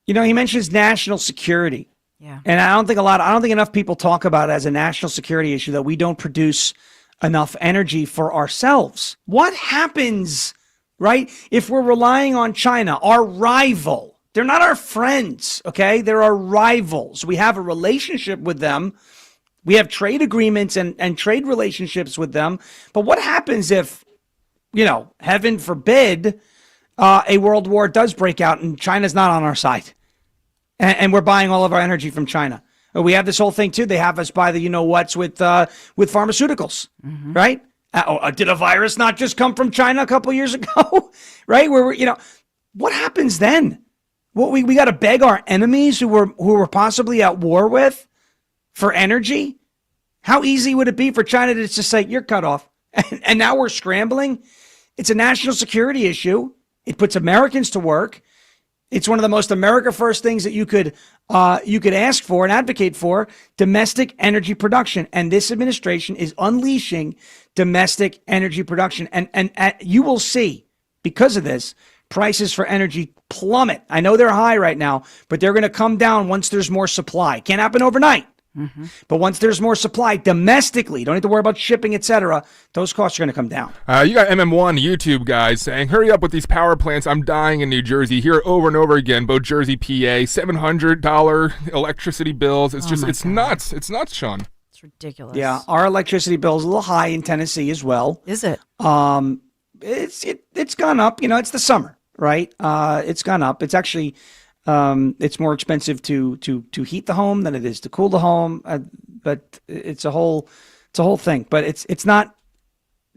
He mentions national security. Yeah. And I don't think enough people talk about it as a national security issue, that we don't produce enough energy for ourselves. What happens, right, if we're relying on China, our rival? They're not our friends, okay? They're our rivals. We have a relationship with them. We have trade agreements and trade relationships with them. But what happens if, heaven forbid, a world war does break out and China's not on our side and we're buying all of our energy from China? We have this whole thing too. They have us buy the what's with pharmaceuticals, right? Did a virus not just come from China a couple years ago, right? What happens then? We got to beg our enemies who we're possibly at war with for energy? How easy would it be for China to just say, you're cut off? And now we're scrambling. It's a national security issue. It puts Americans to work. It's one of the most America First things that you could ask for and advocate for, domestic energy production. And this administration is unleashing domestic energy production. And you will see, because of this, prices for energy plummet. I know they're high right now, but they're going to come down once there's more supply. Can't happen overnight. But once there's more supply domestically, don't have to worry about shipping, etc., those costs are going to come down. You got MM1 YouTube guys saying, hurry up with these power plants. I'm dying in New Jersey. Hear it over and over again. Both Jersey, PA, $700 electricity bills. It's it's nuts. It's nuts, Sean. It's ridiculous. Yeah, our electricity bill is a little high in Tennessee as well. Is it? It's gone up. It's the summer, right? It's gone up. It's actually It's more expensive to heat the home than it is to cool the home. But it's a whole thing. But it's not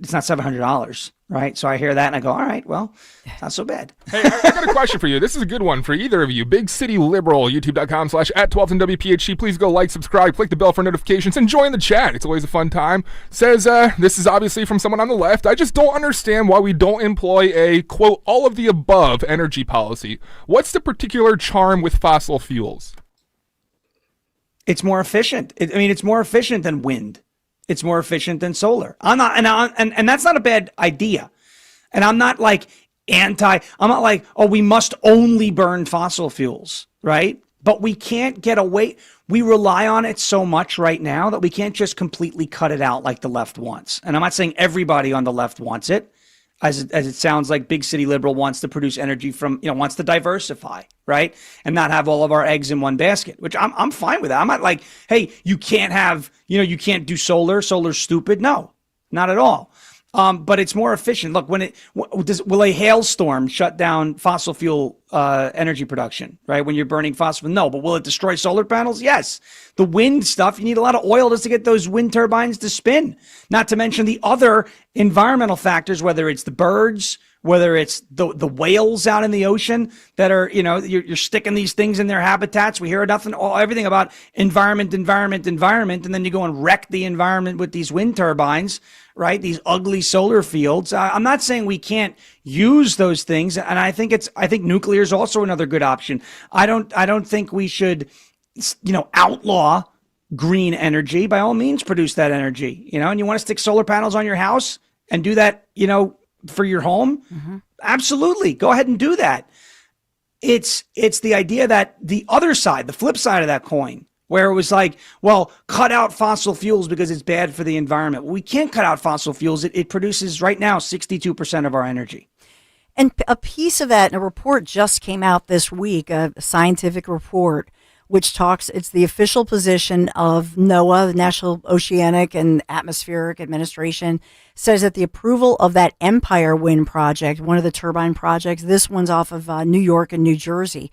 $700, right? So I hear that and I go, all right, well, it's not so bad. Hey, I got a question for you. This is a good one for either of you. Big City Liberal, youtube.com/@1210WPHT. Please go like, subscribe, click the bell for notifications, and join the chat. It's always a fun time. Says, this is obviously from someone on the left. I just don't understand why we don't employ a, quote, all of the above energy policy. What's the particular charm with fossil fuels? It's more efficient. It's more efficient than wind. It's more efficient than solar. And that's not a bad idea. And I'm not like I'm not like, oh, we must only burn fossil fuels, right? But we can't get away. We rely on it so much right now that we can't just completely cut it out like the left wants. And I'm not saying everybody on the left wants it, as it sounds like Big City Liberal wants to produce energy from, wants to diversify, right? And not have all of our eggs in one basket, which I'm fine with that. I'm not like, hey, you can't have, you can't do solar. Solar's stupid. No, not at all. But it's more efficient. Look, will a hailstorm shut down fossil fuel energy production, right? When you're burning fossil fuel? No, but will it destroy solar panels? Yes. The wind stuff, you need a lot of oil just to get those wind turbines to spin. Not to mention the other environmental factors, whether it's the birds, whether it's the whales out in the ocean that are, you're sticking these things in their habitats. We hear everything about environment, and then you go and wreck the environment with these wind turbines, right? These ugly solar fields. I'm not saying we can't use those things, and I think nuclear is also another good option. I don't think we should, outlaw green energy. By all means, produce that energy, and you want to stick solar panels on your house and do that, for your home. Mm-hmm. Absolutely. Go ahead and do that. It's the idea that the other side, the flip side of that coin, where it was like, well, cut out fossil fuels because it's bad for the environment. Well, we can't cut out fossil fuels. It produces right now 62% of our energy. And a piece of that, a report just came out this week, a scientific report, which it's the official position of NOAA, the National Oceanic and Atmospheric Administration, says that the approval of that Empire Wind project, one of the turbine projects, this one's off of New York and New Jersey,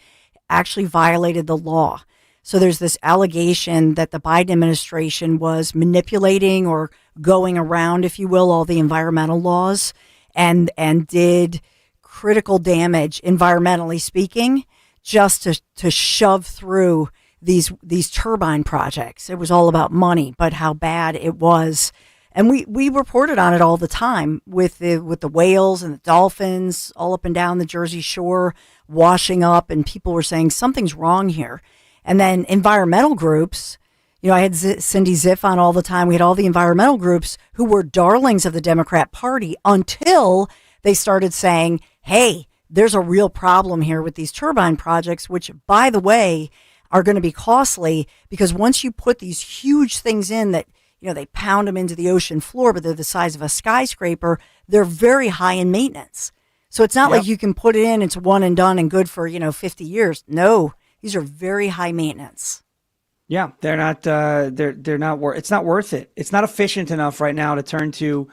actually violated the law. So there's this allegation that the Biden administration was manipulating or going around, if you will, all the environmental laws and did critical damage, environmentally speaking, just to shove through these turbine projects. It was all about money, but how bad it was. And we reported on it all the time with the whales and the dolphins all up and down the Jersey Shore washing up, and people were saying something's wrong here. And then environmental groups, I had Cindy Ziff on all the time. We had all the environmental groups who were darlings of the Democrat Party until they started saying, hey, there's a real problem here with these turbine projects, which, by the way, are going to be costly because once you put these huge things in that, they pound them into the ocean floor, but they're the size of a skyscraper, they're very high in maintenance. So it's not like you can put it in, it's one and done and good for, 50 years. No, these are very high maintenance. Yeah, they're not, it's not worth it. It's not efficient enough right now to turn to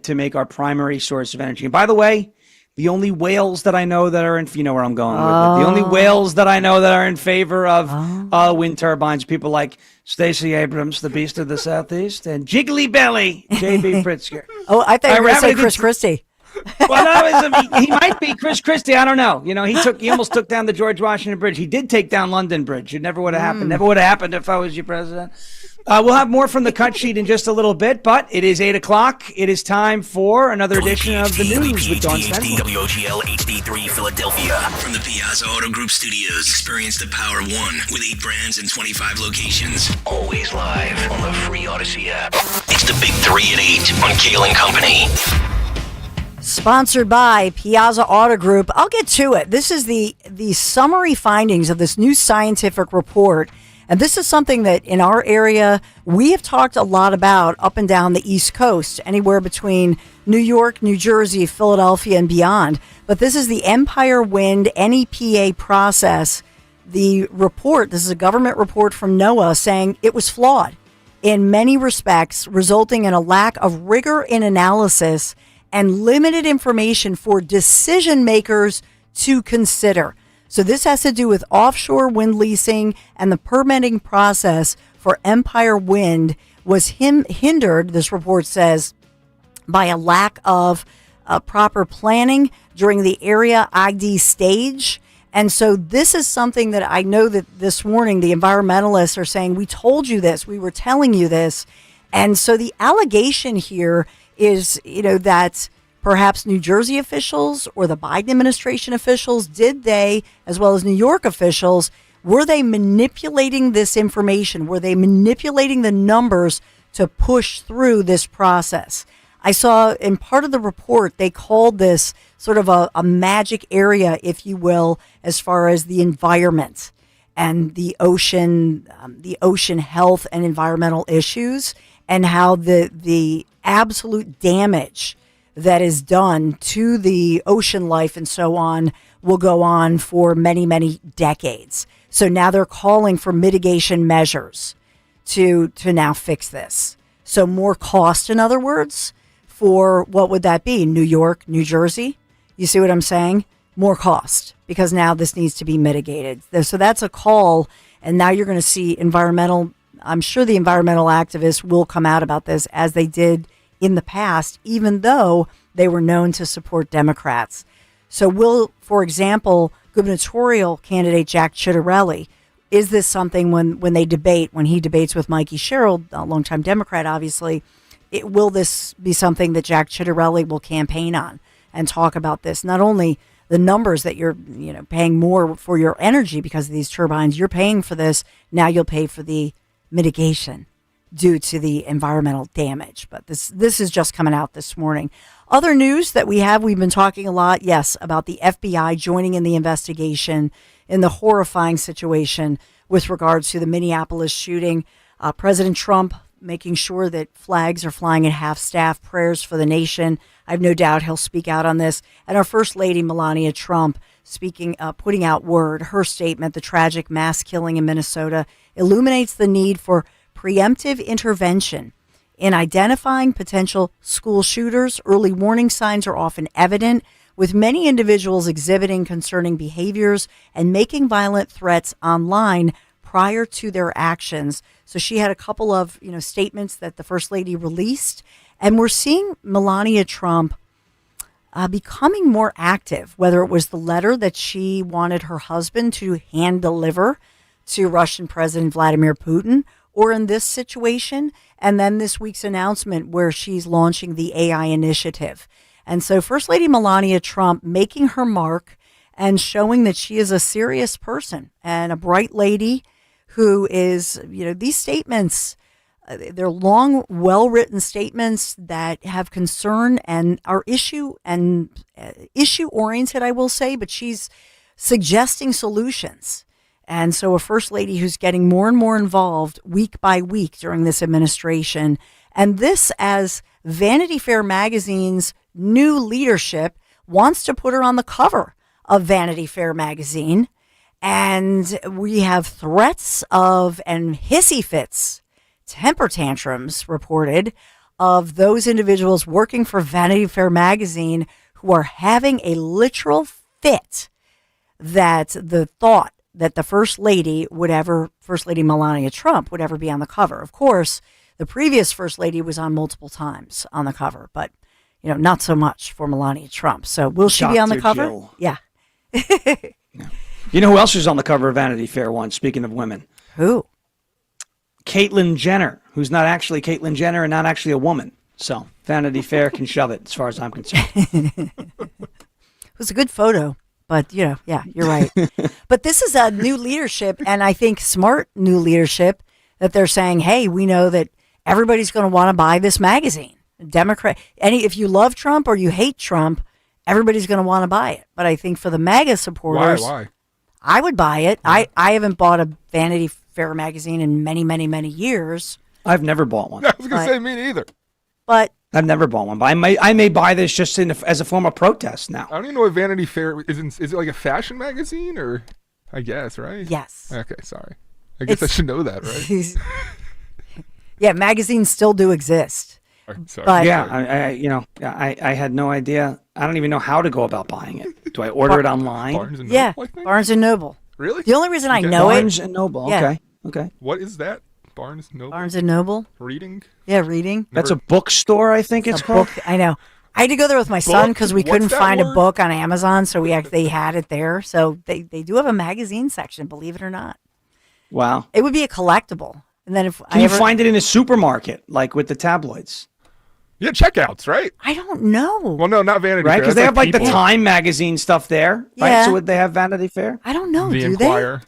make our primary source of energy. And by the way, the only whales that I know that are you know where I'm going with it. The only whales that I know that are in favor of wind turbines, people like Stacey Abrams, the Beast of the Southeast, and Jiggly Belly, J.B. Pritzker. Oh, I thought you were going to say Chris Christie. Well, no, he might be Chris Christie. I don't know. He almost took down the George Washington Bridge. He did take down London Bridge. It never would have happened. Never would have happened if I was your president. We'll have more from the cut sheet in just a little bit, but it is 8 o'clock. It is time for another edition of the news with Dawn Spencer. WOGL HD3 Philadelphia. From the Piazza Auto Group Studios, experience the power of one with 8 brands and 25 locations. Always live on the free Odyssey app. It's the Big 3 at 8 on Kayal & Company. Sponsored by Piazza Auto Group. I'll get to it. This is the summary findings of this new scientific report. And this is something that in our area, we have talked a lot about up and down the East Coast, anywhere between New York, New Jersey, Philadelphia, and beyond. But this is the Empire Wind NEPA process. The report, this is a government report from NOAA, saying it was flawed in many respects, resulting in a lack of rigor in analysis and limited information for decision makers to consider. So this has to do with offshore wind leasing, and the permitting process for Empire Wind was hindered, this report says, by a lack of proper planning during the area ID stage. And so this is something that I know that this morning the environmentalists are saying, we told you this, we were telling you this. And so the allegation here is, that perhaps New Jersey officials or the Biden administration officials, did they, as well as New York officials, were they manipulating this information? Were they manipulating the numbers to push through this process? I saw in part of the report, they called this sort of a magic area, if you will, as far as the environment and the ocean health and environmental issues, and how the absolute damage that is done to the ocean life and so on will go on for many, many decades. So now they're calling for mitigation measures to now fix this. So more cost, in other words, for what would that be? New York, New Jersey? You see what I'm saying? More cost, because now this needs to be mitigated. So that's a call, and now you're going to see I'm sure the environmental activists will come out about this, as they did in the past, even though they were known to support Democrats. So for example, gubernatorial candidate Jack Ciattarelli, is this something when he debates with Mikey Sherrill, a longtime Democrat, obviously, will this be something that Jack Ciattarelli will campaign on and talk about this? Not only the numbers that you're paying more for your energy because of these turbines, you're paying for this, now you'll pay for the mitigation due to the environmental damage. But this is just coming out this morning. Other news that we've been talking a lot, yes, about the FBI joining in the investigation in the horrifying situation with regards to the Minneapolis shooting. President Trump making sure that flags are flying at half-staff, prayers for the nation. I have no doubt he'll speak out on this. And our First Lady, Melania Trump, putting out word. Her statement, the tragic mass killing in Minnesota, illuminates the need for preemptive intervention in identifying potential school shooters. Early warning signs are often evident, with many individuals exhibiting concerning behaviors and making violent threats online prior to their actions. So she had a couple of statements that the First Lady released, and we're seeing Melania Trump becoming more active, whether it was the letter that she wanted her husband to hand deliver to Russian President Vladimir Putin, or in this situation, and then this week's announcement where she's launching the AI initiative. And so First Lady Melania Trump making her mark and showing that she is a serious person and a bright lady who is, these statements, they're long, well-written statements that have concern and are issue-oriented, I will say, but she's suggesting solutions. And so a First Lady who's getting more and more involved week by week during this administration. And this, as Vanity Fair magazine's new leadership wants to put her on the cover of Vanity Fair magazine. And we have threats and hissy fits, temper tantrums reported of those individuals working for Vanity Fair magazine who are having a literal fit that the thought that the First Lady First Lady Melania Trump would ever be on the cover. Of course, the previous First Lady was on multiple times on the cover, but not so much for Melania Trump. So will she be on the cover? Jill. Yeah. You know who else is on the cover of Vanity Fair once, speaking of women? Who? Caitlyn Jenner, who's not actually Caitlyn Jenner and not actually a woman. So Vanity Fair can shove it as far as I'm concerned. It was a good photo. But, yeah, you're right. But this is a new leadership, and I think smart new leadership, that they're saying, hey, we know that everybody's going to want to buy this magazine. If you love Trump or you hate Trump, everybody's going to want to buy it. But I think for the MAGA supporters, Why? I would buy it. I haven't bought a Vanity Fair magazine in many, many, many years. I've never bought one. I was going to say me neither. But I've never bought one, but I may buy this just as a form of protest now. I don't even know what Vanity Fair is. Is it like a fashion magazine, or I guess, right? Yes. Okay, sorry. I guess I should know that, right? Yeah, magazines still do exist. Sorry. But I had no idea. I don't even know how to go about buying it. Do I order it online? Barnes and yeah, Noble, I think? Barnes and Noble. Really? The only reason I know Barnes it. and Noble. Yeah. Okay. What is that? Barnes Noble. Barnes and Noble. Reading. Yeah, reading. That's a bookstore, I think it's a called. book. I know. I had to go there with my son because we What's couldn't that find a word? book on Amazon, so they had it there. So they do have a magazine section, believe it or not. Wow. It would be a collectible. And then if Can you find it in a supermarket, like with the tabloids? Yeah, checkouts, right? I don't know. Well, no, not Vanity Right? Fair. Because That's they have like the People. Time magazine stuff there, right? Yeah. So would they have Vanity Fair? I don't know. The Do Inquirer. they?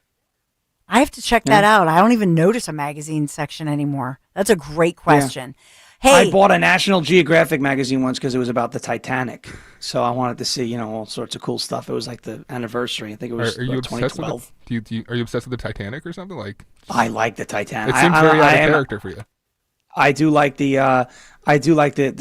I have to check that out. I don't even notice a magazine section anymore. That's a great question. Hey, I bought a National Geographic magazine once because it was about the Titanic. So I wanted to see, all sorts of cool stuff. It was like the anniversary. I think it was Are you obsessed 2012. with are you obsessed with the Titanic or something? Like, I like the Titanic. it seems very out of character for you. I do like the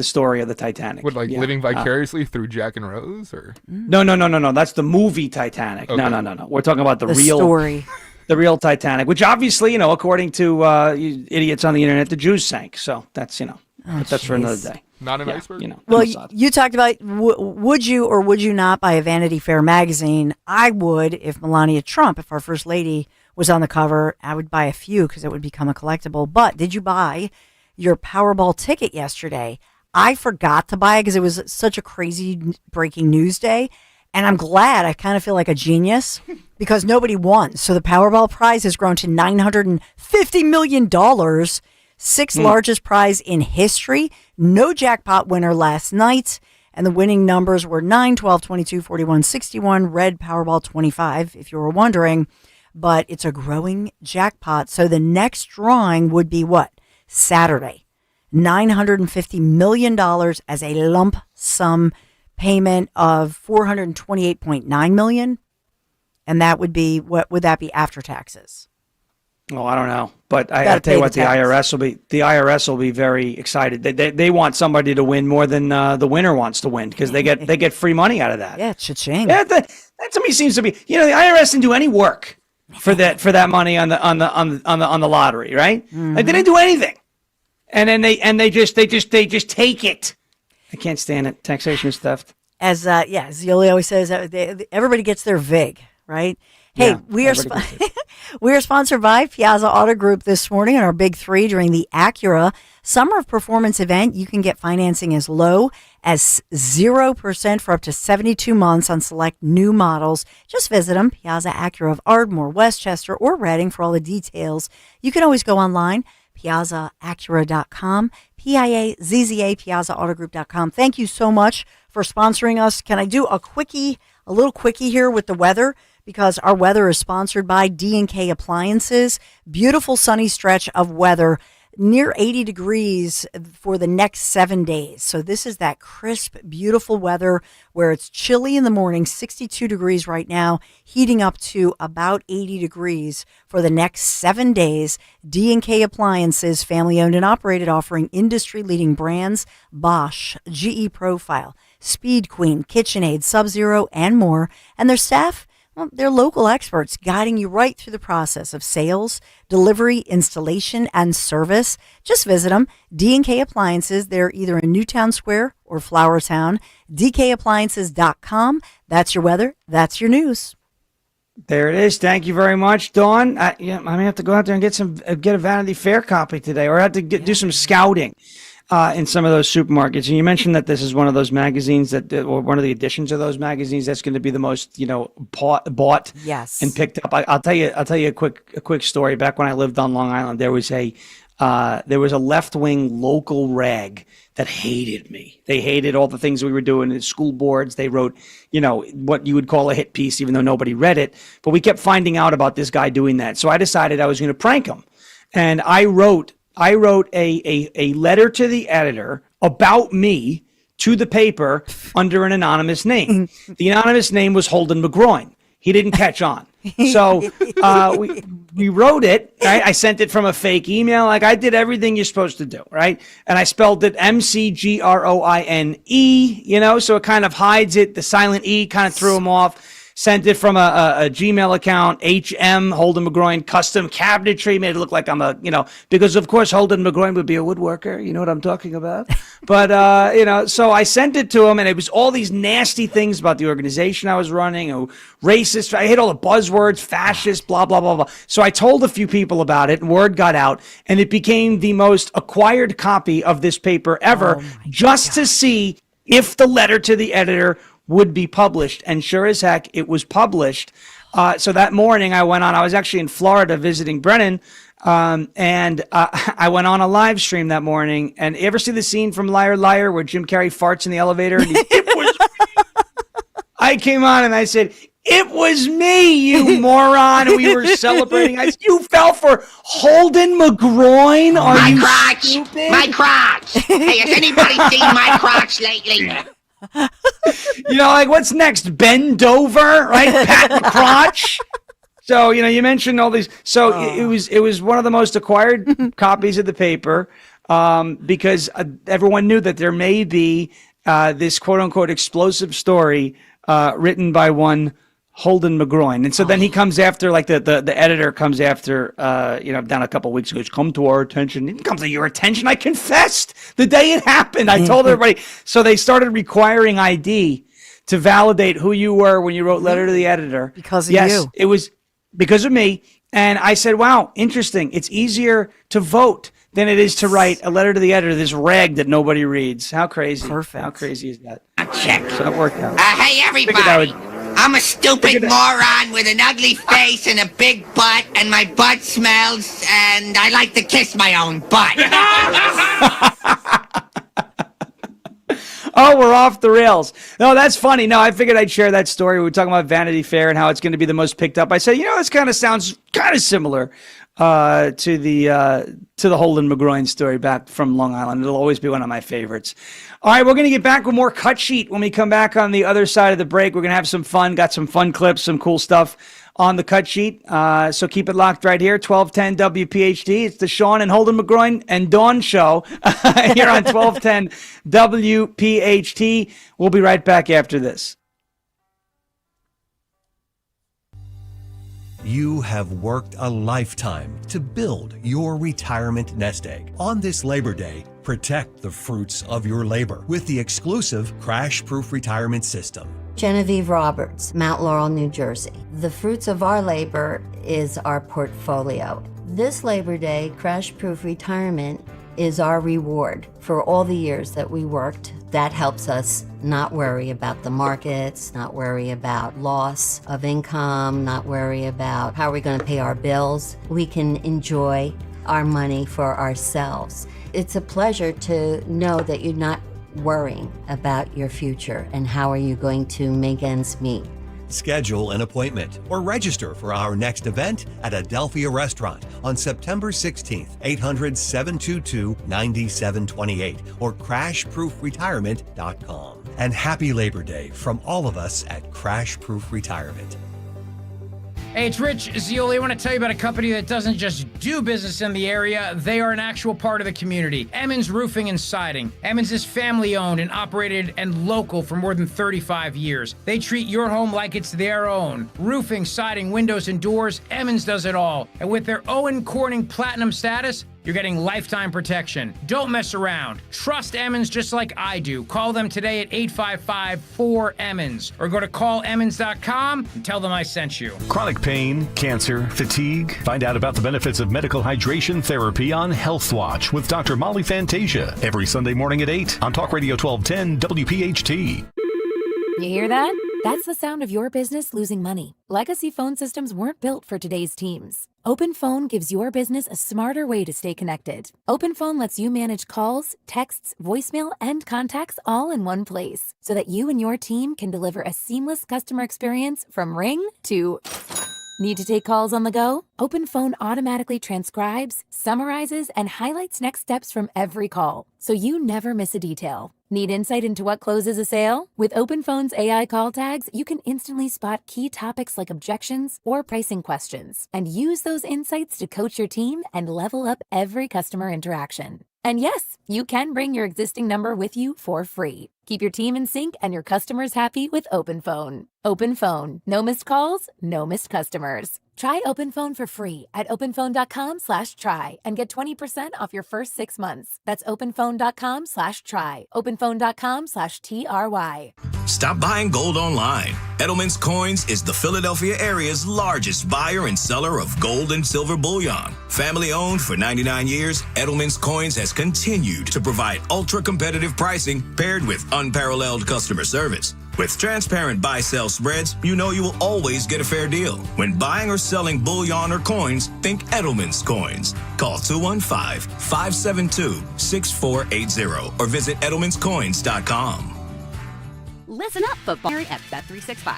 story of the Titanic. What, like living vicariously through Jack and Rose, or No. That's the movie Titanic. Okay. No. We're talking about the real story. The real Titanic, which obviously, according to you idiots on the internet, the Jews sank. So that's but that's for another day. not an iceberg? well, you talked about would you or would you not buy a Vanity Fair magazine? I would if Melania Trump, if our first lady was on the cover. I would buy a few because it would become a collectible. But did you buy your Powerball ticket yesterday? I forgot to buy it because it was such a crazy breaking news day. And I'm glad. I kind of feel like a genius because nobody won. So the Powerball prize has grown to $950 million, sixth largest prize in history. No jackpot winner last night. And the winning numbers were 9, 12, 22, 41, 61, red Powerball 25, if you were wondering. But it's a growing jackpot. So the next drawing would be what? Saturday. $950 million as a lump sum payment of $428.9 million. And that would be, what would that be after taxes? Oh, I don't know, but I tell you what, the IRS will be very excited. They want somebody to win more than the winner wants to win because they get free money out of that. Yeah, cha-ching. Yeah, that to me seems to be. The IRS didn't do any work for that money on the lottery, right? Mm-hmm. Like they didn't do anything, and then they just take it. I can't stand it. Taxation is theft. As Yoli always says, everybody gets their VIG, right? Hey, we are sponsored by Piazza Auto Group this morning in our Big Three during the Acura Summer of Performance event. You can get financing as low as 0% for up to 72 months on select new models. Just visit them, Piazza Acura of Ardmore, Westchester, or Reading for all the details. You can always go online, piazzaacura.com, Piazza, piazzaautogroup.com. Thank you so much for sponsoring us. Can I do a little quickie here with the weather? Because our weather is sponsored by D&K Appliances. Beautiful sunny stretch of weather, near 80 degrees for the next 7 days. So this is that crisp, beautiful weather where it's chilly in the morning, 62 degrees right now, heating up to about 80 degrees for the next 7 days. D&K Appliances, family owned and operated, offering industry-leading brands, Bosch, GE Profile, Speed Queen, KitchenAid, Sub-Zero, and more. And their staff, well, they're local experts guiding you right through the process of sales, delivery, installation, and service. Just visit them. D&K Appliances. They're either in Newtown Square or Flowertown. DKAppliances.com. That's your weather. That's your news. There it is. Thank you very much, Dawn. I may have to go out there and get a Vanity Fair copy today, or I have to do some scouting in some of those supermarkets. And you mentioned that this is one of those magazines or one of the editions of those magazines that's going to be the most, bought yes. and picked up. I'll tell you a quick story. Back when I lived on Long Island, there was a left-wing local rag that hated me. They hated all the things we were doing in school boards. They wrote, what you would call a hit piece, even though nobody read it. But we kept finding out about this guy doing that. So I decided I was going to prank him. And I wrote a letter to the editor about me to the paper under an anonymous name. The anonymous name was Holden McGroin. He didn't catch on. So we wrote it, right? I sent it from a fake email. Like I did everything you're supposed to do, right? And I spelled it McGroine, so it kind of hides it. The silent E kind of threw him off. Sent it from a Gmail account, HM Holden McGroin custom cabinetry, made it look like I'm because of course Holden McGroin would be a woodworker. You know what I'm talking about? But, so I sent it to him, and it was all these nasty things about the organization I was running, racist. I hit all the buzzwords, fascist, blah, blah, blah, blah. So I told a few people about it, and word got out, and it became the most acquired copy of this paper ever, just to see if the letter to the editor would be published. And sure as heck, it was published. So that morning I was actually in Florida visiting Brennan, and I went on a live stream that morning. And you ever see the scene from Liar Liar where Jim Carrey farts in the elevator? And it was me. I came on and I said, "It was me, you moron." And we were celebrating. I said, "You fell for Holden McGroin? Are My you crotch! stupid?" My crotch! Hey, has anybody seen my crotch lately? What's next? Bend over, right? Pat the crotch. So, you mentioned all these. So it was one of the most acquired copies of the paper, because everyone knew that there may be this quote unquote explosive story written by one Holden McGroin. And so then he comes after, like the editor comes after, down a couple of weeks ago, come to our attention. It didn't come to your attention. I confessed the day it happened. I told everybody. So they started requiring ID to validate who you were when you wrote letter to the editor. Because of you. It was because of me. And I said, wow, interesting. It's easier to vote than it is to write a letter to the editor, this rag that nobody reads. How crazy. Perfect. How crazy is that? Check. So that worked out. Hey, everybody. I'm a stupid moron with an ugly face and a big butt, and my butt smells, and I like to kiss my own butt. Oh, we're off the rails. No, that's funny. No, I figured I'd share that story. We were talking about Vanity Fair and how it's going to be the most picked up. I said, this kind of sounds kind of similar to the Holden McGroin story back from Long Island. It'll always be one of my favorites. All right, we're going to get back with more Cut Sheet when we come back on the other side of the break. We're going to have some fun. Got some fun clips, some cool stuff on the Cut Sheet. So keep it locked right here, 1210 WPHT. It's the Sean and Holden McGroin and Dawn show here on 1210 WPHT. We'll be right back after this. You have worked a lifetime to build your retirement nest egg. On this Labor Day, protect the fruits of your labor with the exclusive Crash-Proof Retirement System. Genevieve Roberts, Mount Laurel, New Jersey. The fruits of our labor is our portfolio. This Labor Day, Crash-Proof Retirement is our reward for all the years that we worked. That helps us not worry about the markets, not worry about loss of income, not worry about how we're going to pay our bills. We can enjoy our money for ourselves. It's a pleasure to know that you're not worrying about your future and how are you going to make ends meet. Schedule an appointment or register for our next event at Adelphia Restaurant on September 16th, 800-722-9728 or crashproofretirement.com. And happy Labor Day from all of us at Crash Proof Retirement. Hey, it's Rich Zioli. I want to tell you about a company that doesn't just do business in the area, they are an actual part of the community. Emmons Roofing and Siding. Emmons is family owned and operated and local for more than 35 years. They treat your home like it's their own. Roofing, siding, windows, and doors, Emmons does it all. And with their Owen Corning Platinum status, you're getting lifetime protection. Don't mess around. Trust Emmons just like I do. Call them today at 855-4-EMMONS or go to callemmons.com and tell them I sent you. Chronic pain, cancer, fatigue. Find out about the benefits of medical hydration therapy on Health Watch with Dr. Molly Fantasia every Sunday morning at 8 on Talk Radio 1210 WPHT. You hear that? That's the sound of your business losing money. Legacy phone systems weren't built for today's teams. Open Phone gives your business a smarter way to stay connected. Open Phone lets you manage calls, texts, voicemail, and contacts all in one place so that you and your team can deliver a seamless customer experience from ring to... Need to take calls on the go? Open Phone automatically transcribes, summarizes, and highlights next steps from every call, so you never miss a detail. Need insight into what closes a sale? With Open Phone's AI call tags, you can instantly spot key topics like objections or pricing questions, and use those insights to coach your team and level up every customer interaction. And yes, you can bring your existing number with you for free. Keep your team in sync and your customers happy with OpenPhone. OpenPhone. No missed calls, no missed customers. Try OpenPhone for free at openphone.com/try and get 20% off your first 6 months. That's openphone.com/try. openphone.com/TRY. Stop buying gold online. Edelman's Coins is the Philadelphia area's largest buyer and seller of gold and silver bullion. Family owned for 99 years, Edelman's Coins has continued to provide ultra-competitive pricing paired with unparalleled customer service. With transparent buy-sell spreads, you know you will always get a fair deal. When buying or selling bullion or coins, think Edelman's Coins. Call 215-572-6480 or visit edelmanscoins.com. Listen up, football at Bet365.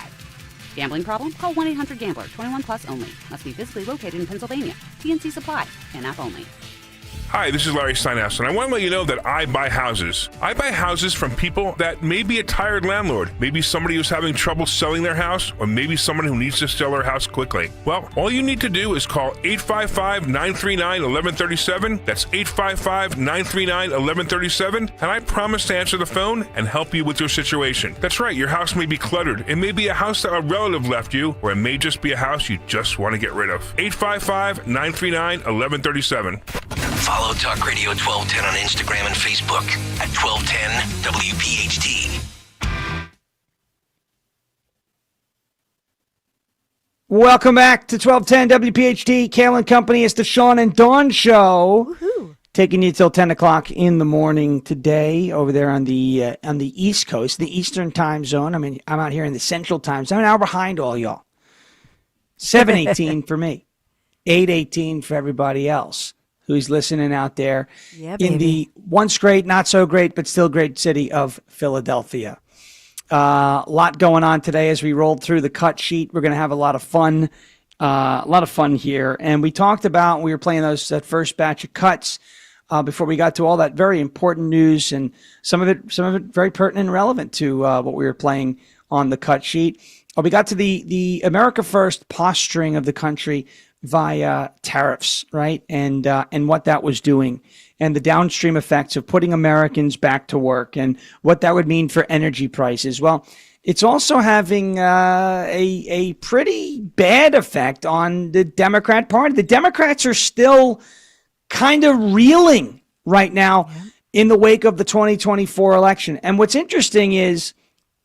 Gambling problem? Call 1-800-GAMBLER. 21 plus only. Must be physically located in Pennsylvania. TNC Supply. And app only. Hi, this is Larry Steinhaus, and I want to let you know that I buy houses. I buy houses from people that may be a tired landlord, maybe somebody who's having trouble selling their house, or maybe someone who needs to sell their house quickly. Well, all you need to do is call 855-939-1137. That's 855-939-1137, and I promise to answer the phone and help you with your situation. That's right, your house may be cluttered. It may be a house that a relative left you, or it may just be a house you just want to get rid of. 855-939-1137. Follow Talk Radio 1210 on Instagram and Facebook at 1210 WPHT. Welcome back to 1210 WPHT. Kayal and Company. It's the Sean and Dawn Show. Woo-hoo. Taking you till 10 o'clock in the morning today over there on the East Coast, the Eastern time zone. I mean, I'm out here in the Central time zone. I'm an hour behind all y'all. 7:18 for me. 8:18 for everybody else who's listening out there in the once great, not so great, but still great city of Philadelphia. A lot going on today as we rolled through the cut sheet. We're going to have a lot of fun here. And we talked about, we were playing that first batch of cuts before we got to all that very important news, and some of it very pertinent and relevant to what we were playing on the cut sheet. We got to the America First posturing of the country via tariffs, right? And what that was doing, and the downstream effects of putting Americans back to work, and what that would mean for energy prices. Well, it's also having a pretty bad effect on the Democrat Party. The Democrats are still kind of reeling right now in the wake of the 2024 election. And what's interesting is,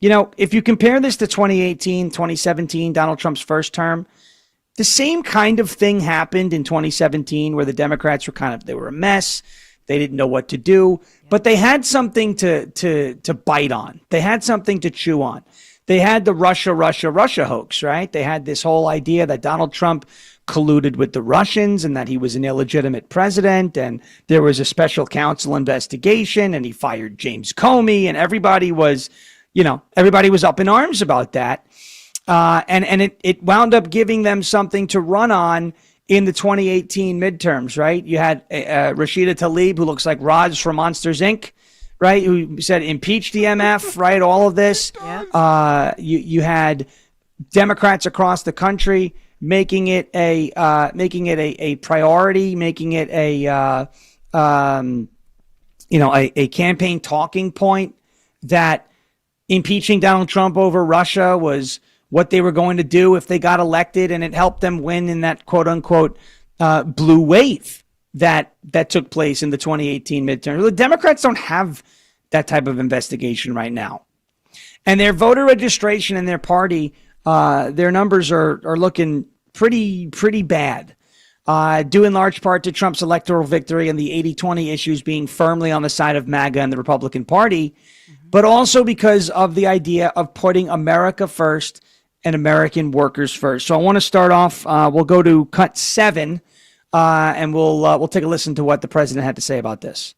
you know, if you compare this to 2018, 2017, Donald Trump's first term, the same kind of thing happened in 2017, where the Democrats they were a mess. They didn't know what to do, but they had something to bite on. They had something to chew on. They had the Russia hoax, right? They had this whole idea that Donald Trump colluded with the Russians and that he was an illegitimate president, and there was a special counsel investigation, and he fired James Comey, and everybody was up in arms about that. And it wound up giving them something to run on in the 2018 midterms, right? You had Rashida Tlaib, who looks like Roz from Monsters, Inc., right? Who said, impeach the MF, right? All of this. You had Democrats across the country making it a priority, making it a campaign talking point that impeaching Donald Trump over Russia was what they were going to do if they got elected, and it helped them win in that quote-unquote blue wave that took place in the 2018 midterm. The Democrats don't have that type of investigation right now. And their voter registration in their party, their numbers are looking pretty bad, due in large part to Trump's electoral victory and the 80-20 issues being firmly on the side of MAGA and the Republican Party, but also because of the idea of putting America first and American workers first. So I want to start off, we'll go to cut 7, and we'll take a listen to what the president had to say about this.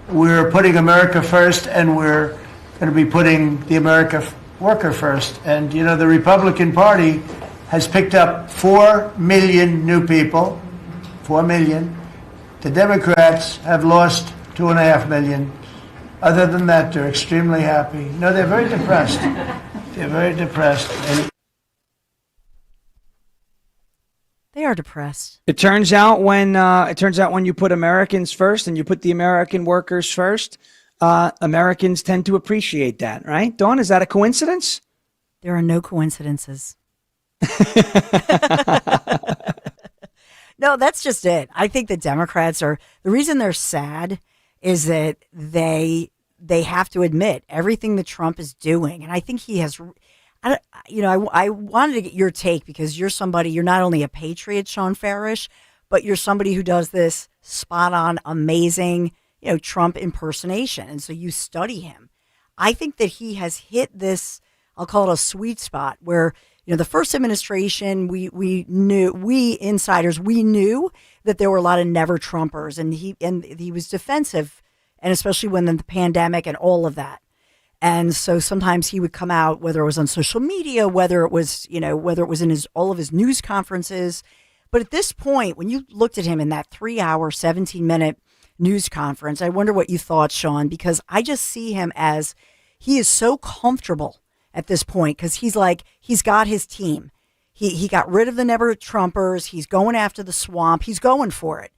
We're putting America first, and we're going to be putting the America worker first. And, you know, the Republican Party has picked up 4 million new people, 4 million. The Democrats have lost 2.5 million. Other than that, they're extremely happy. No, they're very depressed. They're very depressed. And they are depressed. It turns out when you put Americans first and you put the American workers first, Americans tend to appreciate that, right? Dawn, is that a coincidence? There are no coincidences. No, that's just it. I think the Democrats the reason they're sad is that they have to admit everything that Trump is doing. And I think he has, I wanted to get your take because you're not only a patriot, Sean Farish, but you're somebody who does this spot on, amazing, Trump impersonation. And so you study him. I think that he has hit this, I'll call it a sweet spot where, the first administration, we insiders knew that there were a lot of never Trumpers, and he was defensive, and especially when the pandemic and all of that. And so sometimes he would come out, whether it was on social media, whether it was in all of his news conferences. But at this point, when you looked at him in that 3-hour, 17-minute news conference, I wonder what you thought, Sean, because I just see him as he is so comfortable at this point, because he's got his team. He got rid of the never Trumpers. He's going after the swamp. He's going for it.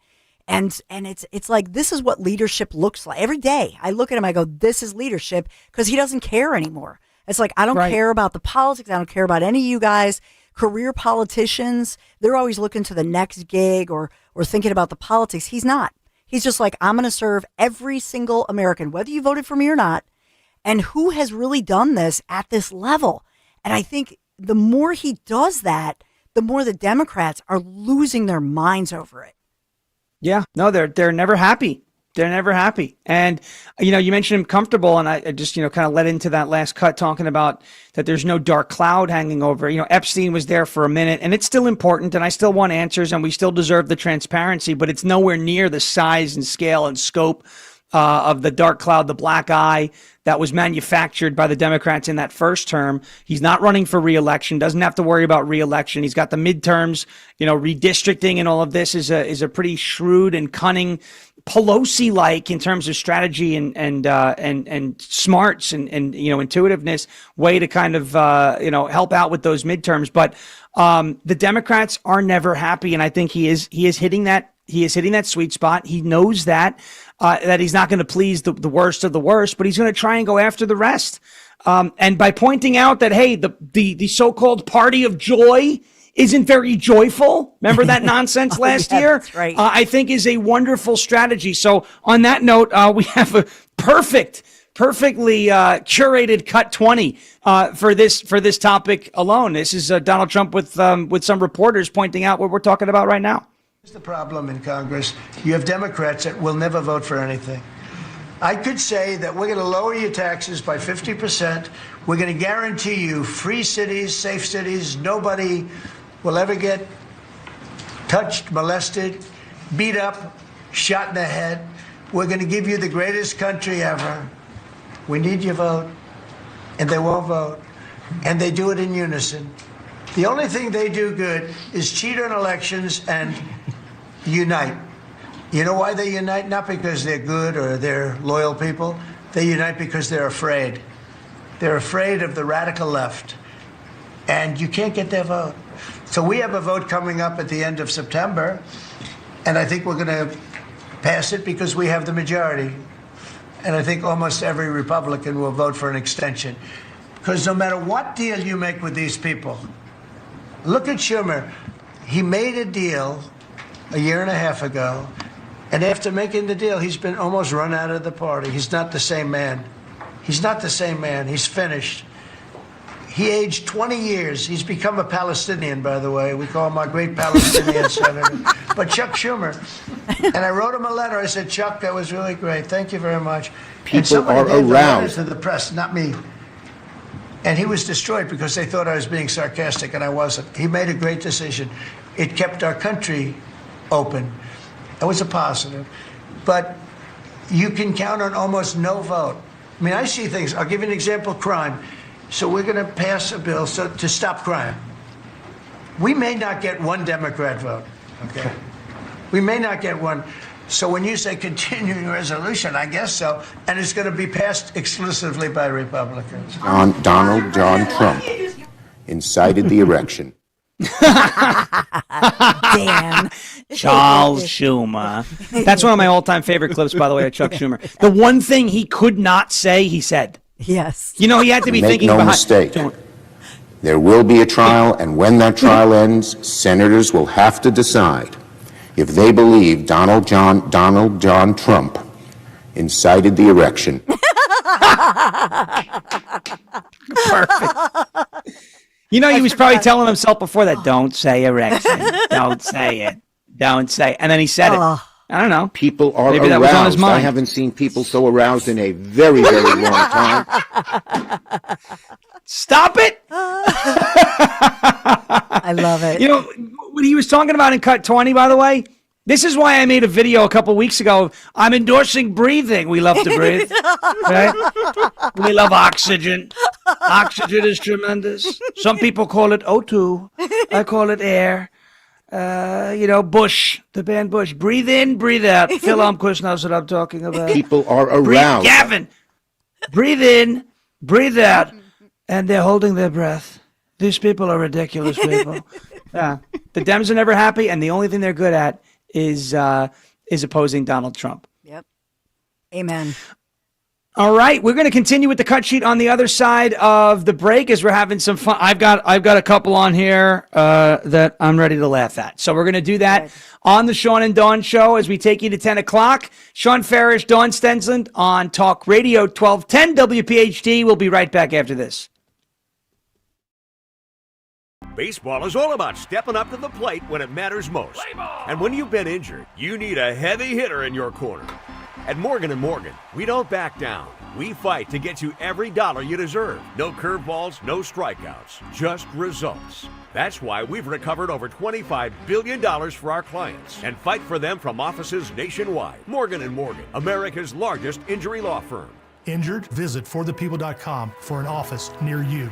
And it's like, this is what leadership looks like. Every day I look at him, I go, this is leadership, because he doesn't care anymore. It's like, I don't care about the politics. I don't care about any of you guys. Career politicians, they're always looking to the next gig or thinking about the politics. He's not. He's just like, I'm going to serve every single American, whether you voted for me or not. And who has really done this at this level? And I think the more he does that, the more the Democrats are losing their minds over it. Yeah, no, they're never happy. They're never happy. And, you mentioned him comfortable, and I just, kind of led into that last cut talking about that there's no dark cloud hanging over. Epstein was there for a minute, and it's still important, and I still want answers, and we still deserve the transparency, but it's nowhere near the size and scale and scope of the dark cloud, the black eye that was manufactured by the Democrats in that first term. He's not running for re-election, doesn't have to worry about re-election. He's got the midterms, redistricting and all of this is a pretty shrewd and cunning, Pelosi-like in terms of strategy and smarts and intuitiveness way to kind of help out with those midterms. But the Democrats are never happy, and I think he is hitting that. He is hitting that sweet spot. He knows that he's not going to please the worst of the worst, but he's going to try and go after the rest. And by pointing out that, hey, the so-called party of joy isn't very joyful. Remember that nonsense last year? That's right. I think is a wonderful strategy. So on that note, we have a perfectly curated cut 20 for this topic alone. This is Donald Trump with some reporters pointing out what we're talking about right now. Here's the problem in Congress. You have Democrats that will never vote for anything. I could say that we're going to lower your taxes by 50%. We're going to guarantee you free cities, safe cities. Nobody will ever get touched, molested, beat up, shot in the head. We're going to give you the greatest country ever. We need your vote. And they won't vote. And they do it in unison. The only thing they do good is cheat on elections and unite. You know why they unite? Not because they're good or they're loyal people. They unite because they're afraid. They're afraid of the radical left. And you can't get their vote. So we have a vote coming up at the end of September, and I think we're going to pass it because we have the majority. And I think almost every Republican will vote for an extension. Because no matter what deal you make with these people, look at Schumer. He made a deal a year and a half ago, and after making the deal, he's been almost run out of the party. He's not the same man. He's not the same man. He's finished. He aged 20 years. He's become a Palestinian, by the way. We call him our great Palestinian senator. But Chuck Schumer. And I wrote him a letter. I said, Chuck, that was really great. Thank you very much. People are aroused. To the press, not me. And he was destroyed because they thought I was being sarcastic, and I wasn't. He made a great decision. It kept our country open. It was a positive. But you can count on almost no vote. I mean, I see things. I'll give you an example, crime. So we're going to pass a bill to stop crime. We may not get one Democrat vote, okay? We may not get one. So when you say continuing resolution, I guess so. And it's going to be passed exclusively by Republicans. Donald John Trump incited the erection Dan. Charles Schumer. That's one of my all-time favorite clips, by the way, of Chuck Schumer. The one thing he could not say, he said. Yes. You know, he had to be Make thinking no behind. mistake. There will be a trial, and when that trial ends, senators will have to decide if they believe Donald John Trump incited the election. Perfect. You know, he was probably telling himself before that, don't say erection. Don't say it. Don't say it. And then he said it. I don't know. People are Maybe that aroused. was on his mind. I haven't seen people so aroused in a very, very long time. Stop it. I love it. You know, what he was talking about in Cut 20, by the way, this is why I made a video a couple weeks ago. I'm endorsing breathing. We love to breathe. Right? We love oxygen. Oxygen is tremendous. Some people call it O2. I call it air. You know, Bush, the band Bush. Breathe in, breathe out. Phil Almquist knows what I'm talking about. People are Breathe, aroused. Gavin, breathe in, breathe out, and they're holding their breath. These people are ridiculous people. The Dems are never happy, and the only thing they're good at is opposing Donald Trump. Yep. Amen. All right, we're going to continue with the cut sheet on the other side of the break as we're having some fun. I've got a couple on here that I'm ready to laugh at. So we're going to do that on the Sean and Dawn show as we take you to 10 o'clock. Sean Farish, Dawn Stensland on Talk Radio 1210 WPHT. We'll be right back after this. Baseball is all about stepping up to the plate when it matters most. And when you've been injured, you need a heavy hitter in your corner. At Morgan & Morgan, we don't back down. We fight to get you every dollar you deserve. No curveballs, no strikeouts, just results. That's why we've recovered over $25 billion for our clients and fight for them from offices nationwide. Morgan & Morgan, America's largest injury law firm. Injured? Visit forthepeople.com for an office near you.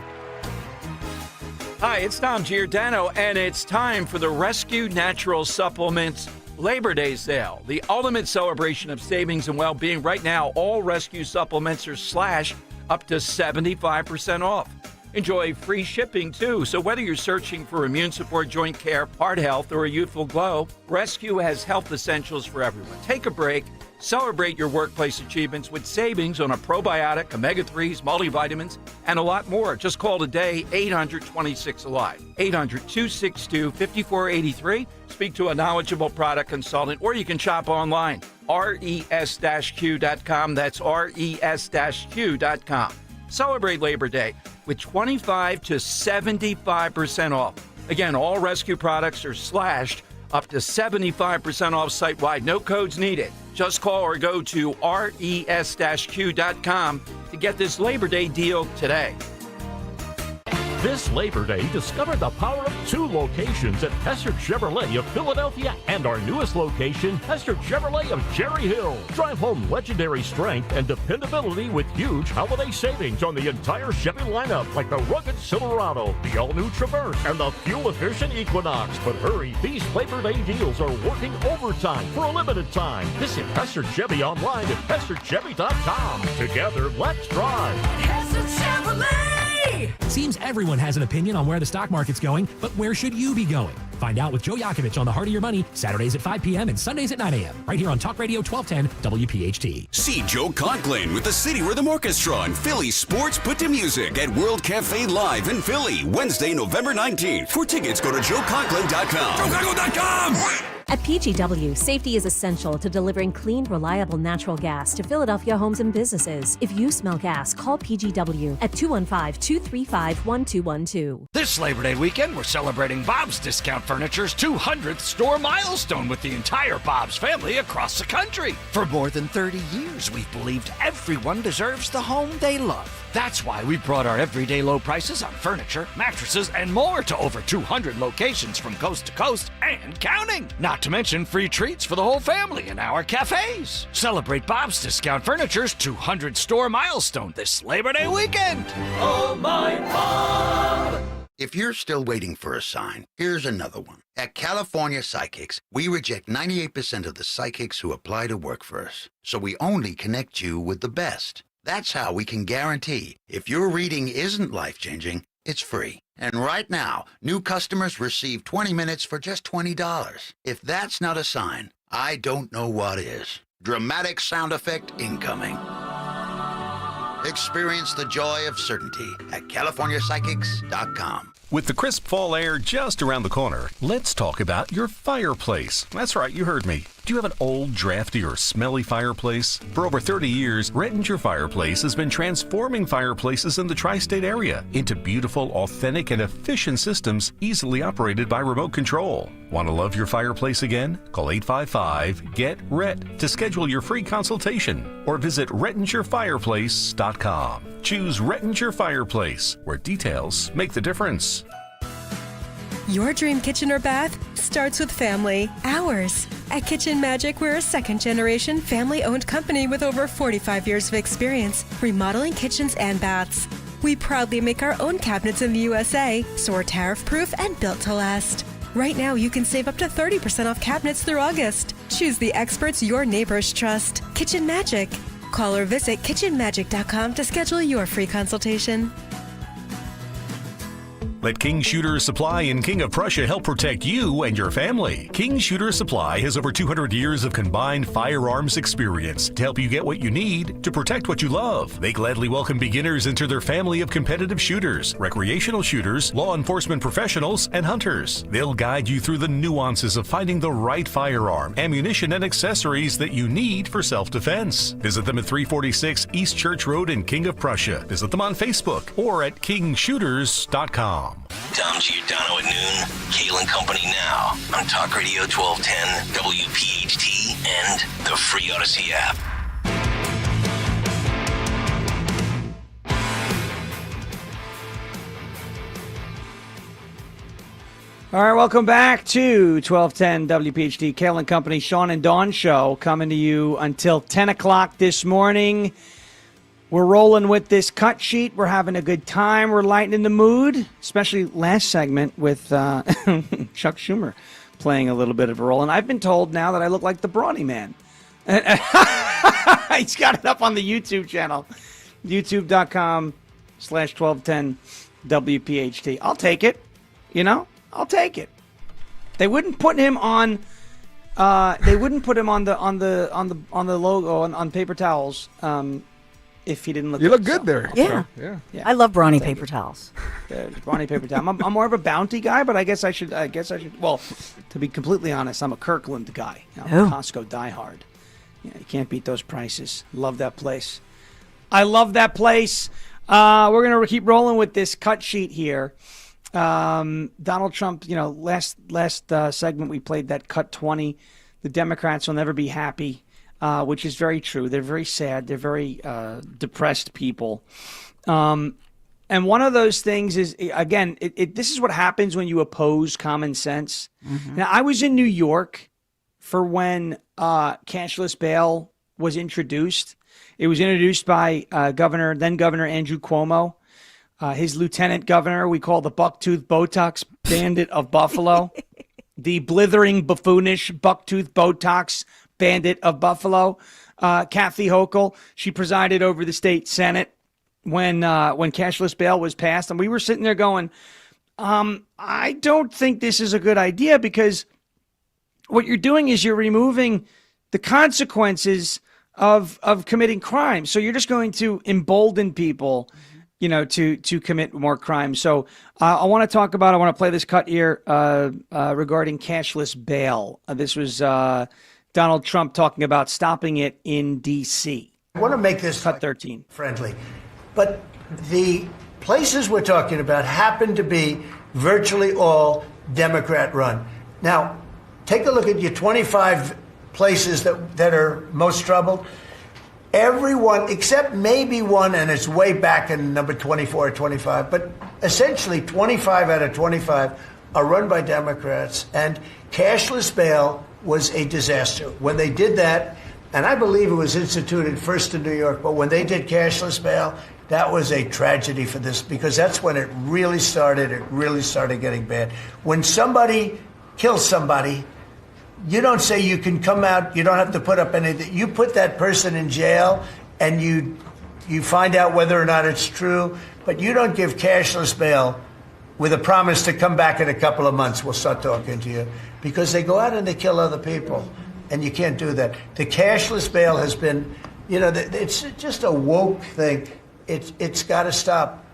Hi, it's Tom Giordano, and it's time for the Rescue Natural Supplements Labor Day sale, the ultimate celebration of savings and well-being. Right now, all Rescue supplements are slashed up to 75% off. Enjoy free shipping, too. So whether you're searching for immune support, joint care, heart health, or a youthful glow, Rescue has health essentials for everyone. Take a break. Celebrate your workplace achievements with savings on a probiotic, omega-3s, multivitamins, and a lot more. Just call today, 800-26-ALIVE, 800-262-5483. Speak to a knowledgeable product consultant, or you can shop online, res-q.com. That's res-q.com. Celebrate Labor Day with 25 to 75% off. Again, all Rescue products are slashed up to 75% off site-wide. No codes needed. Just call or go to res-q.com to get this Labor Day deal today. This Labor Day, discover the power of 2 locations at Hester Chevrolet of Philadelphia and our newest location, Hester Chevrolet of Cherry Hill. Drive home legendary strength and dependability with huge holiday savings on the entire Chevy lineup, like the rugged Silverado, the all-new Traverse, and the fuel-efficient Equinox. But hurry, these Labor Day deals are working overtime for a limited time. Visit Hester Chevy online at HesterChevy.com. Together, let's drive. Hester Chevrolet! Seems everyone has an opinion on where the stock market's going, but where should you be going? Find out with Joe Yakovich on The Heart of Your Money, Saturdays at 5 p.m. and Sundays at 9 a.m. right here on Talk Radio 1210 WPHT. See Joe Conklin with the City Rhythm Orchestra and Philly Sports Put to Music at World Cafe Live in Philly, Wednesday, November 19th. For tickets, go to joeconklin.com. JoeConklin.com! At PGW, safety is essential to delivering clean, reliable natural gas to Philadelphia homes and businesses. If you smell gas, call PGW at 215-235-1212. This Labor Day weekend, we're celebrating Bob's Discount Furniture's 200th store milestone with the entire Bob's family across the country. For more than 30 years, we've believed everyone deserves the home they love. That's why we brought our everyday low prices on furniture, mattresses, and more to over 200 locations from coast to coast and counting. Not to mention free treats for the whole family in our cafes. Celebrate Bob's Discount Furniture's 200 store milestone this Labor Day weekend. Oh, my Bob! If you're still waiting for a sign, here's another one. At California Psychics, we reject 98% of the psychics who apply to work for us. So we only connect you with the best. That's how we can guarantee if your reading isn't life-changing, It's free. And right now, new customers receive 20 minutes for just $20. If that's not a sign, I don't know what is. Dramatic sound effect incoming. Experience the joy of certainty at CaliforniaPsychics.com. With the crisp fall air just around the corner, let's talk about your fireplace. That's right, you heard me. Do you have an old, drafty, or smelly fireplace? For over 30 years, Rettinger Fireplace has been transforming fireplaces in the tri-state area into beautiful, authentic, and efficient systems easily operated by remote control. Want to love your fireplace again? Call 855-GET-RET to schedule your free consultation or visit RettingerFireplace.com. Choose Rettinger Fireplace, where details make the difference. Your dream kitchen or bath starts with family. Ours. At Kitchen Magic, we're a second-generation, family-owned company with over 45 years of experience remodeling kitchens and baths. We proudly make our own cabinets in the USA, so we're tariff-proof and built to last. Right now, you can save up to 30% off cabinets through August. Choose the experts your neighbors trust. Kitchen Magic. Call or visit kitchenmagic.com to schedule your free consultation. Let King Shooter Supply in King of Prussia help protect you and your family. King Shooter Supply has over 200 years of combined firearms experience to help you get what you need to protect what you love. They gladly welcome beginners into their family of competitive shooters, recreational shooters, law enforcement professionals, and hunters. They'll guide you through the nuances of finding the right firearm, ammunition, and accessories that you need for self-defense. Visit them at 346 East Church Road in King of Prussia. Visit them on Facebook or at kingshooters.com. Tom Giordano at noon. Kayal and Company now on Talk Radio 1210, WPHT, and the free Odyssey app. All right, welcome back to 1210 WPHT, Kayal and Company, Sean and Dawn Show, coming to you until 10 o'clock this morning. We're rolling with this cut sheet. We're having a good time. We're lightening the mood, especially last segment with Chuck Schumer playing a little bit of a role. And I've been told now that I look like the Brawny Man. He's got it up on the YouTube channel, youtube.com/1210WPHT. I'll take it. I'll take it. They wouldn't put him on. They wouldn't put him on the logo on paper towels. If he didn't look, you look good there. Yeah. I love brawny paper towels. Brawny paper towel. I'm more of a Bounty guy, but I guess I should. Well, to be completely honest, I'm a Kirkland guy. I'm a Costco diehard. Yeah, you can't beat those prices. Love that place. I love that place. We're gonna keep rolling with this cut sheet here. Donald Trump. Last segment we played that cut 20. The Democrats will never be happy. Which is very true. They're very sad. They're very depressed people. And one of those things is, again, this is what happens when you oppose common sense. Mm-hmm. Now, I was in New York for when cashless bail was introduced. It was introduced by then Governor Andrew Cuomo. His lieutenant governor, we call the bucktooth Botox bandit of Buffalo. The blithering, buffoonish, bucktooth Botox bandit of Buffalo, Kathy Hochul. She presided over the state Senate when cashless bail was passed, and we were sitting there going, I don't think this is a good idea, because what you're doing is you're removing the consequences of committing crime. So you're just going to embolden people, to commit more crime. So I want to play this cut here regarding cashless bail. This was Donald Trump talking about stopping it in D.C. I want to make this cut 13 friendly, but the places we're talking about happen to be virtually all Democrat run. Now, take a look at your 25 places that are most troubled. Everyone, except maybe one, and it's way back in number 24 or 25, but essentially 25 out of 25 are run by Democrats, and cashless bail was a disaster. When they did that, and I believe it was instituted first in New York, but when they did cashless bail, that was a tragedy for this, because that's when it really started getting bad. When somebody kills somebody, you don't say you can come out, you don't have to put up anything. You put that person in jail, and you find out whether or not it's true. But you don't give cashless bail with a promise to come back in a couple of months. We'll start talking to you. Because they go out and they kill other people. And you can't do that. The cashless bail has been, it's just a woke thing. It's got to stop.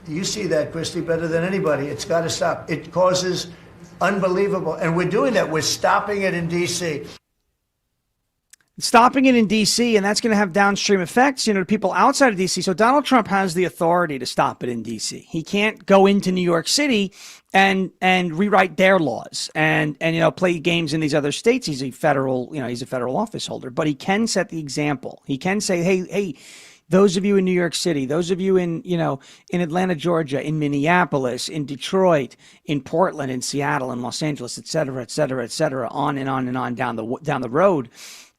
You see that, Christy, better than anybody. It's got to stop. It causes unbelievable. And we're doing that. We're stopping it in D.C. Stopping it in D.C., and that's going to have downstream effects, to people outside of D.C. So Donald Trump has the authority to stop it in D.C. He can't go into New York City and rewrite their laws and play games in these other states. He's a federal office holder, but he can set the example. He can say, hey, those of you in New York City, those of you in Atlanta, Georgia, in Minneapolis, in Detroit, in Portland, in Seattle, in Los Angeles, et cetera, on and on and on down the road.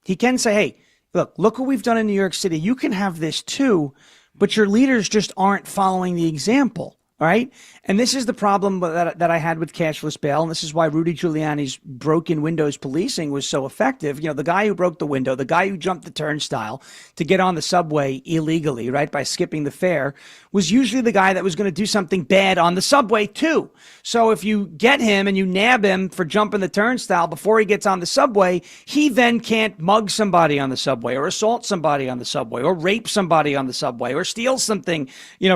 He can say, hey, look what we've done in New York City. You can have this too, but your leaders just aren't following the example. All right. And this is the problem that I had with cashless bail. And this is why Rudy Giuliani's broken windows policing was so effective. The guy who broke the window, the guy who jumped the turnstile to get on the subway illegally, right, by skipping the fare, was usually the guy that was going to do something bad on the subway too. So if you get him and you nab him for jumping the turnstile before he gets on the subway, he then can't mug somebody on the subway or assault somebody on the subway or rape somebody on the subway or steal something,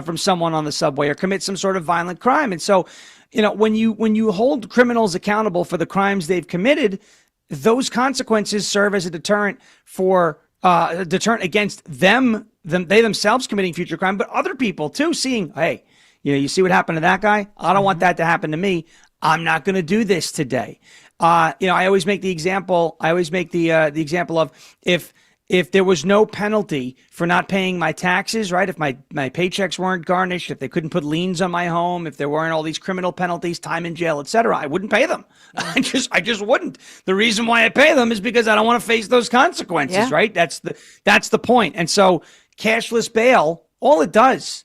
from someone on the subway or commit some sort of violent crime. And so, when you hold criminals accountable for the crimes they've committed, those consequences serve as a deterrent against they themselves committing future crime, but other people too, seeing, hey, you see what happened to that guy? I don't want that to happen to me. I'm not going to do this today. I always make the example. The example of if there was no penalty for not paying my taxes, right? If my paychecks weren't garnished, if they couldn't put liens on my home, if there weren't all these criminal penalties, time in jail, etc., I wouldn't pay them. I just wouldn't. The reason why I pay them is because I don't want to face those consequences, right? That's the point. And so cashless bail, all it does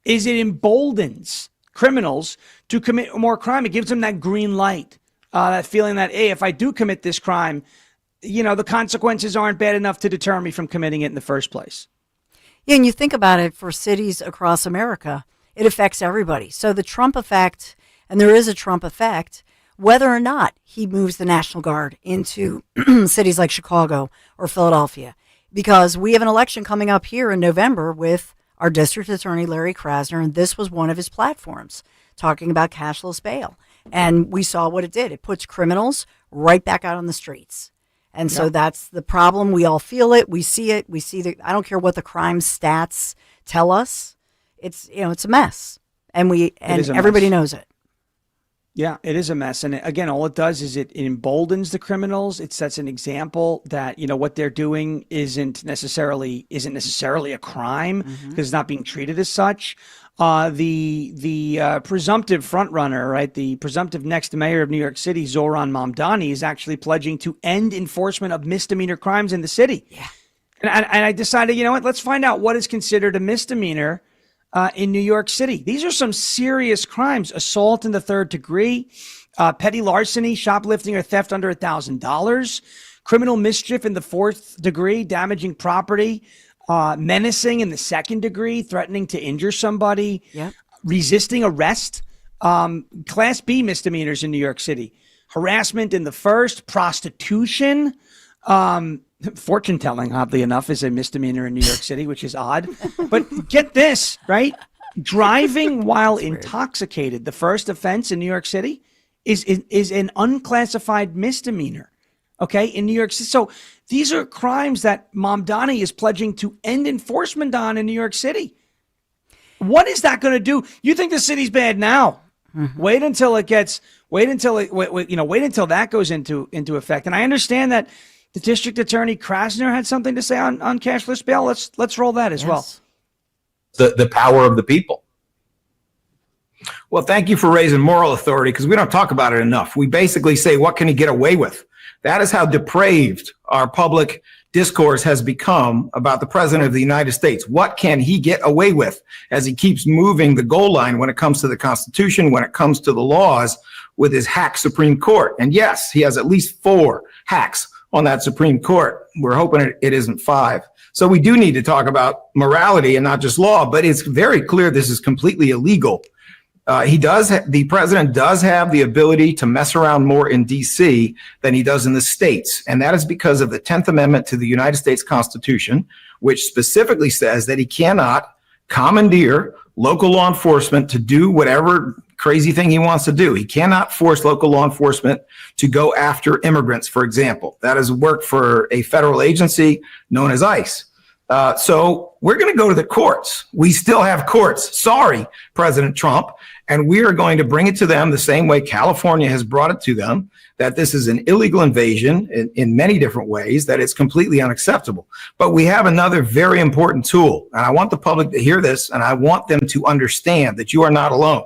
is it emboldens criminals to commit more crime. It gives them that green light, that feeling that, hey, if I do commit this crime, the consequences aren't bad enough to deter me from committing it in the first place. Yeah, and you think about it, for cities across America, it affects everybody. So the Trump effect, and there is a Trump effect, whether or not he moves the National Guard into cities like Chicago or Philadelphia, because we have an election coming up here in November with our district attorney, Larry Krasner, and this was one of his platforms, talking about cashless bail. And we saw what it did. It puts criminals right back out on the streets. And so that's the problem. We all feel it. We see it. We see I don't care what the crime stats tell us. It's a mess. And everybody knows it. Yeah, it is a mess. And again, all it does is it emboldens the criminals. It sets an example that, what they're doing isn't necessarily a crime because it's not being treated as such. The presumptive front runner, right? The presumptive next mayor of New York City, Zohran Mamdani, is actually pledging to end enforcement of misdemeanor crimes in the city. Yeah. And I decided, let's find out what is considered a misdemeanor in New York City. These are some serious crimes: assault in the third degree, petty larceny, shoplifting or theft under $1,000, criminal mischief in the fourth degree, damaging property, menacing in the second degree, threatening to injure somebody, resisting arrest, Class B misdemeanors in New York City, harassment in the first, prostitution, fortune telling, oddly enough, is a misdemeanor in New York City, which is odd. But get this, right? Driving while intoxicated, the first offense in New York City, is an unclassified misdemeanor. Okay, in New York City. So these are crimes that Mamdani is pledging to end enforcement on in New York City. What is that going to do? You think the city's bad now? Mm-hmm. Wait until that goes into effect. And I understand that the district attorney Krasner had something to say on cashless bail. Let's roll that as well. The power of the people. Well, thank you for raising moral authority, because we don't talk about it enough. We basically say, what can he get away with? That is how depraved our public discourse has become about the president of the United States. What can he get away with as he keeps moving the goal line when it comes to the Constitution, when it comes to the laws, with his hack Supreme Court? And yes, he has at least 4 hacks on that Supreme Court. We're hoping it isn't 5. So we do need to talk about morality and not just law, but it's very clear this is completely illegal. The president does have the ability to mess around more in D.C. than he does in the states. And that is because of the 10th Amendment to the United States Constitution, which specifically says that he cannot commandeer local law enforcement to do whatever crazy thing he wants to do. He cannot force local law enforcement to go after immigrants, for example. That has worked for a federal agency known as ICE. So we're going to go to the courts. We still have courts. Sorry, President Trump. And we are going to bring it to them the same way California has brought it to them, that this is an illegal invasion in many different ways, that it's completely unacceptable. But we have another very important tool. And I want the public to hear this, and I want them to understand that you are not alone.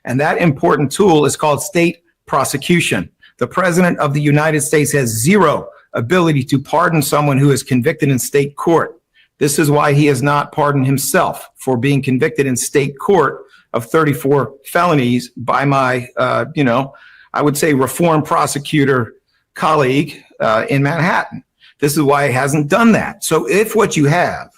And that important tool is called state prosecution. The president of the United States has zero ability to pardon someone who is convicted in state court. This is why he has not pardoned himself for being convicted in state court of 34 felonies by my, I would say reform prosecutor colleague in Manhattan. This is why he hasn't done that. So if what you have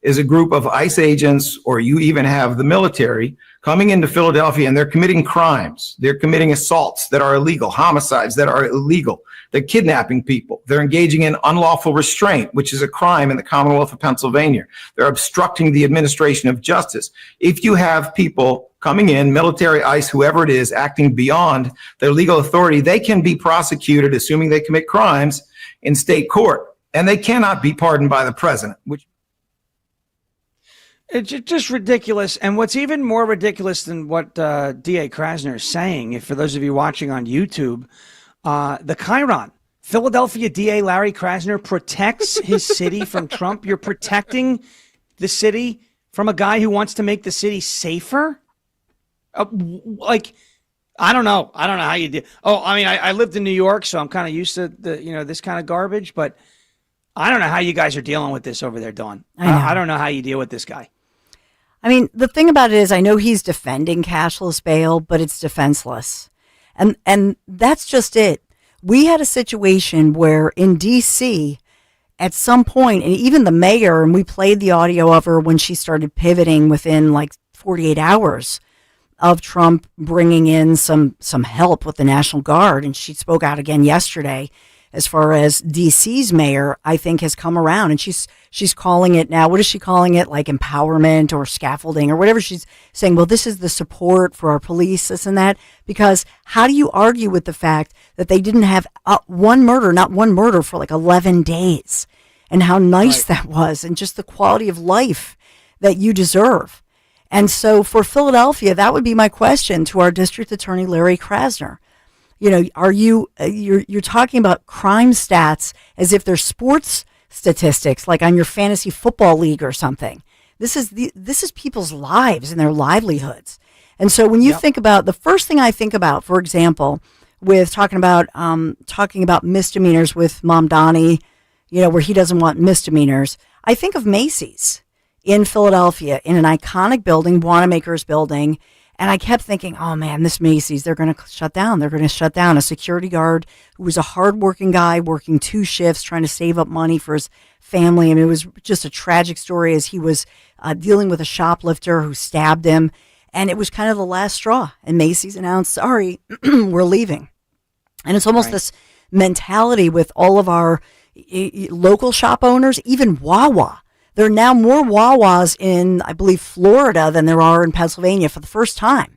is a group of ICE agents, or you even have the military coming into Philadelphia and they're committing crimes, they're committing assaults that are illegal, homicides that are illegal, they're kidnapping people, they're engaging in unlawful restraint, which is a crime in the Commonwealth of Pennsylvania, they're obstructing the administration of justice. If you have people coming in, military, ICE, whoever it is, acting beyond their legal authority, they can be prosecuted, assuming they commit crimes, in state court, and they cannot be pardoned by the president, which it's just ridiculous. And what's even more ridiculous than what D.A. Krasner is saying, if for those of you watching on YouTube, the Chiron, Philadelphia DA Larry Krasner protects his city from Trump. You're protecting the city from a guy who wants to make the city safer? I don't know. I don't know how you do. I lived in New York, so I'm kind of used to this kind of garbage, but I don't know how you guys are dealing with this over there, Dawn. I don't know how you deal with this guy. I mean, the thing about it is, I know he's defending cashless bail, but it's defenseless. And that's just it. We had a situation where in D.C., at some point, and even the mayor, and we played the audio of her when she started pivoting within like 48 hours of Trump bringing in some help with the National Guard. And she spoke out again yesterday as far as DC's mayor, I think, has come around, and she's calling it now. What is she calling it? Like empowerment or scaffolding or whatever. She's saying, well, this is the support for our police, this and that. Because how do you argue with the fact that they didn't have not one murder for like 11 days, and how nice that was, and just the quality of life that you deserve. And so for Philadelphia, that would be my question to our district attorney, Larry Krasner. Are you're talking about crime stats as if they're sports statistics, like on your fantasy football league or something. This is people's lives and their livelihoods. And so when you think about, the first thing I think about, for example, with talking about misdemeanors with Mamdani, where he doesn't want misdemeanors, I think of Macy's in Philadelphia, in an iconic building, Wanamaker's building. And I kept thinking, oh man, this Macy's, they're going to shut down. They're going to shut down. A security guard who was a hardworking guy working 2 shifts, trying to save up money for his family. I mean, it was just a tragic story as he was dealing with a shoplifter who stabbed him. And it was kind of the last straw. And Macy's announced, sorry, we're leaving. And it's almost this mentality with all of our local shop owners, even Wawa. There are now more Wawas in, I believe, Florida than there are in Pennsylvania for the first time.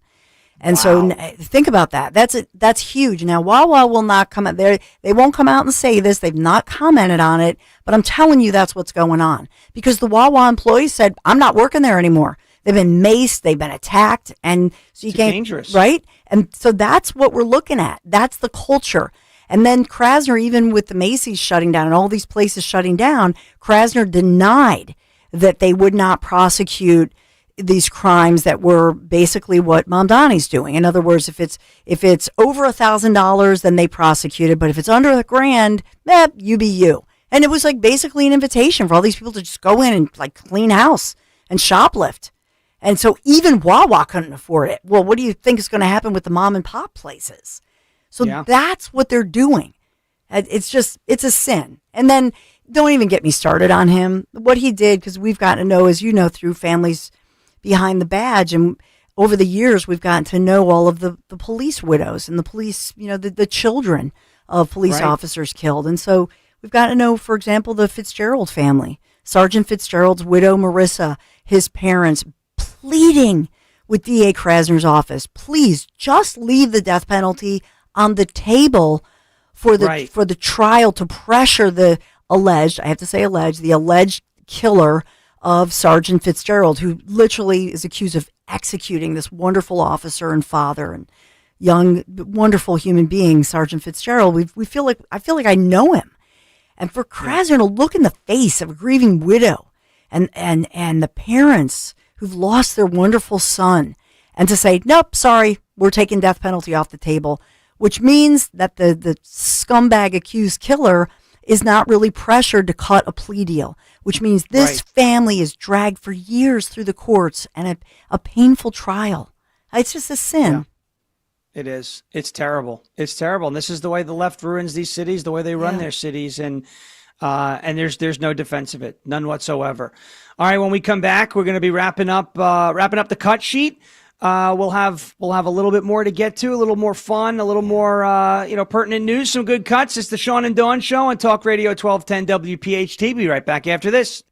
And so think about that. That's huge. Now, Wawa will not come out there. They won't come out and say this. They've not commented on it. But I'm telling you, that's what's going on. Because the Wawa employees said, I'm not working there anymore. They've been maced. They've been attacked. And so you can't. Dangerous. Right? And so that's what we're looking at. That's the culture. And then Krasner, even with the Macy's shutting down and all these places shutting down, Krasner denied that they would not prosecute these crimes that were basically what Mamdani's doing. In other words, if it's over $1,000, then they prosecute it. But if it's under $1,000, you be you. And it was like basically an invitation for all these people to just go in and like clean house and shoplift. And so even Wawa couldn't afford it. Well, what do you think is going to happen with the mom and pop places? So that's what they're doing. It's a sin. And then don't even get me started on him. What he did, because we've gotten to know, as you know, through Families Behind the Badge, and over the years, we've gotten to know all of the police widows and the police, the children of police officers killed. And so we've gotten to know, for example, the Fitzgerald family, Sergeant Fitzgerald's widow, Marissa, his parents pleading with D.A. Krasner's office, please just leave the death penalty on the table for the trial to pressure the alleged killer of Sergeant Fitzgerald, who literally is accused of executing this wonderful officer and father and young, wonderful human being, Sergeant Fitzgerald. I feel like I know him. And for Krasner to look in the face of a grieving widow and the parents who've lost their wonderful son, and to say, nope, sorry, we're taking death penalty off the table, which means that the scumbag accused killer is not really pressured to cut a plea deal, which means this family is dragged for years through the courts and a painful trial. It's just a sin. Yeah. It is. It's terrible. It's terrible. And this is the way the left ruins these cities, the way they run their cities. And there's no defense of it, none whatsoever. All right, when we come back, we're going to be wrapping up the cut sheet. We'll have a little bit more to get to, a little more fun, a little more pertinent news, some good cuts. It's the Sean and Dawn Show on Talk Radio 1210 WPHT. Be right back after this.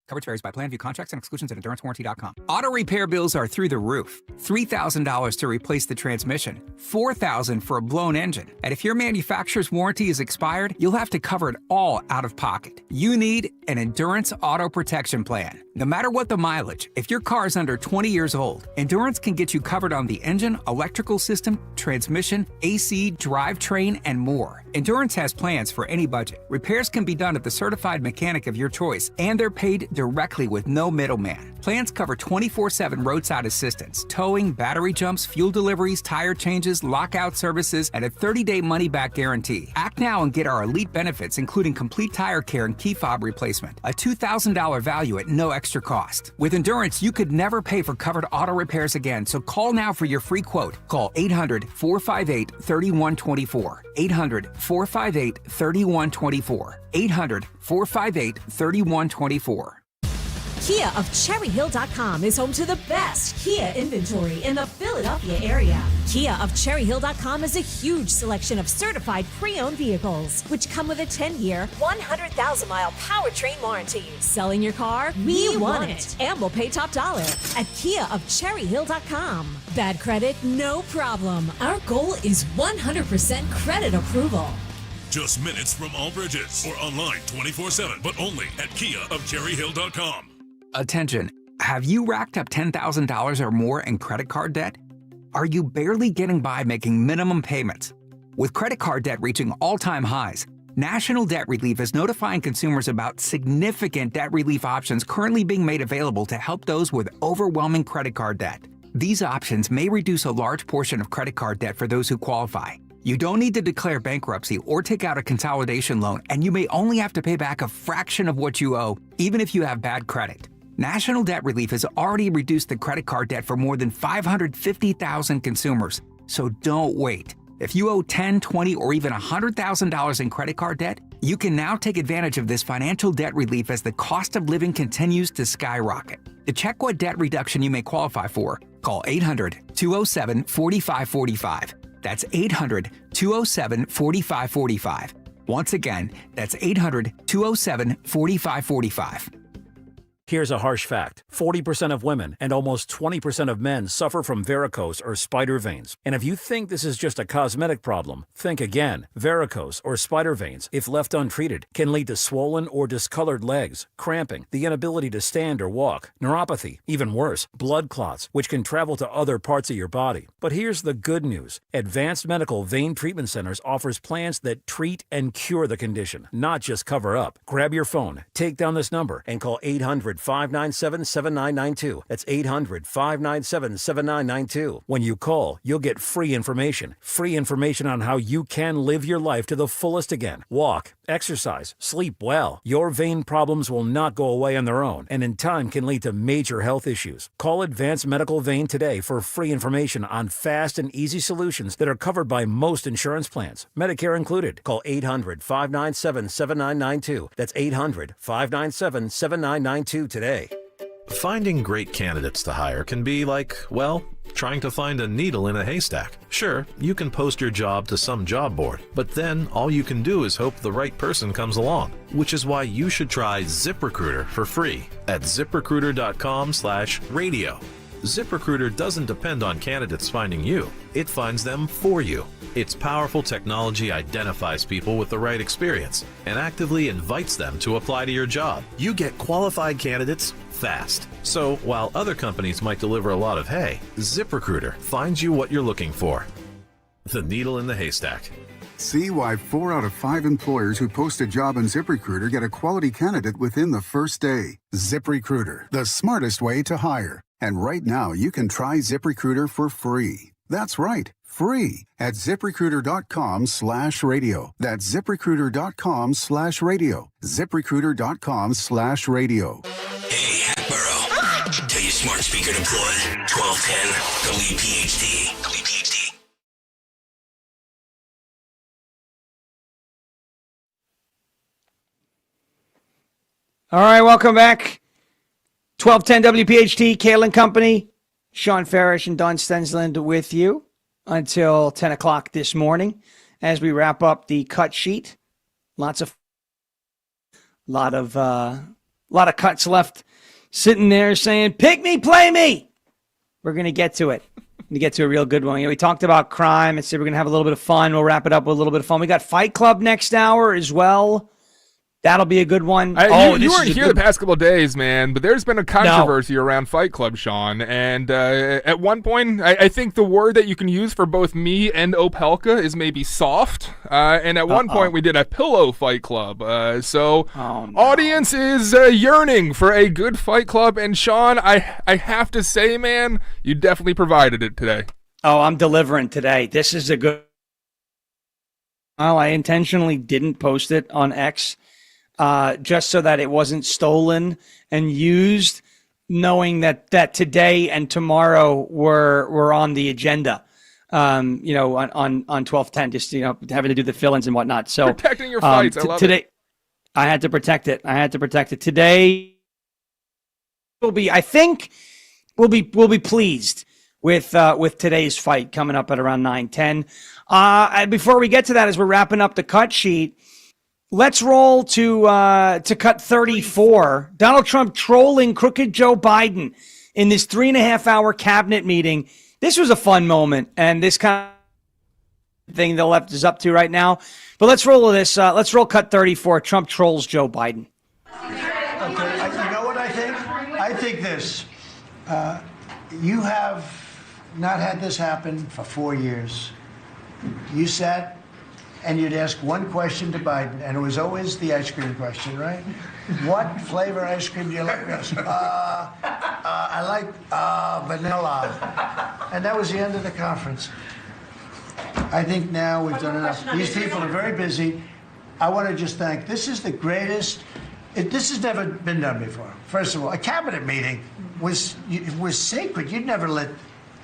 Coverage varies by plan. View contracts and exclusions at EnduranceWarranty.com. Auto repair bills are through the roof. $3,000 to replace the transmission. $4,000 for a blown engine. And if your manufacturer's warranty is expired, you'll have to cover it all out of pocket. You need an Endurance Auto Protection Plan. No matter what the mileage, if your car is under 20 years old, Endurance can get you covered on the engine, electrical system, transmission, AC, drivetrain, and more. Endurance has plans for any budget. Repairs can be done at the certified mechanic of your choice, and they're paid directly with no middleman. Plans cover 24/7 roadside assistance, towing, battery jumps, fuel deliveries, tire changes, lockout services, and a 30-day money-back guarantee. Act now and get our elite benefits, including complete tire care and key fob replacement. A $2,000 value at no extra cost. With Endurance, you could never pay for covered auto repairs again, so call now for your free quote. Call 800-458-3124. 800-458-3124. 800-458-3124. Kia of CherryHill.com is home to the best Kia inventory in the Philadelphia area. Kia of CherryHill.com is a huge selection of certified pre-owned vehicles, which come with a 10-year, 100,000-mile powertrain warranty. Selling your car? We want it. And we'll pay top dollar at Kia of CherryHill.com. Bad credit? No problem. Our goal is 100% credit approval. Just minutes from all bridges or online 24/7, but only at Kia of CherryHill.com. Attention, have you racked up $10,000 or more in credit card debt? Are you barely getting by making minimum payments? With credit card debt reaching all-time highs, National Debt Relief is notifying consumers about significant debt relief options currently being made available to help those with overwhelming credit card debt. These options may reduce a large portion of credit card debt for those who qualify. You don't need to declare bankruptcy or take out a consolidation loan, and you may only have to pay back a fraction of what you owe, even if you have bad credit. National Debt Relief has already reduced the credit card debt for more than 550,000 consumers, so don't wait. If you owe $10,000, $20,000, or even $100,000 in credit card debt, you can now take advantage of this financial debt relief as the cost of living continues to skyrocket. To check what debt reduction you may qualify for, call 800-207-4545. That's 800-207-4545. Once again, that's 800-207-4545. Here's a harsh fact. 40% of women and almost 20% of men suffer from varicose or spider veins. And if you think this is just a cosmetic problem, think again. Varicose or spider veins, if left untreated, can lead to swollen or discolored legs, cramping, the inability to stand or walk, neuropathy, even worse, blood clots, which can travel to other parts of your body. But here's the good news. Advanced Medical Vein Treatment Centers offers plans that treat and cure the condition, not just cover up. Grab your phone, take down this number, and call 800 800-597-7992. That's 800-597-7992. When you call, you'll get free information. Free information on how you can live your life to the fullest again. Walk, exercise, sleep well. Your vein problems will not go away on their own, and in time can lead to major health issues. Call Advanced Medical Vein today for free information on fast and easy solutions that are covered by most insurance plans, Medicare included. Call 800-597-7992. That's 800-597-7992 today. Finding great candidates to hire can be like, well, trying to find a needle in a haystack. Sure, you can post your job to some job board, but then all you can do is hope the right person comes along, which is why you should try ZipRecruiter for free at ZipRecruiter.com/radio. ZipRecruiter doesn't depend on candidates finding you. It finds them for you. Its powerful technology identifies people with the right experience and actively invites them to apply to your job. You get qualified candidates fast. So while other companies might deliver a lot of hay, ZipRecruiter finds you what you're looking for. The needle in the haystack. See why 4 out of 5 employers who post a job on ZipRecruiter get a quality candidate within the first day. ZipRecruiter, the smartest way to hire. And right now, you can try ZipRecruiter for free. That's right, free at ZipRecruiter.com/radio. That's ZipRecruiter.com/radio. ZipRecruiter.com/radio. Hey, Hackborough. Tell your smart speaker to plug 1210 WPHT. WPHT. All right, welcome back. 1210 WPHT, Kayal and Company. Sean Farish and Don Stensland with you until 10 o'clock this morning as we wrap up the cut sheet. Lot of cuts left sitting there saying, pick me, play me. We're going to get to it. We get to a real good one. We talked about crime and said we're going to have a little bit of fun. We'll wrap it up with a little bit of fun. We got Fight Club next hour as well. That'll be a good one. You weren't here the past couple of days, man, but there's been a controversy around Fight Club, Sean. And at one point, I think the word that you can use for both me and Opelka is maybe soft. And at one point, we did a pillow Fight Club. Audience is yearning for a good Fight Club. And Sean, I have to say, man, you definitely provided it today. Oh, I'm delivering today. This is a good. Well, I intentionally didn't post it on X. Just so that it wasn't stolen and used, knowing that today and tomorrow were on the agenda, on 1210, just, having to do the fill-ins and whatnot. So protecting your fights, I love today, it. I had to protect it. Today we'll be pleased with today's fight coming up at around 9:10. Before we get to that, as we're wrapping up the cut sheet, let's roll to cut 34. Donald Trump trolling crooked Joe Biden in this 3.5-hour cabinet meeting. This was a fun moment, and this kind of thing the left is up to right now. But let's roll this. Let's roll cut 34. Trump trolls Joe Biden. Okay, you know what I think? I think this. You have not had this happen for 4 years. You sat and you'd ask one question to Biden, and it was always the ice cream question, right? What flavor ice cream do you like? I like vanilla. And that was the end of the conference. I think now we've done enough. These people are very busy. I want to just thank, this is the greatest, this has never been done before. First of all, a cabinet meeting was sacred. You'd never let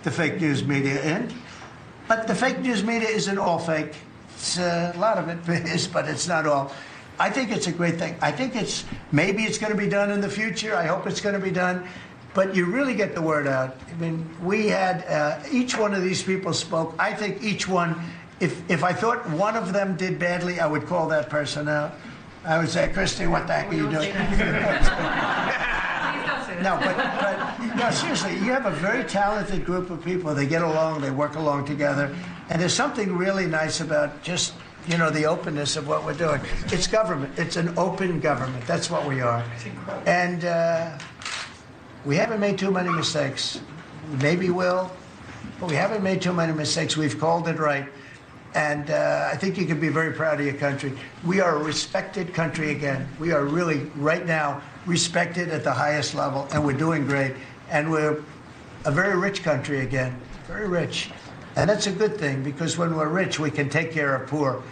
the fake news media in. But the fake news media isn't all fake. A lot of it is, but it's not all. I think it's a great thing. I think maybe it's going to be done in the future. I hope it's going to be done. But you really get the word out. I mean, we had, each one of these people spoke. I think each one, if I thought one of them did badly, I would call that person out. I would say, Christy, what the heck are you doing? No, but no, seriously, you have a very talented group of people. They get along, they work along together. And there's something really nice about just, the openness of what we're doing. It's government. It's an open government. That's what we are. And we haven't made too many mistakes. Maybe we'll, but we haven't made too many mistakes. We've called it right. And I think you can be very proud of your country. We are a respected country again. We are really, right now, respected at the highest level, and we're doing great. And we're a very rich country again, very rich. And that's a good thing, because when we're rich, we can take care of poor.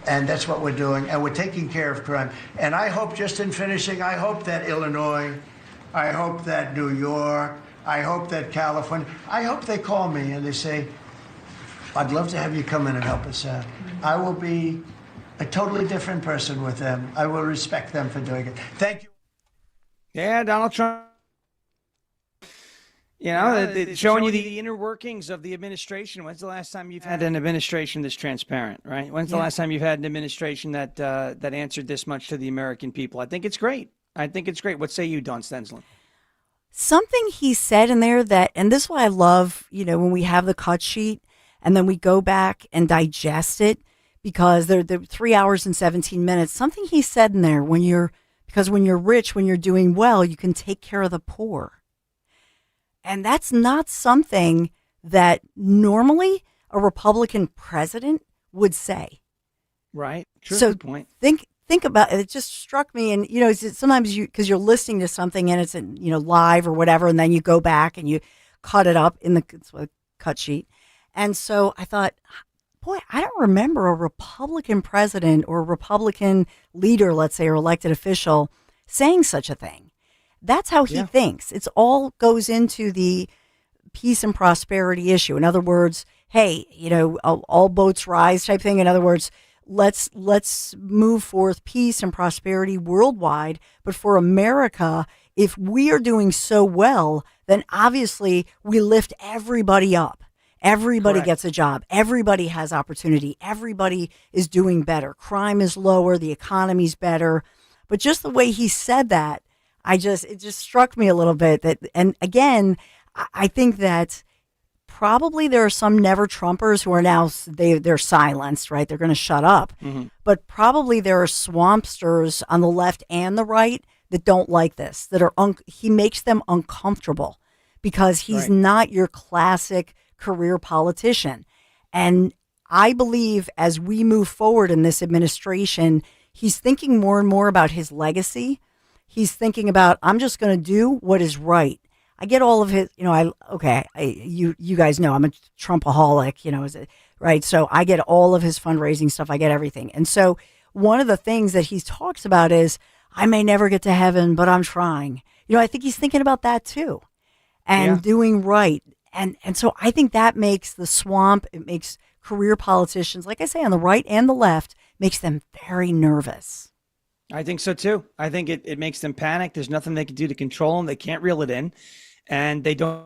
And that's what we're doing. And we're taking care of crime. And I hope, just in finishing, I hope that Illinois, I hope that New York, I hope that California, I hope they call me and they say, I'd love to have you come in and help us out. I will be a totally different person with them. I will respect them for doing it. Thank you. Yeah, Donald Trump. You know, showing you the inner workings of the administration. When's the last time you've had an administration this transparent, right? When's the last time you've had an administration that answered this much to the American people? I think it's great. What say you, Dawn Stensland? Something he said in there that, and this is why I love, when we have the cut sheet and then we go back and digest it, because they're 3 hours and 17 minutes. Something he said in there, because when you're rich, when you're doing well, you can take care of the poor. And that's not something that normally a Republican president would say. Right. True. So good point. Think about it. It just struck me. And, sometimes because you're listening to something and it's, live or whatever, and then you go back and you cut it up in the cut sheet. And so I thought, boy, I don't remember a Republican president or a Republican leader, let's say, or elected official saying such a thing. That's how he thinks. It's all goes into the peace and prosperity issue. In other words, hey, all boats rise type thing. In other words, let's move forth peace and prosperity worldwide. But for America, if we are doing so well, then obviously we lift everybody up. Everybody gets a job. Everybody has opportunity. Everybody is doing better. Crime is lower. The economy's better. But just the way he said that, it just struck me a little bit and again, I think that probably there are some never Trumpers who are now, they're silenced, right? They're going to shut up. Mm-hmm. But probably there are swampsters on the left and the right that don't like this, that are, he makes them uncomfortable because he's not your classic career politician. And I believe as we move forward in this administration, he's thinking more and more about his legacy. He's thinking about, I'm just going to do what is right. I get all of his, you guys know I'm a Trumpaholic, right? So I get all of his fundraising stuff. I get everything. And so one of the things that he talks about is, I may never get to heaven, but I'm trying. I think he's thinking about that too and doing right. And so I think that makes the swamp, it makes career politicians, like I say, on the right and the left, makes them very nervous. I think so too. I think it makes them panic. There's nothing they can do to control them. They can't reel it in. And they don't.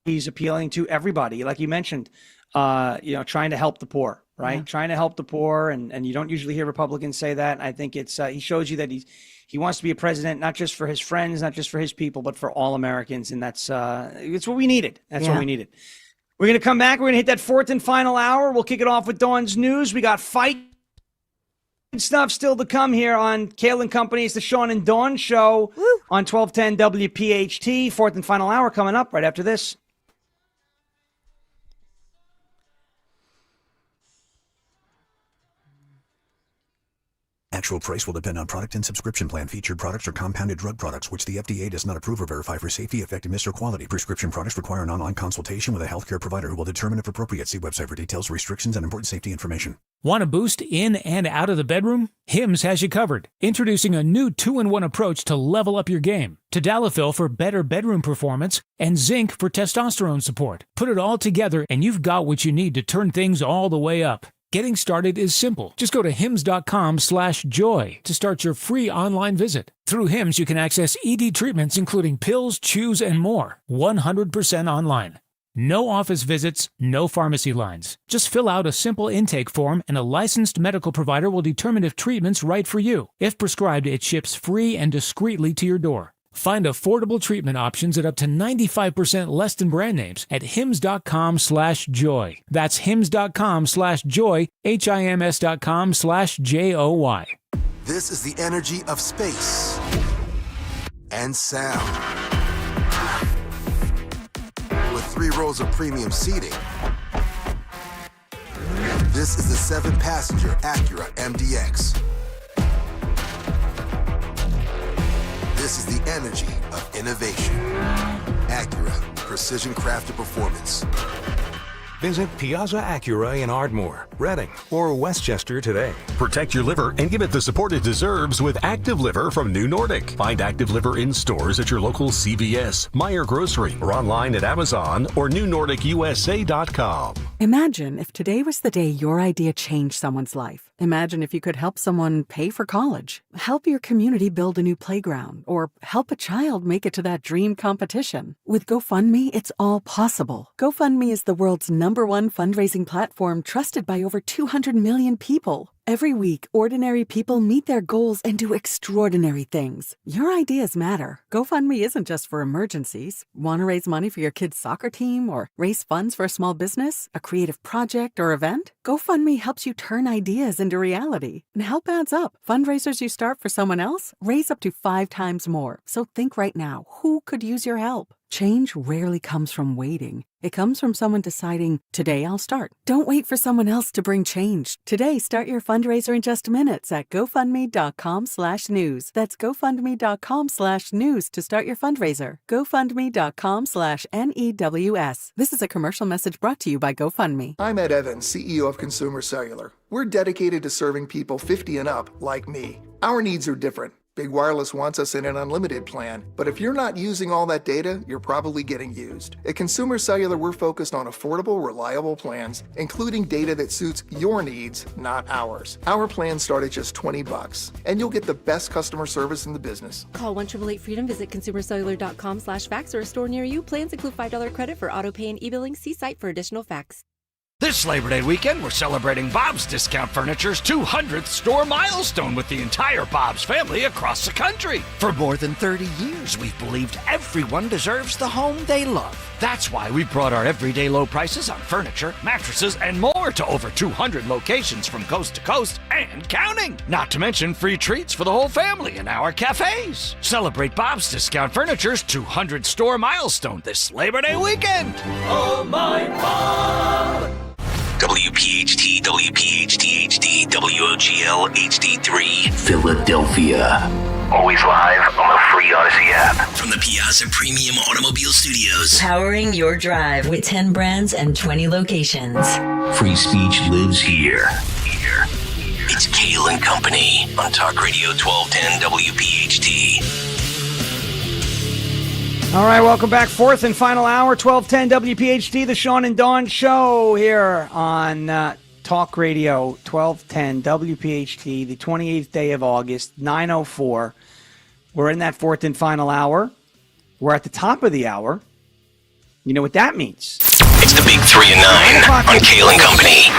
He's appealing to everybody, like you mentioned, trying to help the poor, right? Yeah. Trying to help the poor. And you don't usually hear Republicans say that. I think it's he shows you that he wants to be a president, not just for his friends, not just for his people, but for all Americans. And it's what we needed. That's what we needed. We're going to come back. We're going to hit that fourth and final hour. We'll kick it off with Dawn's news. We got fight stuff still to come here on Kayal and Company. It's the Sean and Dawn show on 1210 WPHT. Fourth and final hour coming up right after this. Actual price will depend on product and subscription plan. Featured products are compounded drug products, which the FDA does not approve or verify for safety, effectiveness, or quality. Prescription products require an online consultation with a healthcare provider who will determine if appropriate. See website for details, restrictions, and important safety information. Want a boost in and out of the bedroom? Hims has you covered. Introducing a new 2-in-1 approach to level up your game. Tadalafil for better bedroom performance and zinc for testosterone support. Put it all together and you've got what you need to turn things all the way up. Getting started is simple. Just go to hims.com/joy to start your free online visit. Through Hims, you can access ED treatments including pills, chews, and more. 100% online. No office visits, no pharmacy lines. Just fill out a simple intake form and a licensed medical provider will determine if treatment's right for you. If prescribed, it ships free and discreetly to your door. Find affordable treatment options at up to 95% less than brand names at hims.com/joy. That's hims.com/joy, HIMS.com/JOY. This is the energy of space and sound. With 3 rows of premium seating This is the 7-passenger Acura MDX. This is the energy of innovation. Acura, precision crafted performance. Visit Piazza Acura in Ardmore, Reading, or Westchester today. Protect your liver and give it the support it deserves with Active Liver from New Nordic. Find Active Liver in stores at your local CVS, Meijer Grocery, or online at Amazon or newnordicusa.com. Imagine if today was the day your idea changed someone's life. Imagine if you could help someone pay for college, help your community build a new playground, or help a child make it to that dream competition. With GoFundMe, it's all possible. GoFundMe is the world's #1 fundraising platform trusted by over 200 million people. Every week, ordinary people meet their goals and do extraordinary things. Your ideas matter. GoFundMe isn't just for emergencies. Want to raise money for your kid's soccer team or raise funds for a small business, a creative project, or event? GoFundMe helps you turn ideas into reality. And help adds up. Fundraisers you start for someone else raise up to 5 times more. So think right now, who could use your help? Change rarely comes from waiting. It comes from someone deciding, today I'll start. Don't wait for someone else to bring change. Today, start your fundraiser in just minutes at GoFundMe.com/news. That's GoFundMe.com/news to start your fundraiser. GoFundMe.com/NEWS. This is a commercial message brought to you by GoFundMe. I'm Ed Evans, CEO of Consumer Cellular. We're dedicated to serving people 50 and up like me. Our needs are different. Big Wireless wants us in an unlimited plan, but if you're not using all that data, you're probably getting used. At Consumer Cellular, we're focused on affordable, reliable plans, including data that suits your needs, not ours. Our plans start at just $20, and you'll get the best customer service in the business. Call 1-888-FREEDOM, visit consumercellular.com/facts or a store near you. Plans include $5 credit for auto pay and e-billing. See site for additional facts. This Labor Day weekend, we're celebrating Bob's Discount Furniture's 200th store milestone with the entire Bob's family across the country. For more than 30 years, we've believed everyone deserves the home they love. That's why we brought our everyday low prices on furniture, mattresses, and more to over 200 locations from coast to coast and counting. Not to mention free treats for the whole family in our cafes. Celebrate Bob's Discount Furniture's 200 store milestone this Labor Day weekend. Oh, my Bob! WPHT, WPHT HD, WOGL HD3, Philadelphia. Always live on the free Odyssey app. From the Piazza Premium Automobile Studios. Powering your drive with 10 brands and 20 locations. Free speech lives here. It's Kayal and Company on Talk Radio 1210 WPHT. All right, welcome back. Fourth and final hour, 1210 WPHT, the Sean and Dawn Show here on Talk Radio 1210 WPHT, the 28th day of August, 9:04. We're in that fourth and final hour. We're at the top of the hour. You know what that means. It's the big 3 and 9 on Kayal and Company.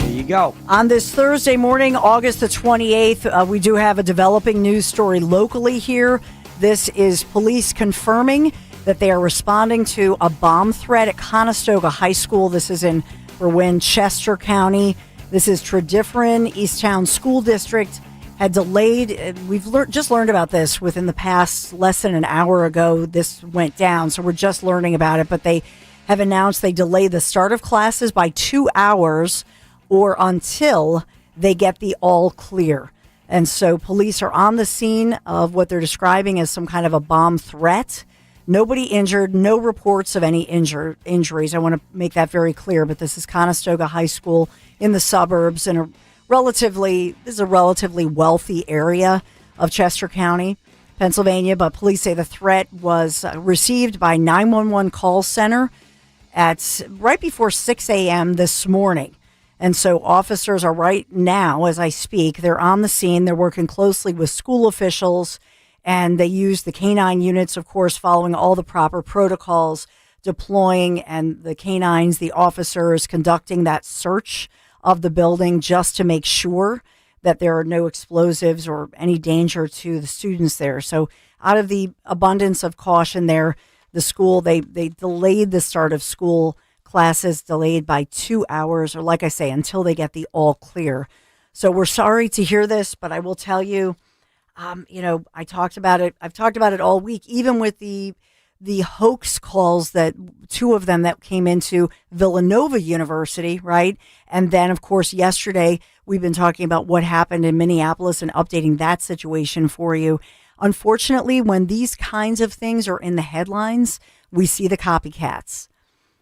There you go. On this Thursday morning, August the 28th, we do have a developing news story locally here. This is police confirming that they are responding to a bomb threat at Conestoga High School. This is in Berwyn, Chester County. This is Tredyffrin Easttown School District had delayed. We've just learned about this within the past less than an hour ago. This went down, so we're just learning about it. But they have announced they delayed the start of classes by 2 hours or until they get the all clear. And so police are on the scene of what they're describing as some kind of a bomb threat. Nobody injured, no reports of any injuries. I want to make that very clear, but this is Conestoga High School in the suburbs in a relatively wealthy area of Chester County, Pennsylvania. But police say the threat was received by 911 call center at right before 6 a.m. this morning. And so officers are right now, as I speak, they're on the scene. They're working closely with school officials, and they use the canine units, of course, following all the proper protocols, deploying, and the canines, the officers conducting that search of the building just to make sure that there are no explosives or any danger to the students there. So out of the abundance of caution there, the school, they delayed the start of school classes, delayed by 2 hours, or like I say, until they get the all clear. So we're sorry to hear this, but I will tell you, I talked about it. I've talked about it all week, even with the the hoax calls that two of them that came into Villanova University, right? And then, of course, yesterday we've been talking about what happened in Minneapolis and updating that situation for you. Unfortunately, when these kinds of things are in the headlines, we see the copycats.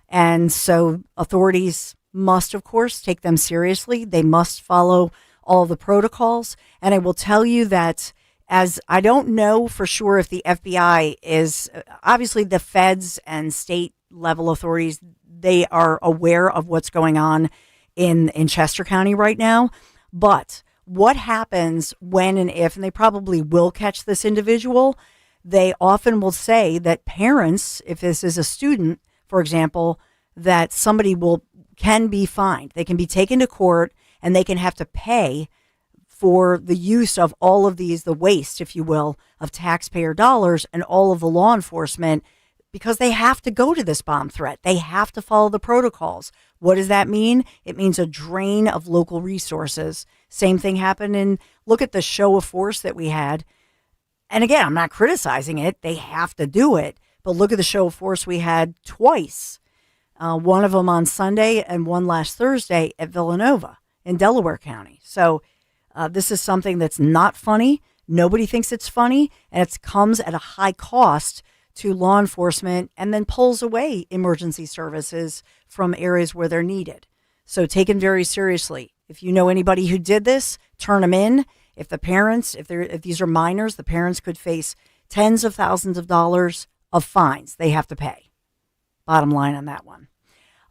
And so authorities must, of course, take them seriously. They must follow all the protocols. And I will tell you that, as I don't know for sure if the FBI is, obviously the feds and state level authorities, they are aware of what's going on in Chester County right now. But what happens when and if, and they probably will catch this individual, they often will say that parents, if this is a student, for example, that somebody can be fined. They can be taken to court and they can have to pay for the use of all of these, the waste, if you will, of taxpayer dollars and all of the law enforcement, because they have to go to this bomb threat. They have to follow the protocols. What does that mean? It means a drain of local resources. Same thing happened look at the show of force that we had. And again, I'm not criticizing it. They have to do it. But look at the show of force we had twice. One of them on Sunday and one last Thursday at Villanova in Delaware County. So this is something that's not funny. Nobody thinks it's funny. And it comes at a high cost to law enforcement and then pulls away emergency services from areas where they're needed. So taken very seriously. If you know anybody who did this, turn them in. If the parents, if these are minors, the parents could face tens of thousands of dollars of fines they have to pay. Bottom line on that one.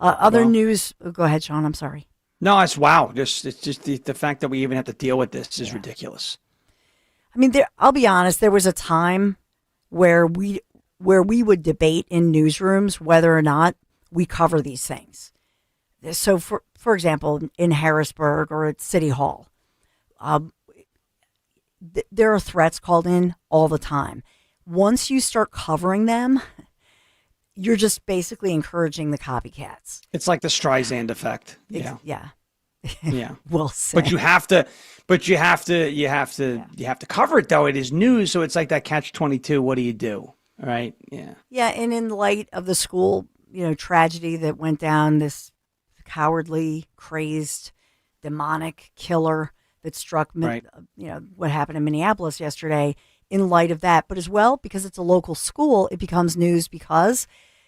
Other news. Go ahead, Sean. I'm sorry. No, it's wow. It's just the fact that we even have to deal with this is ridiculous. I mean, I'll be honest. There was a time where we would debate in newsrooms whether or not we cover these things. So, for example, in Harrisburg or at City Hall, there are threats called in all the time. Once you start covering them, you're just basically encouraging the copycats. It's like the Streisand effect. Yeah. Yeah. We'll say. But you have to cover it though. It is news. So it's like that catch-22. What do you do? Right. Yeah. Yeah. And in light of the school, tragedy that went down, this cowardly, crazed, demonic killer that struck, right. What happened in Minneapolis yesterday, in light of that, but as well, because it's a local school, it becomes news because,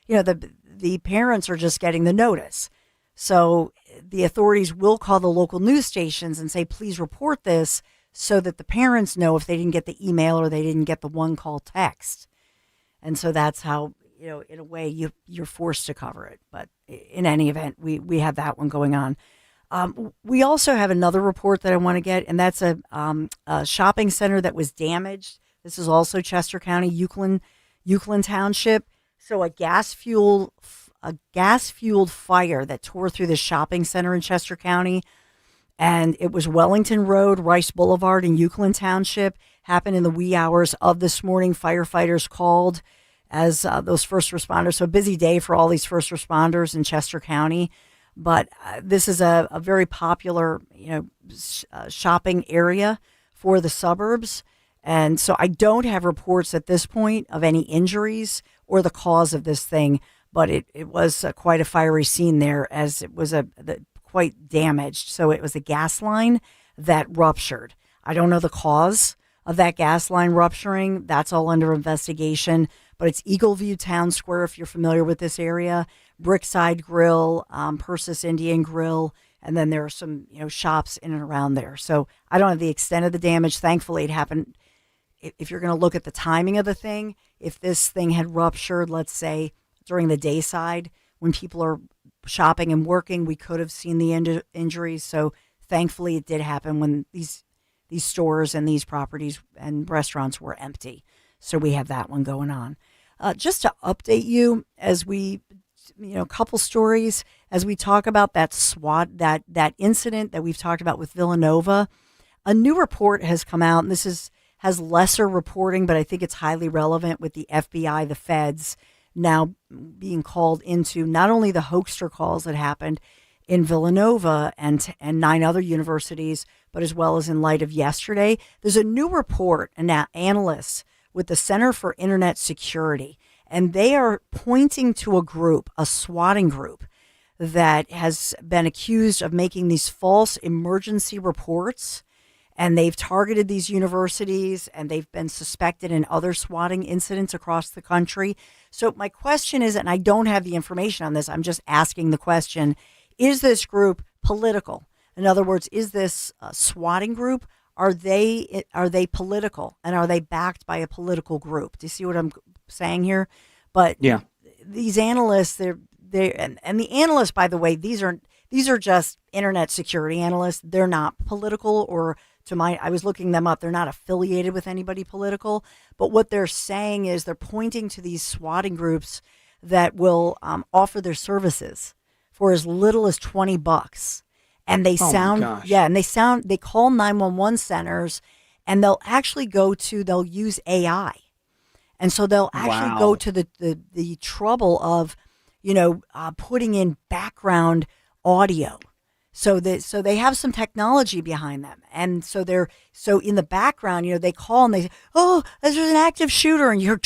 the parents are just getting the notice. So the authorities will call the local news stations and say, please report this, so that the parents know if they didn't get the email or they didn't get the one call text. And so that's how, in a way you're forced to cover it. But in any event, we have that one going on. We also have another report that I want to get, and that's a shopping center that was damaged. This is also Chester County, Euclid Township. So a gas-fueled fire that tore through the shopping center in Chester County, and it was Wellington Road, Rice Boulevard in Euclid Township. Happened in the wee hours of this morning. Firefighters called as those first responders. So a busy day for all these first responders in Chester County. But this is a very popular, shopping area for the suburbs. And so I don't have reports at this point of any injuries or the cause of this thing, but it was quite a fiery scene there, as it was quite damaged. So it was a gas line that ruptured. I don't know the cause of that gas line rupturing. That's all under investigation, but it's Eagleview Town Square, if you're familiar with this area, Brickside Grill, Persis Indian Grill, and then there are some, shops in and around there. So I don't have the extent of the damage. Thankfully, it happened. If you're going to look at the timing of the thing, if this thing had ruptured, let's say during the day side, when people are shopping and working, we could have seen the injuries. So thankfully, it did happen when these stores and these properties and restaurants were empty. So we have that one going on. Just to update you, as we, a couple stories as we talk about that that incident that we've talked about with Villanova. A new report has come out, and this has lesser reporting, but I think it's highly relevant, with the FBI, the feds, now being called into not only the hoaxer calls that happened in Villanova and 9 other universities, but as well as in light of yesterday. There's a new report, and now analysts with the Center for Internet Security, And they are pointing to a group, a swatting group, that has been accused of making these false emergency reports. And they've targeted these universities, and they've been suspected in other swatting incidents across the country. So my question is, and I don't have the information on this, I'm just asking the question, is this group political? In other words, is this a swatting group? Are they political, and are they backed by a political group? Do you see what I'm saying here? But yeah, these analysts, and the analysts, by the way, these are just internet security analysts. They're not political, or I was looking them up. They're not affiliated with anybody political. But what they're saying is they're pointing to these swatting groups that will offer their services for as little as $20. And they they call 911 centers, and they'll actually they'll use AI. And so they'll actually go to the trouble of, putting in background audio. So they have some technology behind them. And so in the background, they call and they say, oh, there's an active shooter. And you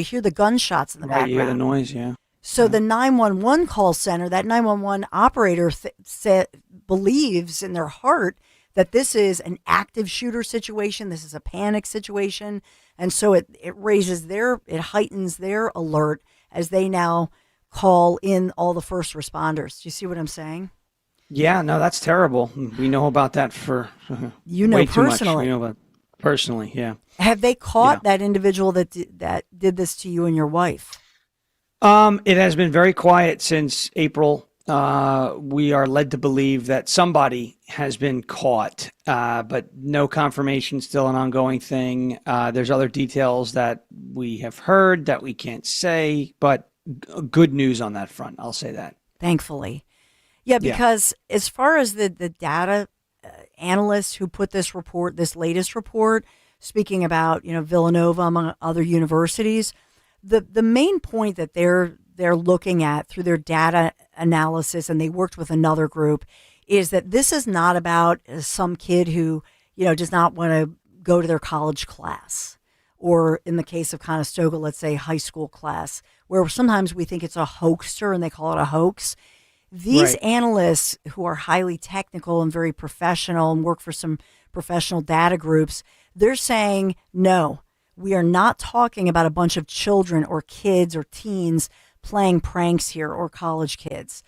hear the gunshots in the background. You hear the noise, yeah. So the 911 call center, that 911 operator believes in their heart that this is an active shooter situation. This is a panic situation. And so it heightens their alert as they now call in all the first responders. Do you see what I'm saying? Yeah, no, that's terrible. We know about that for way too much. Personally. We know about personally, yeah. Have they caught that individual that did this to you and your wife? It has been very quiet since April. We are led to believe that somebody has been caught, but no confirmation, still an ongoing thing. There's other details that we have heard that we can't say, but good news on that front. I'll say that. Thankfully. Yeah, because as far as the data analysts who put this latest report, speaking about, Villanova among other universities, the main point that they're looking at through their data analysis, and they worked with another group, is that this is not about some kid who, does not want to go to their college class, or in the case of Conestoga, let's say high school class, where sometimes we think it's a hoaxer and they call it a hoax. These analysts who are highly technical and very professional and work for some professional data groups, they're saying, no, we are not talking about a bunch of children or kids or teens playing pranks here, or college kids.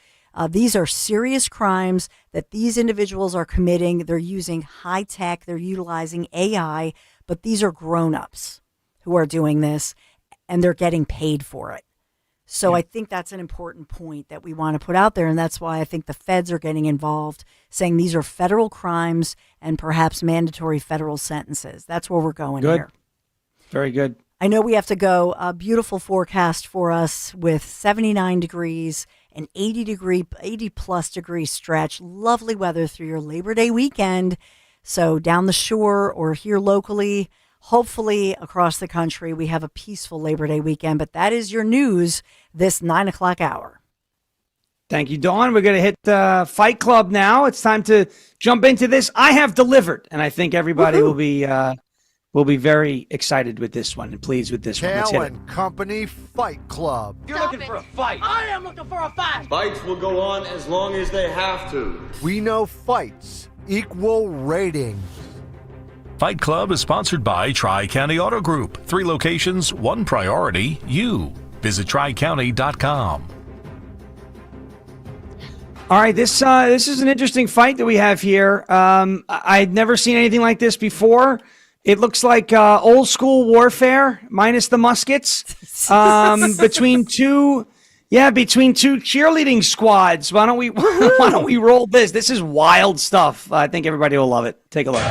These are serious crimes that these individuals are committing. They're using high tech, they're utilizing AI, but these are grown-ups who are doing this, and they're getting paid for it. So I think that's an important point that we want to put out there, and that's why I think the feds are getting involved, saying these are federal crimes and perhaps mandatory federal sentences. That's where we're going here. Very good. I know we have to go. A beautiful forecast for us with 79 degrees, an 80-plus degree stretch. Lovely weather through your Labor Day weekend. So down the shore or here locally, hopefully across the country, we have a peaceful Labor Day weekend. But that is your news this 9 o'clock hour. Thank you, Dawn. We're going to hit Fight Club now. It's time to jump into this. I have delivered, and I think everybody will be very excited with this one and pleased with this one. Let's hit it. Kayal & Company Fight Club. You're looking for a fight. I am looking for a fight. Fights will go on as long as they have to. We know fights equal ratings. Fight Club is sponsored by Tri-County Auto Group. 3 locations, 1 priority, you. Visit tricounty.com. All right, this is an interesting fight that we have here. I'd never seen anything like this before. It looks like old school warfare minus the muskets between two cheerleading squads. Why don't we roll this? This is wild stuff. I think everybody will love it. Take a look.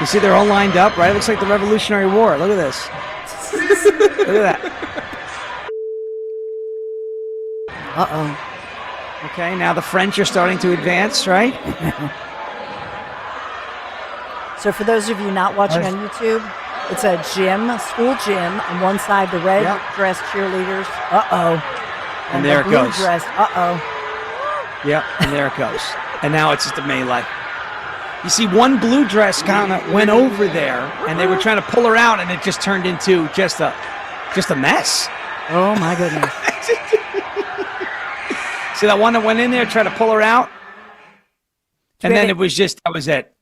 You see, they're all lined up, right? It looks like the Revolutionary War. Look at this. Look at that. Uh-oh. Okay, now the French are starting to advance, right? So for those of you not watching on YouTube, it's a school gym. On one side, the red dress cheerleaders. Uh-oh. And there the it goes. Dress. Uh-oh. Yep, and there it goes. And now it's just a melee. You see, one blue dress kind of went over there, and they were trying to pull her out, and it just turned into just a mess. Oh, my goodness. See that one that went in there, tried to pull her out? And then it was just, that was it.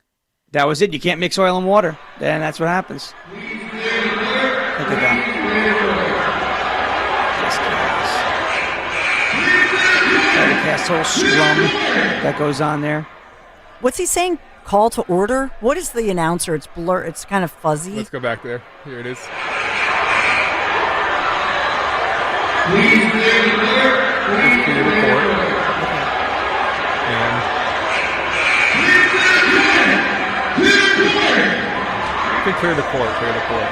That was it. You can't mix oil and water. And that's what happens. Look at that. Just chaos. Whole scrum that goes on there. What's he saying? Call to order? What is the announcer? It's blur. It's kind of fuzzy. Let's go back there. Here it is. Please clear the court. Please clear the court. And clear the court. Clear the court.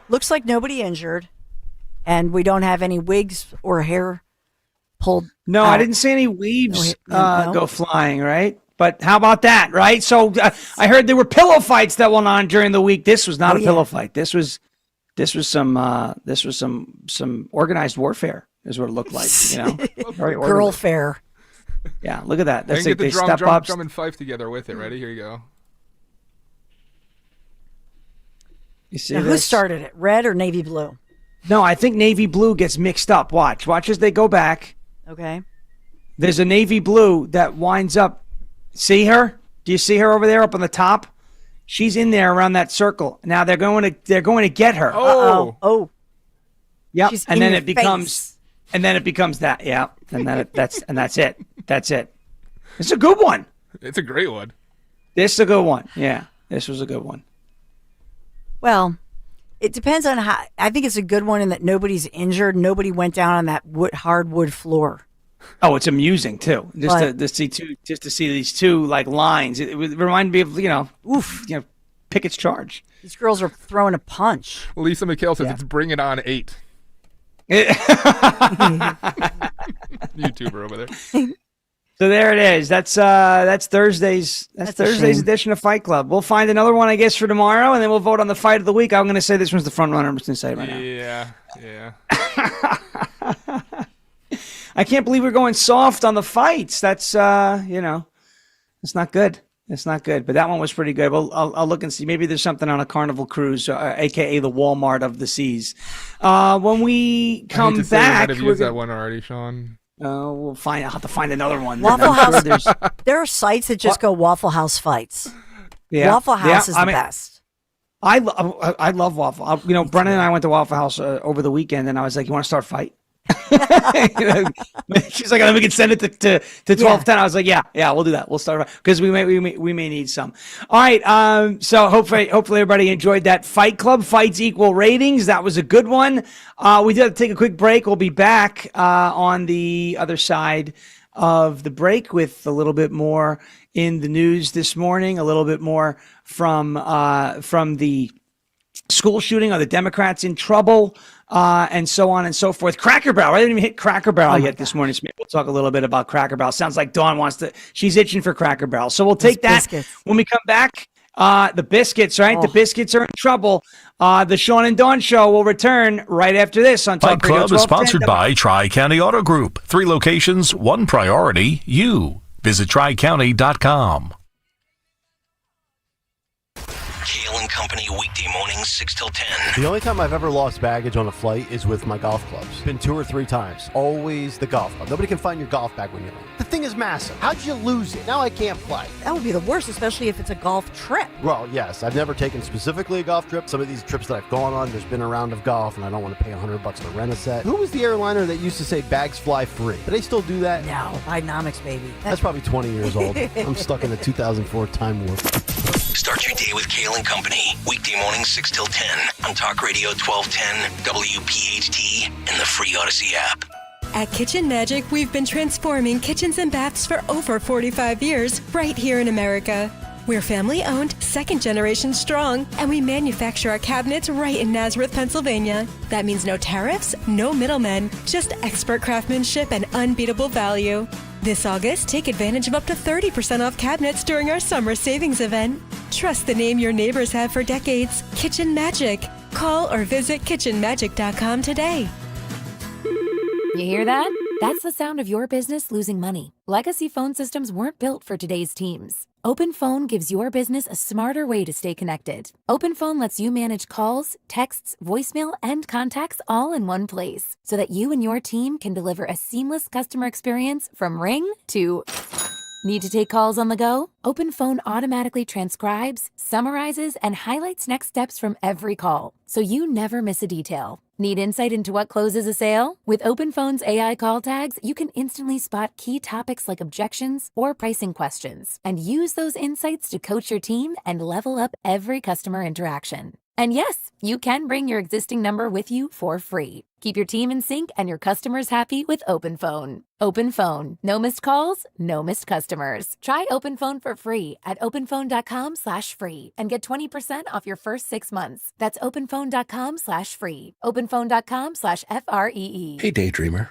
Looks like nobody injured, and we don't have any wigs or hair pulled. No, I didn't see any weaves go flying, right? But how about that, right? So I heard there were pillow fights that went on during the week. This was not a pillow fight. This was some organized warfare, is what it looked like. You know, very girl fair. Yeah, look at that. That's get the step drum, up. drum and fife together with it. Ready? Here you go. You see now, this? Who started it? Red or navy blue? No, I think navy blue gets mixed up. Watch as they go back. Okay. There's a navy blue that winds up. See her? Do you see her over there up on the top? She's in there around that circle. Now they're going to get her. Oh. Yep. She's And in then your it becomes face. and then it becomes that. Yeah. And then that's it. That's it. It's a good one. It's a great one. This is a good one. Yeah. This was a good one. Well, it depends on how. I think it's a good one in that nobody's injured. Nobody went down on that hardwood floor. Oh, it's amusing too. Just to see these two like lines. It reminded me of Pickett's Charge. These girls are throwing a punch. Well, Lisa McHale says it's Bring It On 8. YouTuber over there. So there it is. That's Thursday's. That's Thursday's edition of Fight Club. We'll find another one, I guess, for tomorrow, and then we'll vote on the fight of the week. I'm going to say this one's the front runner. I'm just going to say it right now. Yeah. I can't believe we're going soft on the fights. That's it's not good. It's not good. But that one was pretty good. Well, I'll look and see. Maybe there's something on a Carnival cruise, aka the Walmart of the seas. When we come back, we're used that one already, Sean. We'll find. I'll have to find another one. Waffle House. There are sites that just go Waffle House fights. Yeah. Waffle House is the best. I love Waffle. Brennan and I went to Waffle House over the weekend, and I was like, "You want to start a fight?" She's like, we can send it to 1210. I was like, yeah, we'll do that. We'll start because we may need some. All right. So hopefully everybody enjoyed that Fight Club. Fights equal ratings. That was a good one. We did have to take a quick break. We'll be back on the other side of the break with a little bit more in the news this morning. A little bit more from the school shooting. Are the Democrats in trouble? And so on and so forth. Cracker Barrel. I didn't even hit Cracker Barrel yet this morning. So maybe we'll talk a little bit about Cracker Barrel. Sounds like Dawn she's itching for Cracker Barrel. So we'll take that when we come back. The biscuits, right? The biscuits are in trouble. The Sean and Dawn Show will return right after this on Fight Talk Radio Club is sponsored by Tri-County Auto Group. 3 locations, 1 priority, you. Visit tricounty.com. Kayal and Company, weekday mornings, 6 till 10. The only time I've ever lost baggage on a flight is with my golf clubs. Been 2 or 3 times. Always the golf club. Nobody can find your golf bag when you land. The thing is massive. How'd you lose it? Now I can't play. That would be the worst, especially if it's a golf trip. Well, yes. I've never taken specifically a golf trip. Some of these trips that I've gone on, there's been a round of golf, and I don't want to pay $100 to rent a set. Who was the airliner that used to say bags fly free? Do they still do that? No, Bidenomics, baby. That's probably 20 years old. I'm stuck in the 2004 time warp. Start your day with Kayal and Company. Weekday mornings 6 till 10 on Talk Radio 1210, WPHT, and the free Odyssey app. At Kitchen Magic, we've been transforming kitchens and baths for over 45 years right here in America. We're family-owned, second generation strong, and we manufacture our cabinets right in Nazareth, Pennsylvania. That means no tariffs, no middlemen, just expert craftsmanship and unbeatable value. This August, take advantage of up to 30% off cabinets during our summer savings event. Trust the name your neighbors have for decades, Kitchen Magic. Call or visit kitchenmagic.com today. You hear that? That's the sound of your business losing money. Legacy phone systems weren't built for today's teams. OpenPhone gives your business a smarter way to stay connected. OpenPhone lets you manage calls, texts, voicemail, and contacts all in one place so that you and your team can deliver a seamless customer experience from ring to... Need to take calls on the go? OpenPhone automatically transcribes, summarizes, and highlights next steps from every call, so you never miss a detail. Need insight into what closes a sale? With OpenPhone's AI call tags, you can instantly spot key topics like objections or pricing questions, and use those insights to coach your team and level up every customer interaction. And yes, you can bring your existing number with you for free. Keep your team in sync and your customers happy with OpenPhone. OpenPhone. No missed calls, no missed customers. Try OpenPhone for free at openphone.com/free and get 20% off your first 6 months. That's openphone.com/free. openphone.com/FREE. Hey, daydreamer.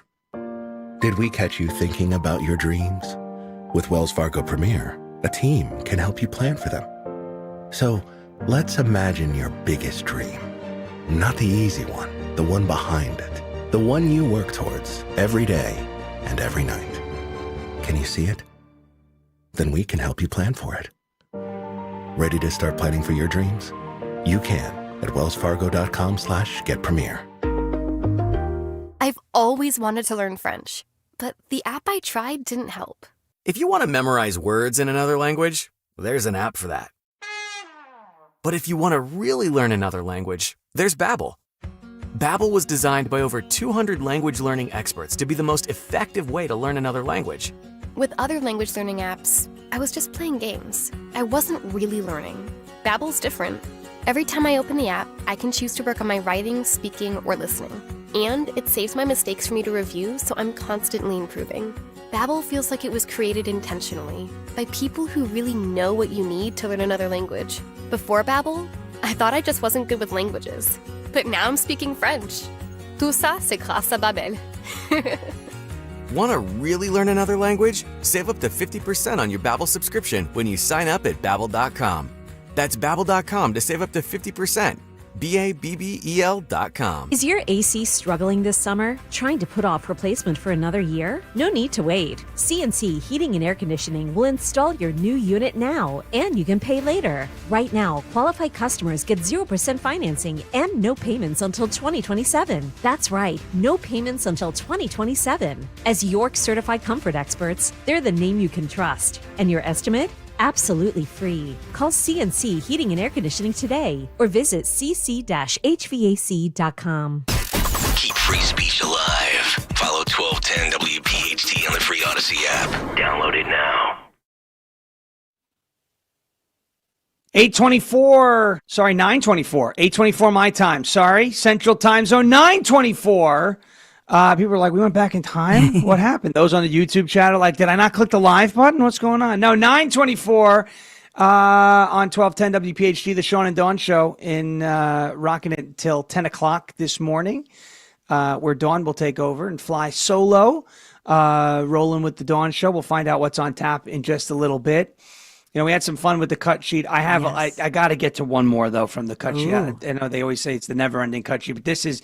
Did we catch you thinking about your dreams? With Wells Fargo Premier, a team can help you plan for them. So, let's imagine your biggest dream. Not the easy one, the one behind it. The one you work towards every day and every night. Can you see it? Then we can help you plan for it. Ready to start planning for your dreams? You can at wellsfargo.com/getpremier. I've always wanted to learn French, but the app I tried didn't help. If you want to memorize words in another language, there's an app for that. But if you want to really learn another language, there's Babbel. Babbel was designed by over 200 language learning experts to be the most effective way to learn another language. With other language learning apps, I was just playing games. I wasn't really learning. Babbel's different. Every time I open the app, I can choose to work on my writing, speaking, or listening. And it saves my mistakes for me to review, so I'm constantly improving. Babbel feels like it was created intentionally by people who really know what you need to learn another language. Before Babbel, I thought I just wasn't good with languages. But now I'm speaking French. Tout ça, c'est grâce à Babbel. Want to really learn another language? Save up to 50% on your Babbel subscription when you sign up at Babbel.com. That's Babbel.com to save up to 50%. Babbel.com. Is your AC struggling this summer? Trying to put off replacement for another year? No need to wait. CNC Heating and Air Conditioning will install your new unit now, and you can pay later. Right now, qualified customers get 0% financing and no payments until 2027. That's right, no payments until 2027. As York certified comfort experts, they're the name you can trust. And your estimate? Absolutely free. Call CNC Heating and Air Conditioning today or visit cc-hvac.com. Keep free speech alive. Follow 1210 WPHT on the free Odyssey app. Download it now. 9:24 my time. Sorry, Central Time Zone, 9:24. People were like, we went back in time? What happened? Those on the YouTube chat are like, did I not click the live button? What's going on? No, 9:24 on 1210 WPHT, the Sean and Dawn Show, in rocking it till 10 o'clock this morning, where Dawn will take over and fly solo, rolling with the Dawn Show. We'll find out what's on tap in just a little bit. You know, we had some fun with the cut sheet. I got to get to one more though from the cut sheet. I know they always say it's the never-ending cut sheet, but this is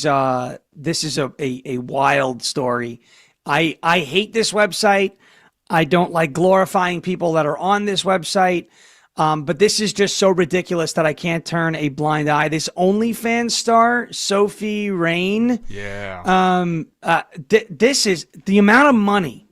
a wild story. I hate this website. I don't like glorifying people that are on this website. But this is just so ridiculous that I can't turn a blind eye. This OnlyFans star, Sophie Rain. Yeah. This is the amount of money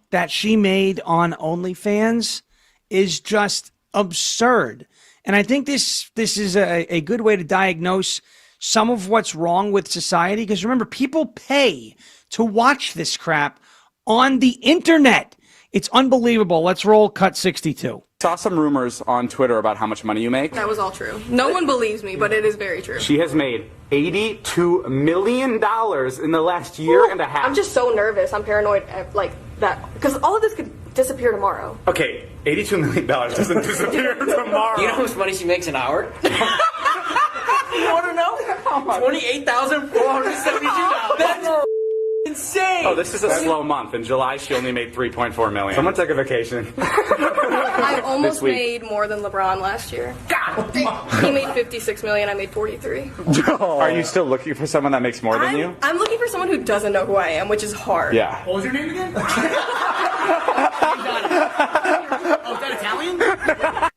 that she made on OnlyFans is just absurd. And I think this is a good way to diagnose some of what's wrong with society. Because remember, people pay to watch this crap on the internet. It's unbelievable. Let's roll cut 62. Saw some rumors on Twitter about how much money you make. That was all true. No one believes me, but it is very true. She has made $82 million in the last year and a half. I'm just so nervous. I'm paranoid like that because all of this could disappear tomorrow. Okay, $82 million doesn't disappear tomorrow. You know how much money she makes an hour? You want to know? $28,472. That's insane. Oh, this is a slow month. In July, she only made $3.4 million. Someone take a vacation. I almost This week. made more than LeBron last year. He made $56 million. I made 43. Are you still looking for someone that makes more than you? I'm looking for someone who doesn't know who I am, which is hard. Yeah. What was your name again? Oh, is that Italian?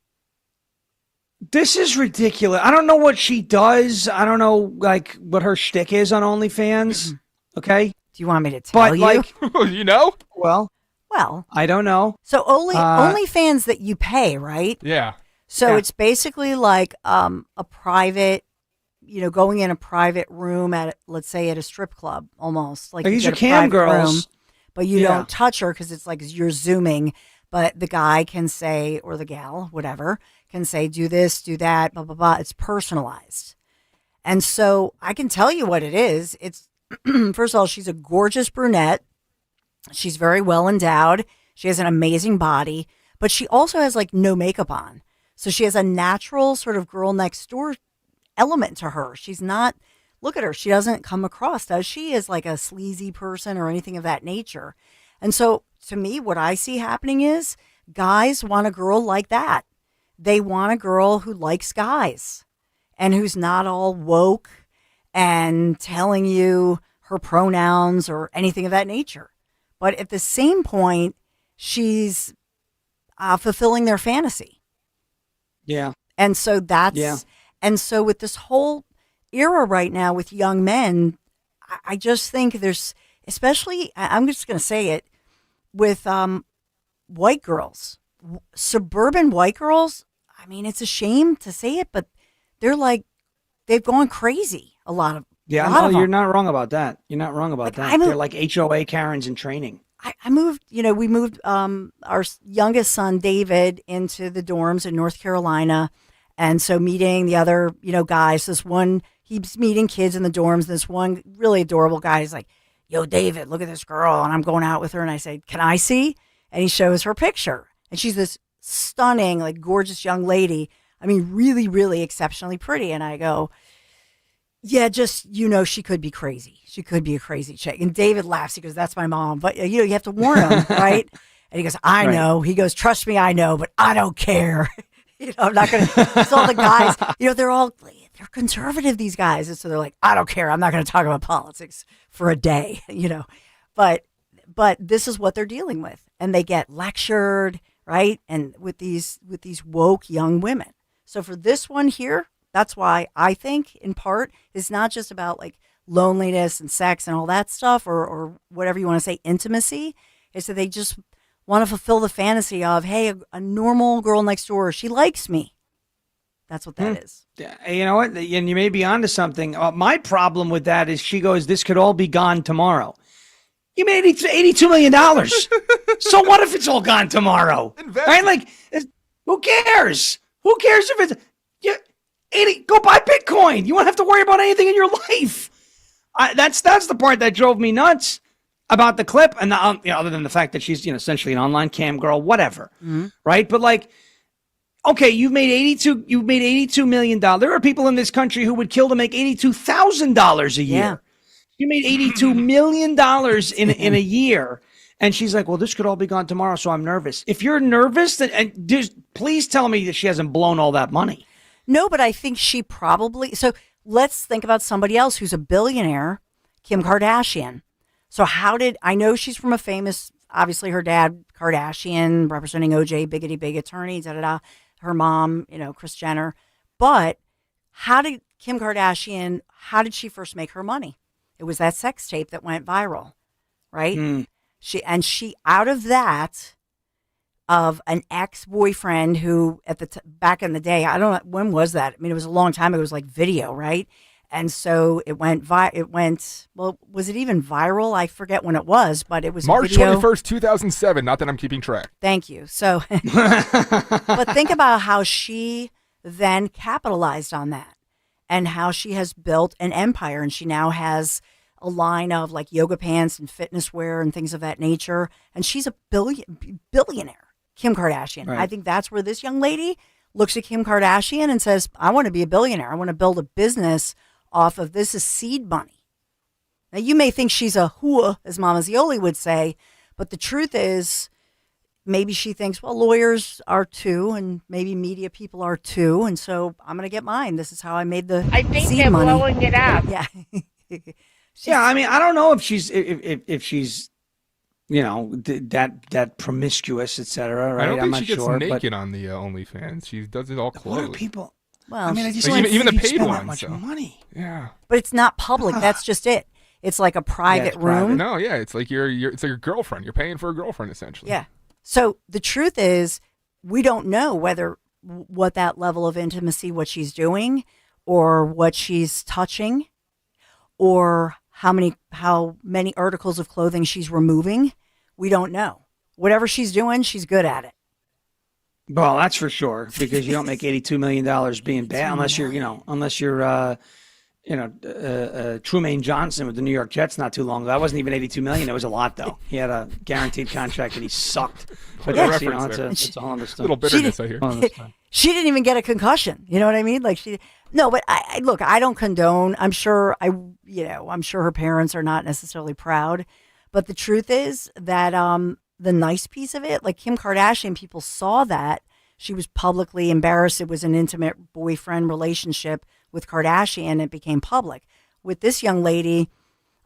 This is ridiculous. I don't know what she does. I don't know like what her shtick is on OnlyFans. Okay. Do you want me to tell you? Like, you know? Well, I don't know. So OnlyFans that you pay, right? Yeah. So it's basically like a private, going in a private room at, let's say, at a strip club, almost like these you are get a cam private girls, room, but you don't touch her because it's like you're zooming. But the guy can say, or the gal, whatever, can say, do this, do that, blah, blah, blah. It's personalized. And so I can tell you what it is. It's, first of all, she's a gorgeous brunette. She's very well endowed. She has an amazing body, but she also has like no makeup on. So she has a natural sort of girl next door element to her. She's not, look at her. She doesn't come across, does she, as like a sleazy person or anything of that nature. And so to me, what I see happening is guys want a girl like that. They want a girl who likes guys and who's not all woke and telling you her pronouns or anything of that nature. But at the same point, she's fulfilling their fantasy. Yeah. And so and so with this whole era right now with young men, I just think there's, especially, I'm just going to say it, with white girls, suburban white girls. I mean, it's a shame to say it, but they're like, they've gone crazy. A lot of you're not wrong about that. You're not wrong about that. They're like HOA Karens in training. I moved, we moved our youngest son, David, into the dorms in North Carolina. And so meeting the other, guys, he's meeting kids in the dorms. This one really adorable guy is like, yo, David, look at this girl. And I'm going out with her. And I say, can I see? And he shows her picture. And she's this stunning, like gorgeous young lady. I mean, really, really exceptionally pretty. And I go, yeah, just, she could be crazy. She could be a crazy chick. And David laughs. He goes, that's my mom. But, you have to warn him, right? And he goes, I know. He goes, trust me, I know, but I don't care. I'm not going to, it's all the guys, they're conservative, these guys. And so they're like, I don't care. I'm not going to talk about politics for a day, But this is what they're dealing with. And they get lectured, right? And with these woke young women. So for this one here, that's why I think, in part, it's not just about like loneliness and sex and all that stuff or whatever you want to say, intimacy. It's that they just want to fulfill the fantasy of, hey, a normal girl next door, she likes me. That's what that is. Yeah, you know what? And you may be onto something. My problem with that is she goes, this could all be gone tomorrow. You made $82 million. So what if it's all gone tomorrow? Right? Like, who cares? Who cares if it's... go buy Bitcoin. You won't have to worry about anything in your life. That's the part that drove me nuts about the clip. And other than the fact that she's essentially an online cam girl, whatever, right? But like, okay, you've made $82 million. There are people in this country who would kill to make $82,000 a year. Yeah. You made $82 million in a year. And she's like, well, this could all be gone tomorrow, so I'm nervous. If you're nervous, then please tell me that she hasn't blown all that money. No, but I think she probably... So let's think about somebody else who's a billionaire, Kim Kardashian. So I know she's from a famous, obviously her dad, Kardashian, representing OJ, big attorney, da-da-da. Her mom, Kris Jenner. But how did she first make her money? It was that sex tape that went viral, right? She out of that, of an ex-boyfriend who back in the day, I don't know, when was that? I mean, it was a long time ago. It was like video, right? And so it went, well, was it even viral? I forget when it was, but it was March 21st, 2007. Not that I'm keeping track. Thank you. So, but think about how she then capitalized on that and how she has built an empire. And she now has a line of like yoga pants and fitness wear and things of that nature. And she's a billionaire, Kim Kardashian. Right. I think that's where this young lady looks at Kim Kardashian and says, I want to be a billionaire. I want to build a business off of this is seed money. Now, you may think she's a hua, as Mama Zioli would say, but the truth is, maybe she thinks, well, lawyers are too, and maybe media people are too, and so I'm going to get mine. This is how I made the I think seed they're money. blowing it up. Yeah. Yeah, I mean, I don't know if she's if she's, you know, that promiscuous, etc. Right? I don't think I'm not she gets sure, naked on the OnlyFans. She does it all clothed. People. Well, I mean, I just Like, don't even the think you'd paid spend that ones, much so. money. Yeah. But it's not public. That's just it. It's like a private room. No, yeah, it's like it's like your girlfriend. You're paying for a girlfriend essentially. Yeah. So the truth is, we don't know what that level of intimacy, what she's doing, or what she's touching, or how many articles of clothing she's removing. We don't know. Whatever she's doing, she's good at it. Well, that's for sure, because you don't make $82 million being bad unless you're Trumaine Johnson with the New York Jets not too long ago. That wasn't even $82 million. It was a lot, though. He had a guaranteed contract and he sucked. But Yeah. it's all understood. Little bitterness, I hear. She didn't even get a concussion. You know what I mean? Like but I look, I don't condone. I'm sure her parents are not necessarily proud, but the truth is that the nice piece of it, like Kim Kardashian, people saw that she was publicly embarrassed. It was an intimate boyfriend relationship with Kardashian. It became public. With this young lady,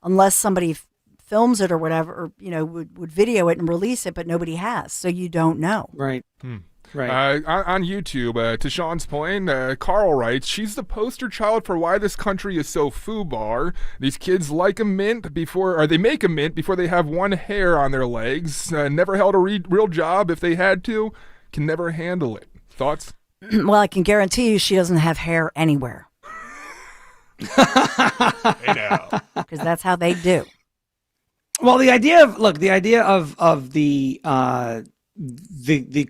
unless somebody films it or whatever, or would video it and release it, but nobody has, so you don't know. Right. Right. On YouTube, to Sean's point, Carl writes, she's the poster child for why this country is so foobar. These kids like a mint they make a mint before they have one hair on their legs. Never held a real job if they had to. Can never handle it. Thoughts? Well, I can guarantee you she doesn't have hair anywhere. Because that's how they do. Well, the idea of the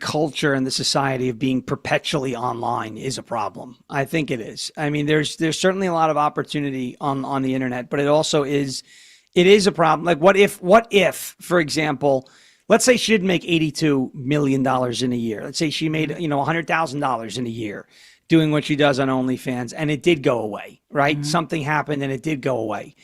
culture and the society of being perpetually online is a problem. I think it is. I mean, there's certainly a lot of opportunity on the internet, but it also is a problem. Like what if, for example, let's say she didn't make $82 million in a year. Let's say she made, $100,000 in a year doing what she does on OnlyFans, and it did go away, right? Mm-hmm. Something happened and it did go away.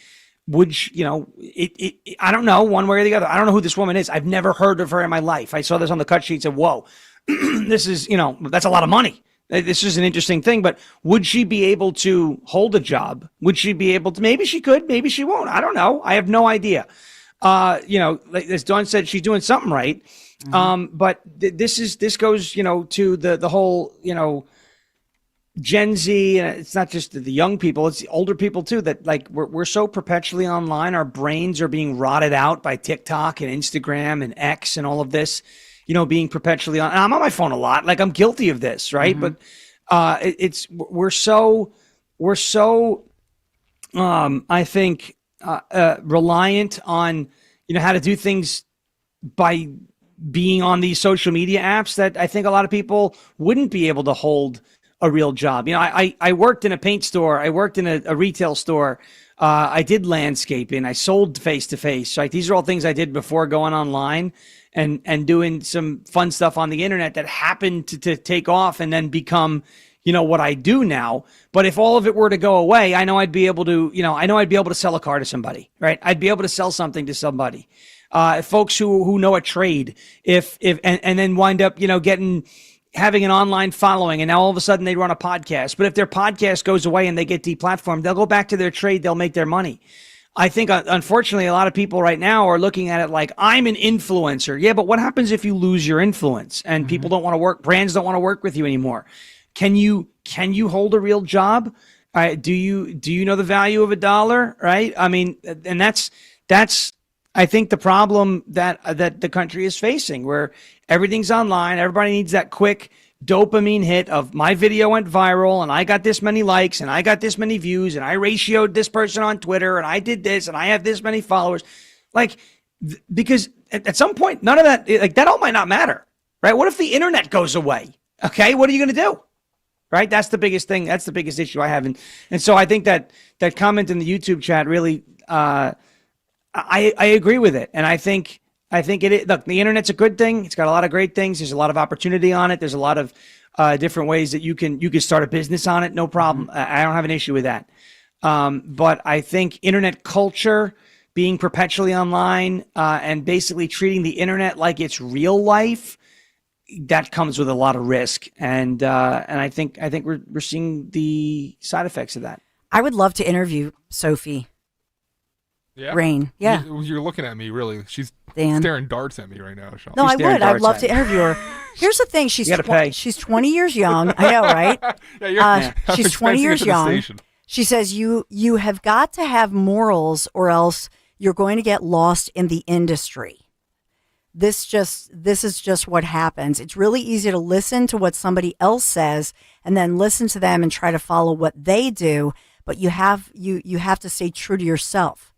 Would she, I don't know, one way or the other. I don't know who this woman is. I've never heard of her in my life. I saw this on the cut sheet and said, whoa, this is, that's a lot of money. This is an interesting thing, but would she be able to hold a job? Would she be able to? Maybe she could, maybe she won't. I don't know. I have no idea. Like as Dawn said, she's doing something right. Mm-hmm. But this goes, to the whole, Gen Z, and it's not just the young people, it's the older people too, that like we're so perpetually online. Our brains are being rotted out by TikTok and Instagram and X and all of this, being perpetually on. And I'm on my phone a lot. Like I'm guilty of this, right? Mm-hmm. But we're so I think reliant on how to do things by being on these social media apps that I think a lot of people wouldn't be able to hold a real job. I worked in a paint store. I worked in a retail store. I did landscaping. I sold face-to-face. Right? These are all things I did before going online and doing some fun stuff on the internet that happened to take off and then become, what I do now. But if all of it were to go away, I know I'd be able to, sell a car to somebody, right? I'd be able to sell something to somebody. Folks who know a trade, and then wind up, having an online following, and now all of a sudden they run a podcast. But if their podcast goes away and they get deplatformed, they'll go back to their trade. They'll make their money. I think, unfortunately, a lot of people right now are looking at it like, I'm an influencer. Yeah, but what happens if you lose your influence and people don't want to work, brands don't want to work with you anymore? Can you hold a real job? Do you know the value of $1? Right? I mean, and that's I think the problem that the country is facing, where everything's online. Everybody needs that quick dopamine hit of my video went viral and I got this many likes and I got this many views and I ratioed this person on Twitter and I did this and I have this many followers. Like, because at some point, none of that, like that all might not matter, right? What if the internet goes away? Okay, what are you going to do? Right? That's the biggest thing. That's the biggest issue I have. And so I think that comment in the YouTube chat really, I agree with it. And I think it is. Look, the internet's a good thing. It's got a lot of great things. There's a lot of opportunity on it. There's a lot of different ways that you can start a business on it. No problem. I don't have an issue with that. But I think internet culture, being perpetually online, and basically treating the internet like it's real life, that comes with a lot of risk. And I think we're seeing the side effects of that. I would love to interview Sophie. Yeah. Rain. Yeah. You're looking at me, really. She's Dan. staring darts at me right now, Sean. No, I would. I'd love to interview her. Here's the thing. She's 20 years young. I know, right? She's 20 years young. She says you have got to have morals or else you're going to get lost in the industry. This is just what happens. It's really easy to listen to what somebody else says and then listen to them and try to follow what they do, but you have to stay true to yourself.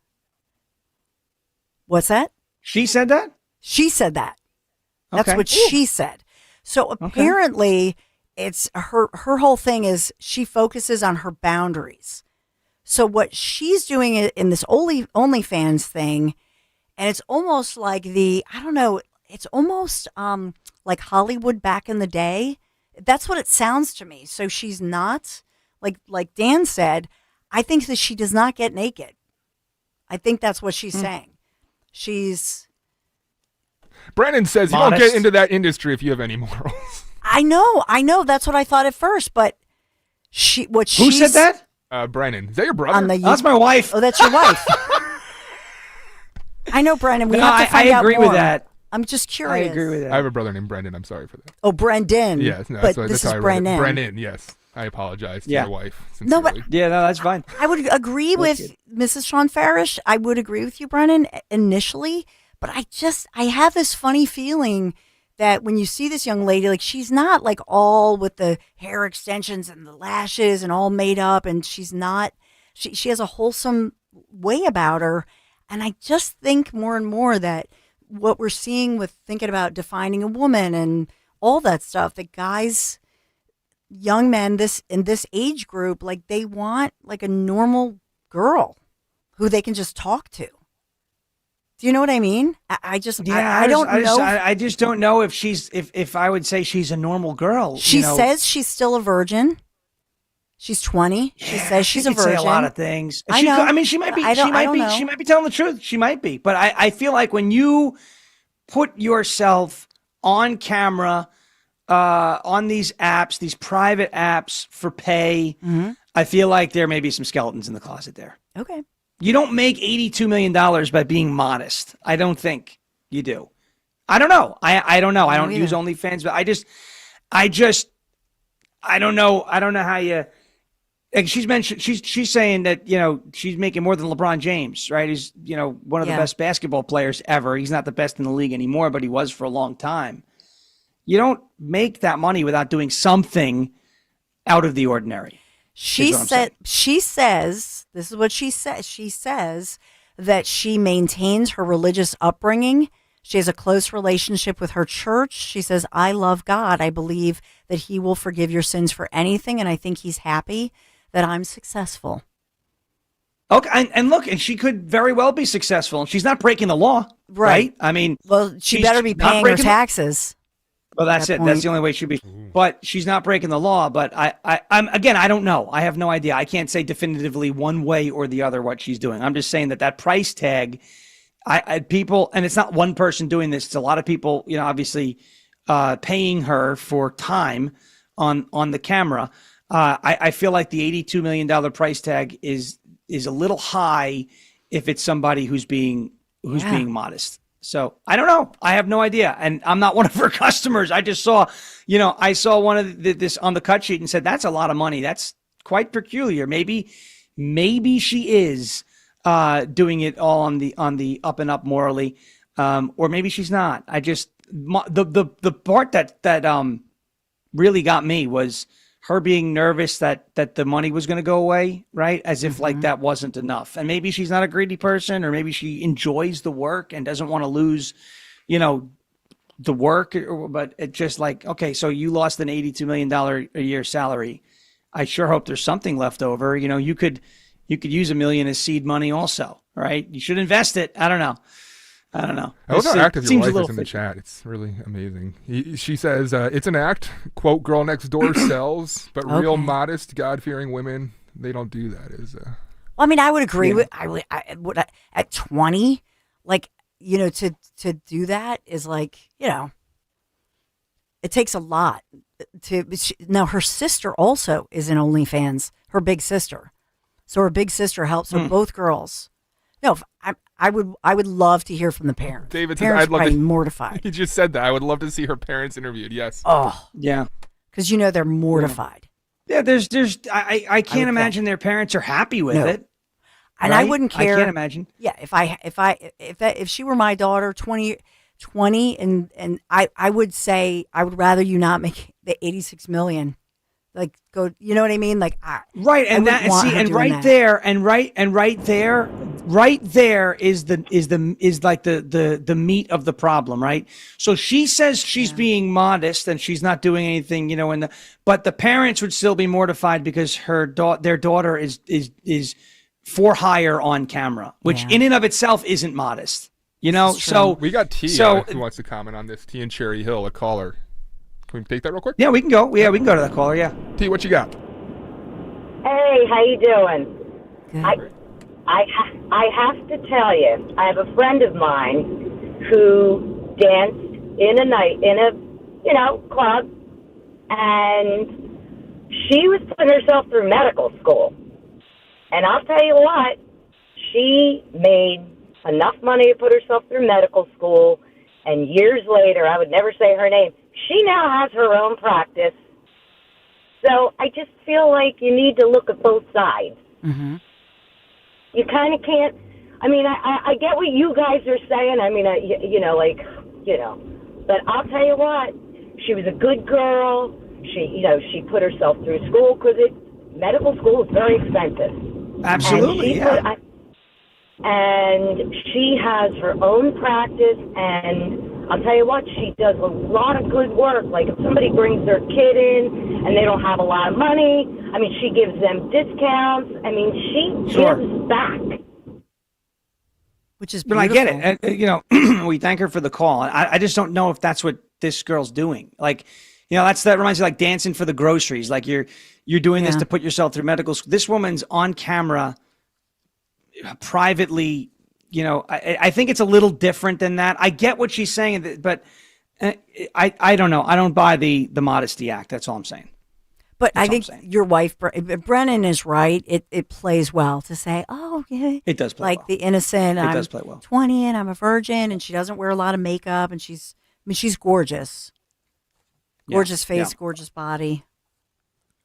What's that? She said that? She said that. That's Okay. what she said. So apparently it's her whole thing is she focuses on her boundaries. So what she's doing in this OnlyFans thing, and it's almost like it's almost like Hollywood back in the day. That's what it sounds to me. So she's not, like Dan said, I think that she does not get naked. I think that's what she's saying. Brandon says you don't get into that industry if you have any morals. I know. That's what I thought at first, but Who said that? Brandon. Is that your brother? That's my wife. Oh, that's your wife. I know, Brandon. We have to find out I agree more. with that. I'm just curious. I agree with that. I have a brother named Brendan. I'm sorry for that. Oh, Brendan. Yes, no, but that's this how is I read it. Brendan. Brendan, yes. I apologize to your wife. No, but no, that's fine. I would agree with Mrs. Sean Farish. I would agree with you, Brennan, initially. But I have this funny feeling that when you see this young lady, like she's not like all with the hair extensions and the lashes and all made up, and she's not. She has a wholesome way about her, and I just think more and more that what we're seeing with thinking about defining a woman and all that stuff, that guys, young men, in this age group, like they want like a normal girl who they can just talk to. Do you know what I mean? I just don't know. I just don't know if if I would say she's a normal girl. She says she's still a virgin. She's 20. She says she's a virgin. Say a lot of things. I know. I mean, she might be. She might be telling the truth. She might be. But I feel like when you put yourself on camera, on these apps, these private apps for pay, I feel like there may be some skeletons in the closet there. Okay. You don't make $82 million by being modest. I don't think you do. I don't know. I don't know. I don't use OnlyFans, but I don't know. I don't know how you. Like she's saying that, she's making more than LeBron James, right? He's, one of the best basketball players ever. He's not the best in the league anymore, but he was for a long time. You don't make that money without doing something out of the ordinary. She says, this is what she says. She says that she maintains her religious upbringing. She has a close relationship with her church. She says, I love God. I believe that he will forgive your sins for anything. And I think he's happy that I'm successful. Okay. And look, and she could very well be successful. And she's not breaking the law. Right. I mean, well, she better be paying her taxes. Well, that's it. That's the only way she'd be. But she's not breaking the law. But I'm again, I don't know. I have no idea. I can't say definitively one way or the other what she's doing. I'm just saying that price tag, people, and it's not one person doing this. It's a lot of people, obviously paying her for time on the camera. I feel like the $82 million price tag is a little high if it's somebody who's being modest. So I don't know. I have no idea. And I'm not one of her customers. I just saw, I saw one of this on the cut sheet and said, that's a lot of money. That's quite peculiar. Maybe she is doing it all on the up and up morally. Or maybe she's not. I just, the part that really got me was her being nervous that the money was going to go away, right? As if like that wasn't enough. And maybe she's not a greedy person, or maybe she enjoys the work and doesn't want to lose, the work. But it's just like, okay, so you lost an $82 million a year salary. I sure hope there's something left over. You could use $1 million as seed money also, right? You should invest it. I don't know. I love how active your wife is in the chat. It's really amazing. She says, it's an act, quote, girl next door sells, but real modest, God-fearing women, they don't do that. Well, I mean, I would agree with at 20, like, to do that is like, it takes a lot now her sister also is in OnlyFans, her big sister. So her big sister helps her, both girls. No, I would love to hear from the parents. David, parents I'd love are to, mortified. He just said that. I would love to see her parents interviewed. Yes. Oh, yeah. Because they're mortified. Yeah, I can't imagine their parents are happy with it. And right? I wouldn't care. I can't imagine. Yeah, if she were my daughter, 20 and I would say I would rather you not make the 86 million. Like go, you know what I mean? Like right, and that right there is like the meat of the problem, right? So she says she's being modest and she's not doing anything, but the parents would still be mortified because their daughter is for hire on camera, which in and of itself isn't modest, So we got T who wants to comment on this. T in Cherry Hill, a caller. Can we take that real quick? Yeah, we can go. Yeah, we can go to that caller. Yeah. T, what you got? Hey, how you doing? Good. I have to tell you, I have a friend of mine who danced in a club, and she was putting herself through medical school. And I'll tell you what, she made enough money to put herself through medical school, and years later, I would never say her name, she now has her own practice. So I just feel like you need to look at both sides. Mm-hmm. You kind of can't. I mean, I get what you guys are saying. I mean, but I'll tell you what, she was a good girl. She put herself through school because medical school is very expensive. Absolutely, and she has her own practice, and I'll tell you what, she does a lot of good work. Like if somebody brings their kid in and they don't have a lot of money, I mean, she gives them discounts. I mean, she gives back. Which is beautiful. But I get it. We thank her for the call. I just don't know if that's what this girl's doing. Like, that reminds me like dancing for the groceries. Like you're doing this to put yourself through medical school. This woman's on camera privately. I think it's a little different than that. I get what she's saying, but I don't know. I don't buy the modesty act. That's all I'm saying. But I think your wife, Brennan, is right. It plays well to say, oh, yeah. It does play like well. the innocent. It does play well. 20 and I'm a virgin, and she doesn't wear a lot of makeup, and she's gorgeous. Gorgeous face, gorgeous body.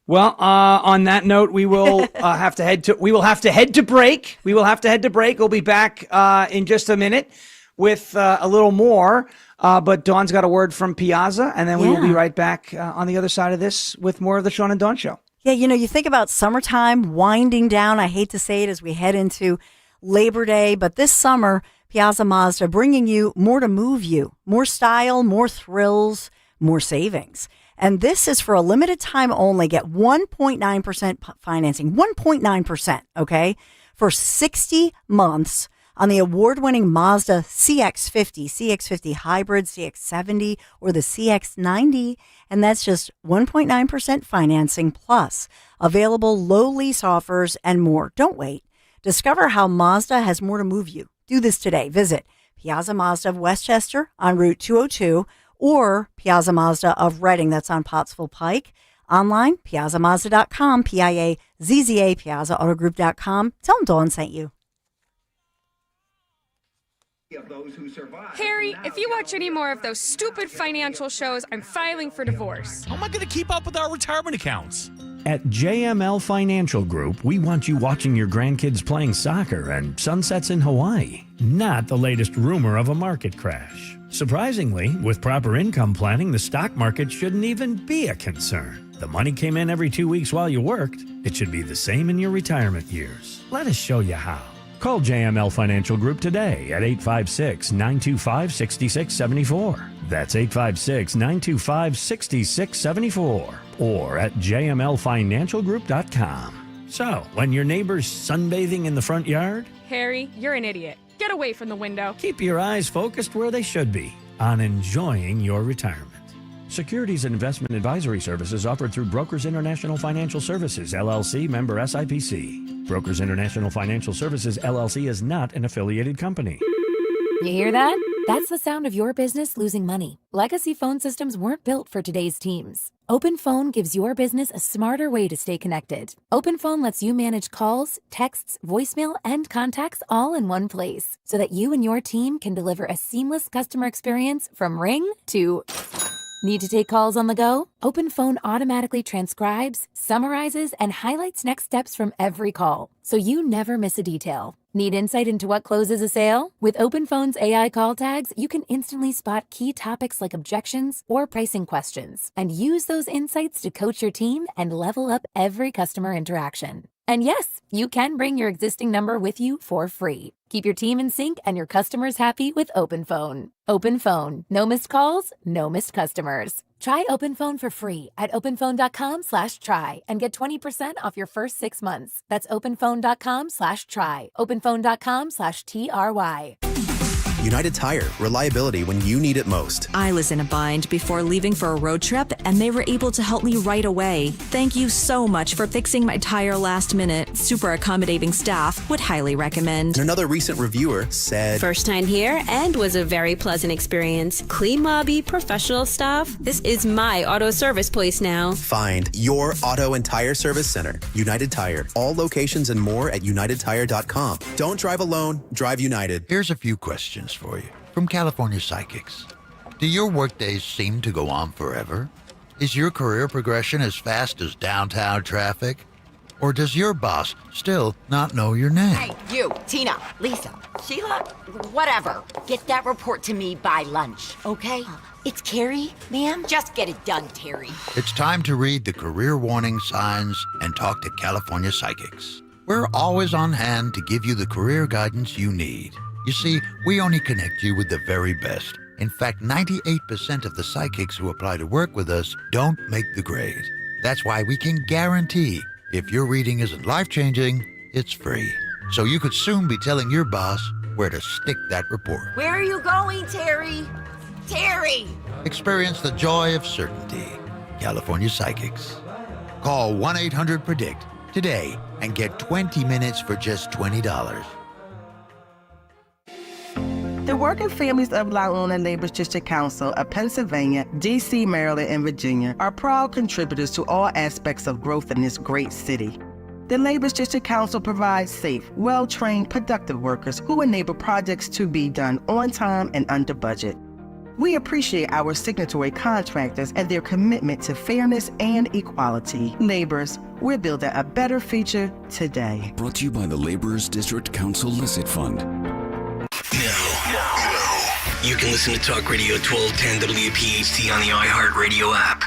Well, on that note, we will have to head to break. We'll be back in just a minute with a little more. But Dawn's got a word from Piazza, and then we will be right back on the other side of this with more of the Sean and Dawn Show. Yeah, you think about summertime winding down. I hate to say it as we head into Labor Day, but this summer, Piazza Mazda bringing you more to move you, more style, more thrills, more savings. And this is for a limited time only. Get 1.9% financing, 1.9%, okay, for 60 months on the award-winning Mazda CX-50, CX-50 Hybrid, CX-70, or the CX-90. And that's just 1.9% financing plus available low lease offers and more. Don't wait. Discover how Mazda has more to move you. Do this today. Visit Piazza Mazda of Westchester on Route 202 or Piazza Mazda of Reading. That's on Pottsville Pike. Online, piazzamazda.com, Piazza, piazzaautogroup.com. Tell them Dawn sent you. Harry, if you watch any more of those stupid financial shows, I'm filing for divorce. How am I going to keep up with our retirement accounts? At JML Financial Group, we want you watching your grandkids playing soccer and sunsets in Hawaii, not the latest rumor of a market crash. Surprisingly, with proper income planning, the stock market shouldn't even be a concern. The money came in every 2 weeks while you worked. It should be the same in your retirement years. Let us show you how. Call JML Financial Group today at 856-925-6674. That's 856-925-6674. Or at jmlfinancialgroup.com. So, when your neighbor's sunbathing in the front yard, Harry, you're an idiot. Get away from the window. keep your eyes focused where they should be, on enjoying your retirement. Securities and investment advisory services offered through Brokers International Financial Services, LLC, member SIPC. Brokers International Financial Services, LLC is not an affiliated company. You hear that? That's the sound of your business losing money. Legacy phone systems weren't built for today's teams. Open Phone gives your business a smarter way to stay connected. Open Phone lets you manage calls, texts, voicemail, and contacts all in one place so that you and your team can deliver a seamless customer experience from ring to... Need to take calls on the go? Open Phone automatically transcribes, summarizes, and highlights next steps from every call, so you never miss a detail. Need insight into what closes a sale? With Open Phone's AI call tags, you can instantly spot key topics like objections or pricing questions, and use those insights to coach your team and level up every customer interaction. And yes, you can bring your existing number with you for free. Keep your team in sync and your customers happy with Open Phone. Open Phone. No missed calls, no missed customers. Try Open Phone for free at openphone.com/try and get 20% off your first 6 months. That's openphone.com/try. openphone.com/TRY. United Tire. Reliability when you need it most. I was in a bind before leaving for a road trip, and they were able to help me right away. Thank you so much for fixing my tire last minute. Super accommodating staff. Would highly recommend. And another recent reviewer said, first time here and was a very pleasant experience. Clean mobby, professional staff. This is my auto service place now. Find your auto and tire service center. United Tire. All locations and more at unitedtire.com. Don't drive alone. Drive United. Here's a few questions for you from California Psychics. Do your workdays seem to go on forever? Is your career progression as fast as downtown traffic? Or does your boss still not know your name? Hey, you, Tina, Lisa, Sheila, whatever. Get that report to me by lunch, okay? It's Carrie, ma'am. Just get it done, Terry. It's time to read the career warning signs and talk to California Psychics. We're always on hand to give you the career guidance you need. You see, we only connect you with the very best. In fact, 98% of the psychics who apply to work with us don't make the grade. That's why we can guarantee if your reading isn't life-changing, it's free. So you could soon be telling your boss where to stick that report. Where are you going, Terry? Terry! Experience the joy of certainty. California Psychics. Call 1-800-PREDICT today and get 20 minutes for just $20. The Working Families of La Una Labor District Council of Pennsylvania, D.C., Maryland, and Virginia are proud contributors to all aspects of growth in this great city. The Labor District Council provides safe, well-trained, productive workers who enable projects to be done on time and under budget. We appreciate our signatory contractors and their commitment to fairness and equality. Laborers, we're building a better future today. Brought to you by the Laborers District Council Licit Fund. You can listen to Talk Radio 1210 WPHT on the iHeartRadio app.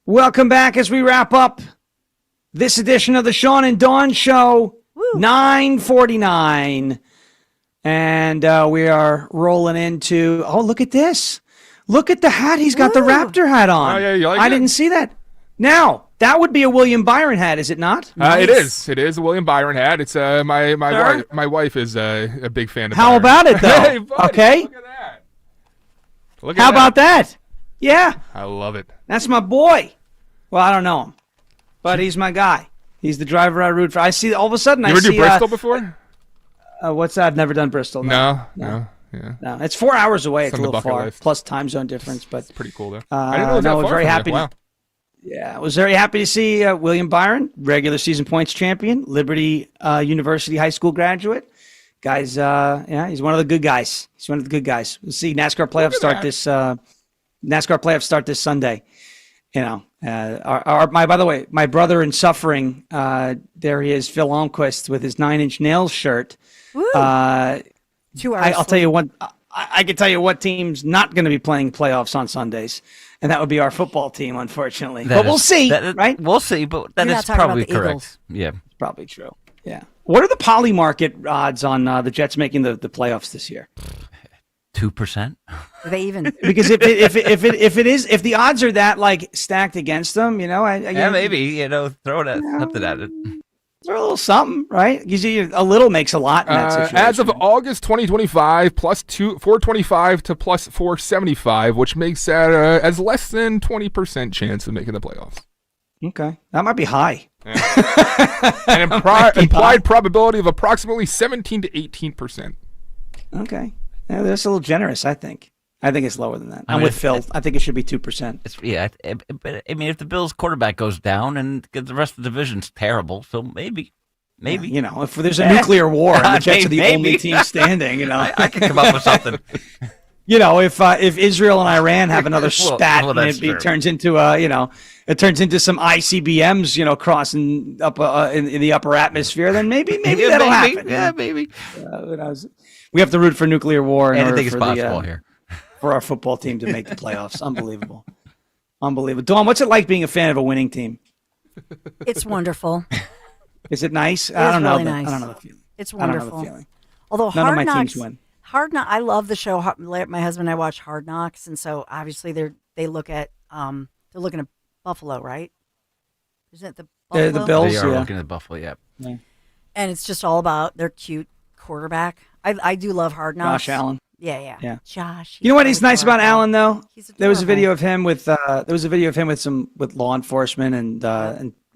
Welcome back as we wrap up this edition of the Sean and Dawn Show, 9:49. And we are rolling into, oh, look at this. Look at the hat. He's got the Raptor hat on. Oh, yeah, you like I it? didn't see that. Now, that would be a William Byron hat, is it not? It is. It is a William Byron hat. It's my wife is a big fan of How Byron. about it, though? Hey, buddy, okay. Look at that. Look at How that. about that? Yeah. I love it. That's my boy. Well, I don't know him, but he's my guy. He's the driver I root for. I see, all of a sudden, You ever do Bristol before? What's that? I've never done Bristol. No. Yeah. It's 4 hours away. It's on a the little bucket far, list. plus time zone difference. But it's pretty cool though. I didn't know it was that I was far very from happy. you. Wow. Yeah, I was very happy to see William Byron, regular season points champion, Liberty University high school graduate. Guys, he's one of the good guys. He's one of the good guys. We'll see NASCAR playoffs start this Sunday. You know, by the way, my brother in suffering, there he is, Phil Almquist with his 9 Inch Nails shirt. 2 hours. I'll tell you what, I can tell you what team's not going to be playing playoffs on Sundays, and that would be our football team, unfortunately. But we'll see, right? We'll see, but that You're is not talking probably about the correct. Eagles. Yeah. Probably true. Yeah. What are the poly market odds on the Jets making the playoffs this year? 2%. Are they even? Because if the odds are that like stacked against them, you know, Yeah, maybe, throw something at it. They're a little something, right? Usually a little makes a lot in that situation. As of August 2025, plus 425 to plus 475, which makes that as less than 20% chance of making the playoffs. Okay, that might be high. Yeah. An implied probability of approximately 17 to 18%. Okay, yeah, that's a little generous, I think. I think it's lower than that. I'm with Phil. I think it should be 2%. But I mean, if the Bills' quarterback goes down and the rest of the division's terrible, so maybe. Yeah, if there's a nuclear war and the Jets are the only team standing, I can come up with something. If Israel and Iran have another spat, well, and it turns into it turns into some ICBMs, crossing up in the upper atmosphere, then maybe that'll happen. Yeah, maybe. Who knows? We have to root for nuclear war. Anything is possible here. For our football team to make the playoffs. Unbelievable. Dawn, what's it like being a fan of a winning team? It's wonderful. Is it nice? I don't know. I don't know the feeling. It's wonderful. I don't know the feeling. Although none of Hard my Knocks, teams win. I love the show. My husband and I watch Hard Knocks, and so obviously they're looking at Buffalo, right? Isn't it the Buffalo? The Bills? They are yeah. looking at Buffalo, yeah. And it's just all about their cute quarterback. I do love Hard Knocks. Josh Allen. Yeah. Josh. You know what is nice about Allen though? There was a adorable. video of him with with law enforcement and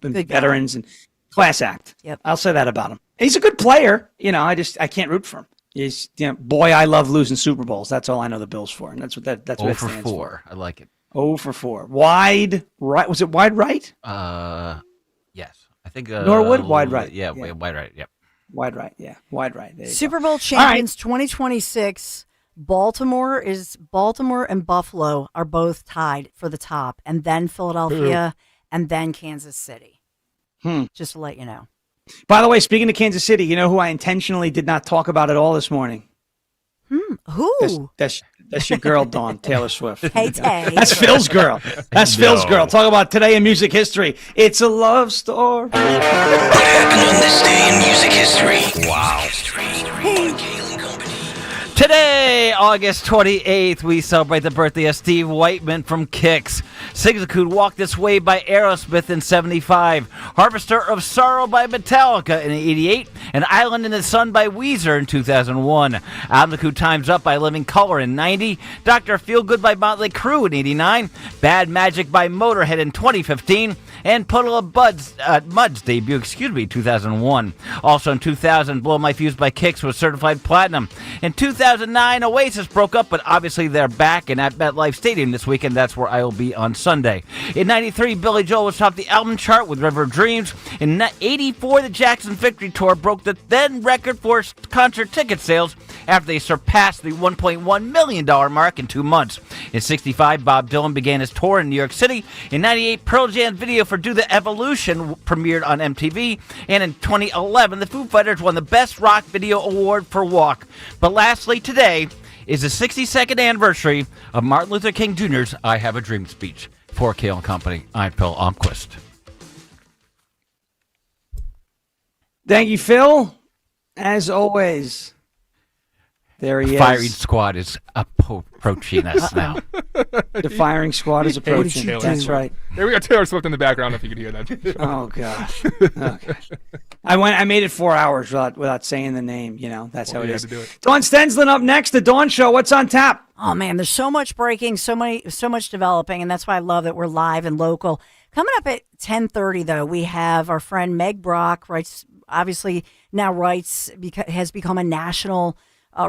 veterans and class act. Yep. I'll say that about him. He's a good player. I can't root for him. He's boy, I love losing Super Bowls. That's all I know the Bills for, and that's what it stands 0 for 4. I like it. 0 for 4. Wide right. Was it wide right? Yes. I think Norwood wide right. Yeah, wide right. Yep. Wide right. Yeah, wide right. There you Super go. Bowl champions 2026. Baltimore and Buffalo are both tied for the top, and then Philadelphia, and then Kansas City. Just to let you know. By the way, speaking of Kansas City, you know who I intentionally did not talk about at all this morning? Who? That's your girl, Dawn, Taylor Swift. Tay. That's Phil's girl. Phil's girl. Talk about today in music history. It's a love story. What happened on this day in music history? Wow. Today, August 28th, we celebrate the birthday of Steve Whiteman from Kix. Sing the Could Walk This Way by Aerosmith in 75. Harvester of Sorrow by Metallica in 88. And Island in the Sun by Weezer in 2001. Album Could Time's Up by Living Colour in 90. Dr. Feelgood by Motley Crue in 89. Bad Magic by Motorhead in 2015. And Puddle of Mud's debut, 2001. Also in 2000, Blow My Fuse by Kix was certified platinum. In 2009, Oasis broke up, but obviously they're back and at MetLife Stadium this weekend. That's where I will be on Sunday. In 93, Billy Joel was top the album chart with River of Dreams. In 84, the Jackson Victory Tour broke the then record for concert ticket sales after they surpassed the $1.1 million mark in 2 months. In 65, Bob Dylan began his tour in New York City. In 98, Pearl Jam's video for Do the Evolution premiered on MTV. And in 2011, the Foo Fighters won the Best Rock Video Award for Walk. But lastly, today is the 62nd anniversary of Martin Luther King Jr.'s I Have a Dream speech. For Kayal Company, I'm Phil Almquist. Thank you, Phil. As always, there he is. Firing squad is approaching us now. The firing squad is approaching. That's right. There we got Taylor Swift in the background if you could hear that. Oh gosh. I made it 4 hours without saying the name. That's how it is. Dawn Stensland up next. The Dawn Show. What's on tap? Oh man, there's so much breaking, so much developing, and that's why I love that we're live and local. Coming up at 10:30 though, we have our friend Meg Brock, has become a national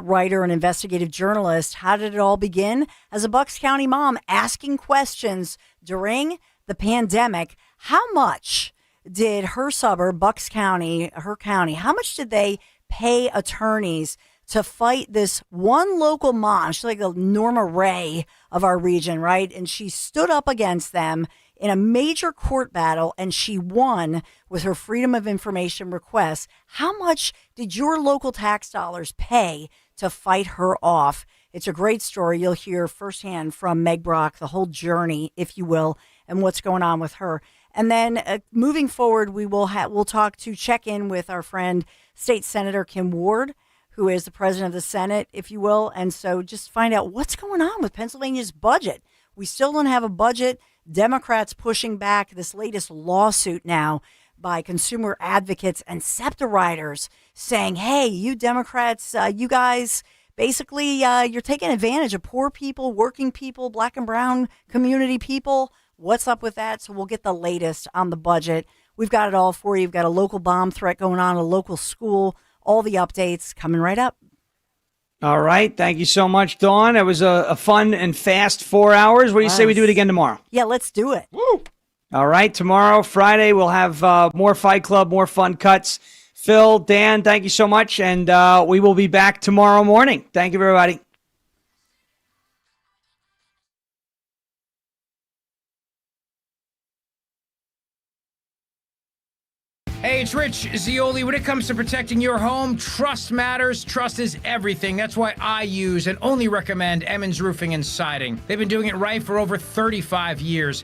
writer and investigative journalist. How did it all begin? As a Bucks County mom asking questions during the pandemic, how much did her suburb, Bucks County, how much did they pay attorneys to fight this one local mom? She's like the Norma Ray of our region, right? And she stood up against them in a major court battle, and she won with her Freedom of Information request. How much did your local tax dollars pay to fight her off? It's a great story. You'll hear firsthand from Meg Brock, the whole journey, if you will, and what's going on with her. And then moving forward, we'll check in with our friend, State Senator Kim Ward, who is the president of the Senate, if you will. And so just find out what's going on with Pennsylvania's budget. We still don't have a budget. Democrats pushing back this latest lawsuit now by consumer advocates and SEPTA riders saying, hey, you Democrats, you guys, basically, you're taking advantage of poor people, working people, black and brown community people. What's up with that? So we'll get the latest on the budget. We've got it all for you. You've got a local bomb threat going on, a local school, all the updates coming right up. All right. Thank you so much, Dawn. It was a fun and fast 4 hours. What do you say we do it again tomorrow? Yeah, let's do it. Woo! All right. Tomorrow, Friday, we'll have more Fight Club, more fun cuts. Phil, Dan, thank you so much. And we will be back tomorrow morning. Thank you, everybody. Hey, it's Rich Zioli. When it comes to protecting your home, trust matters. Trust is everything. That's why I use and only recommend Emmons Roofing and Siding. They've been doing it right for over 35 years.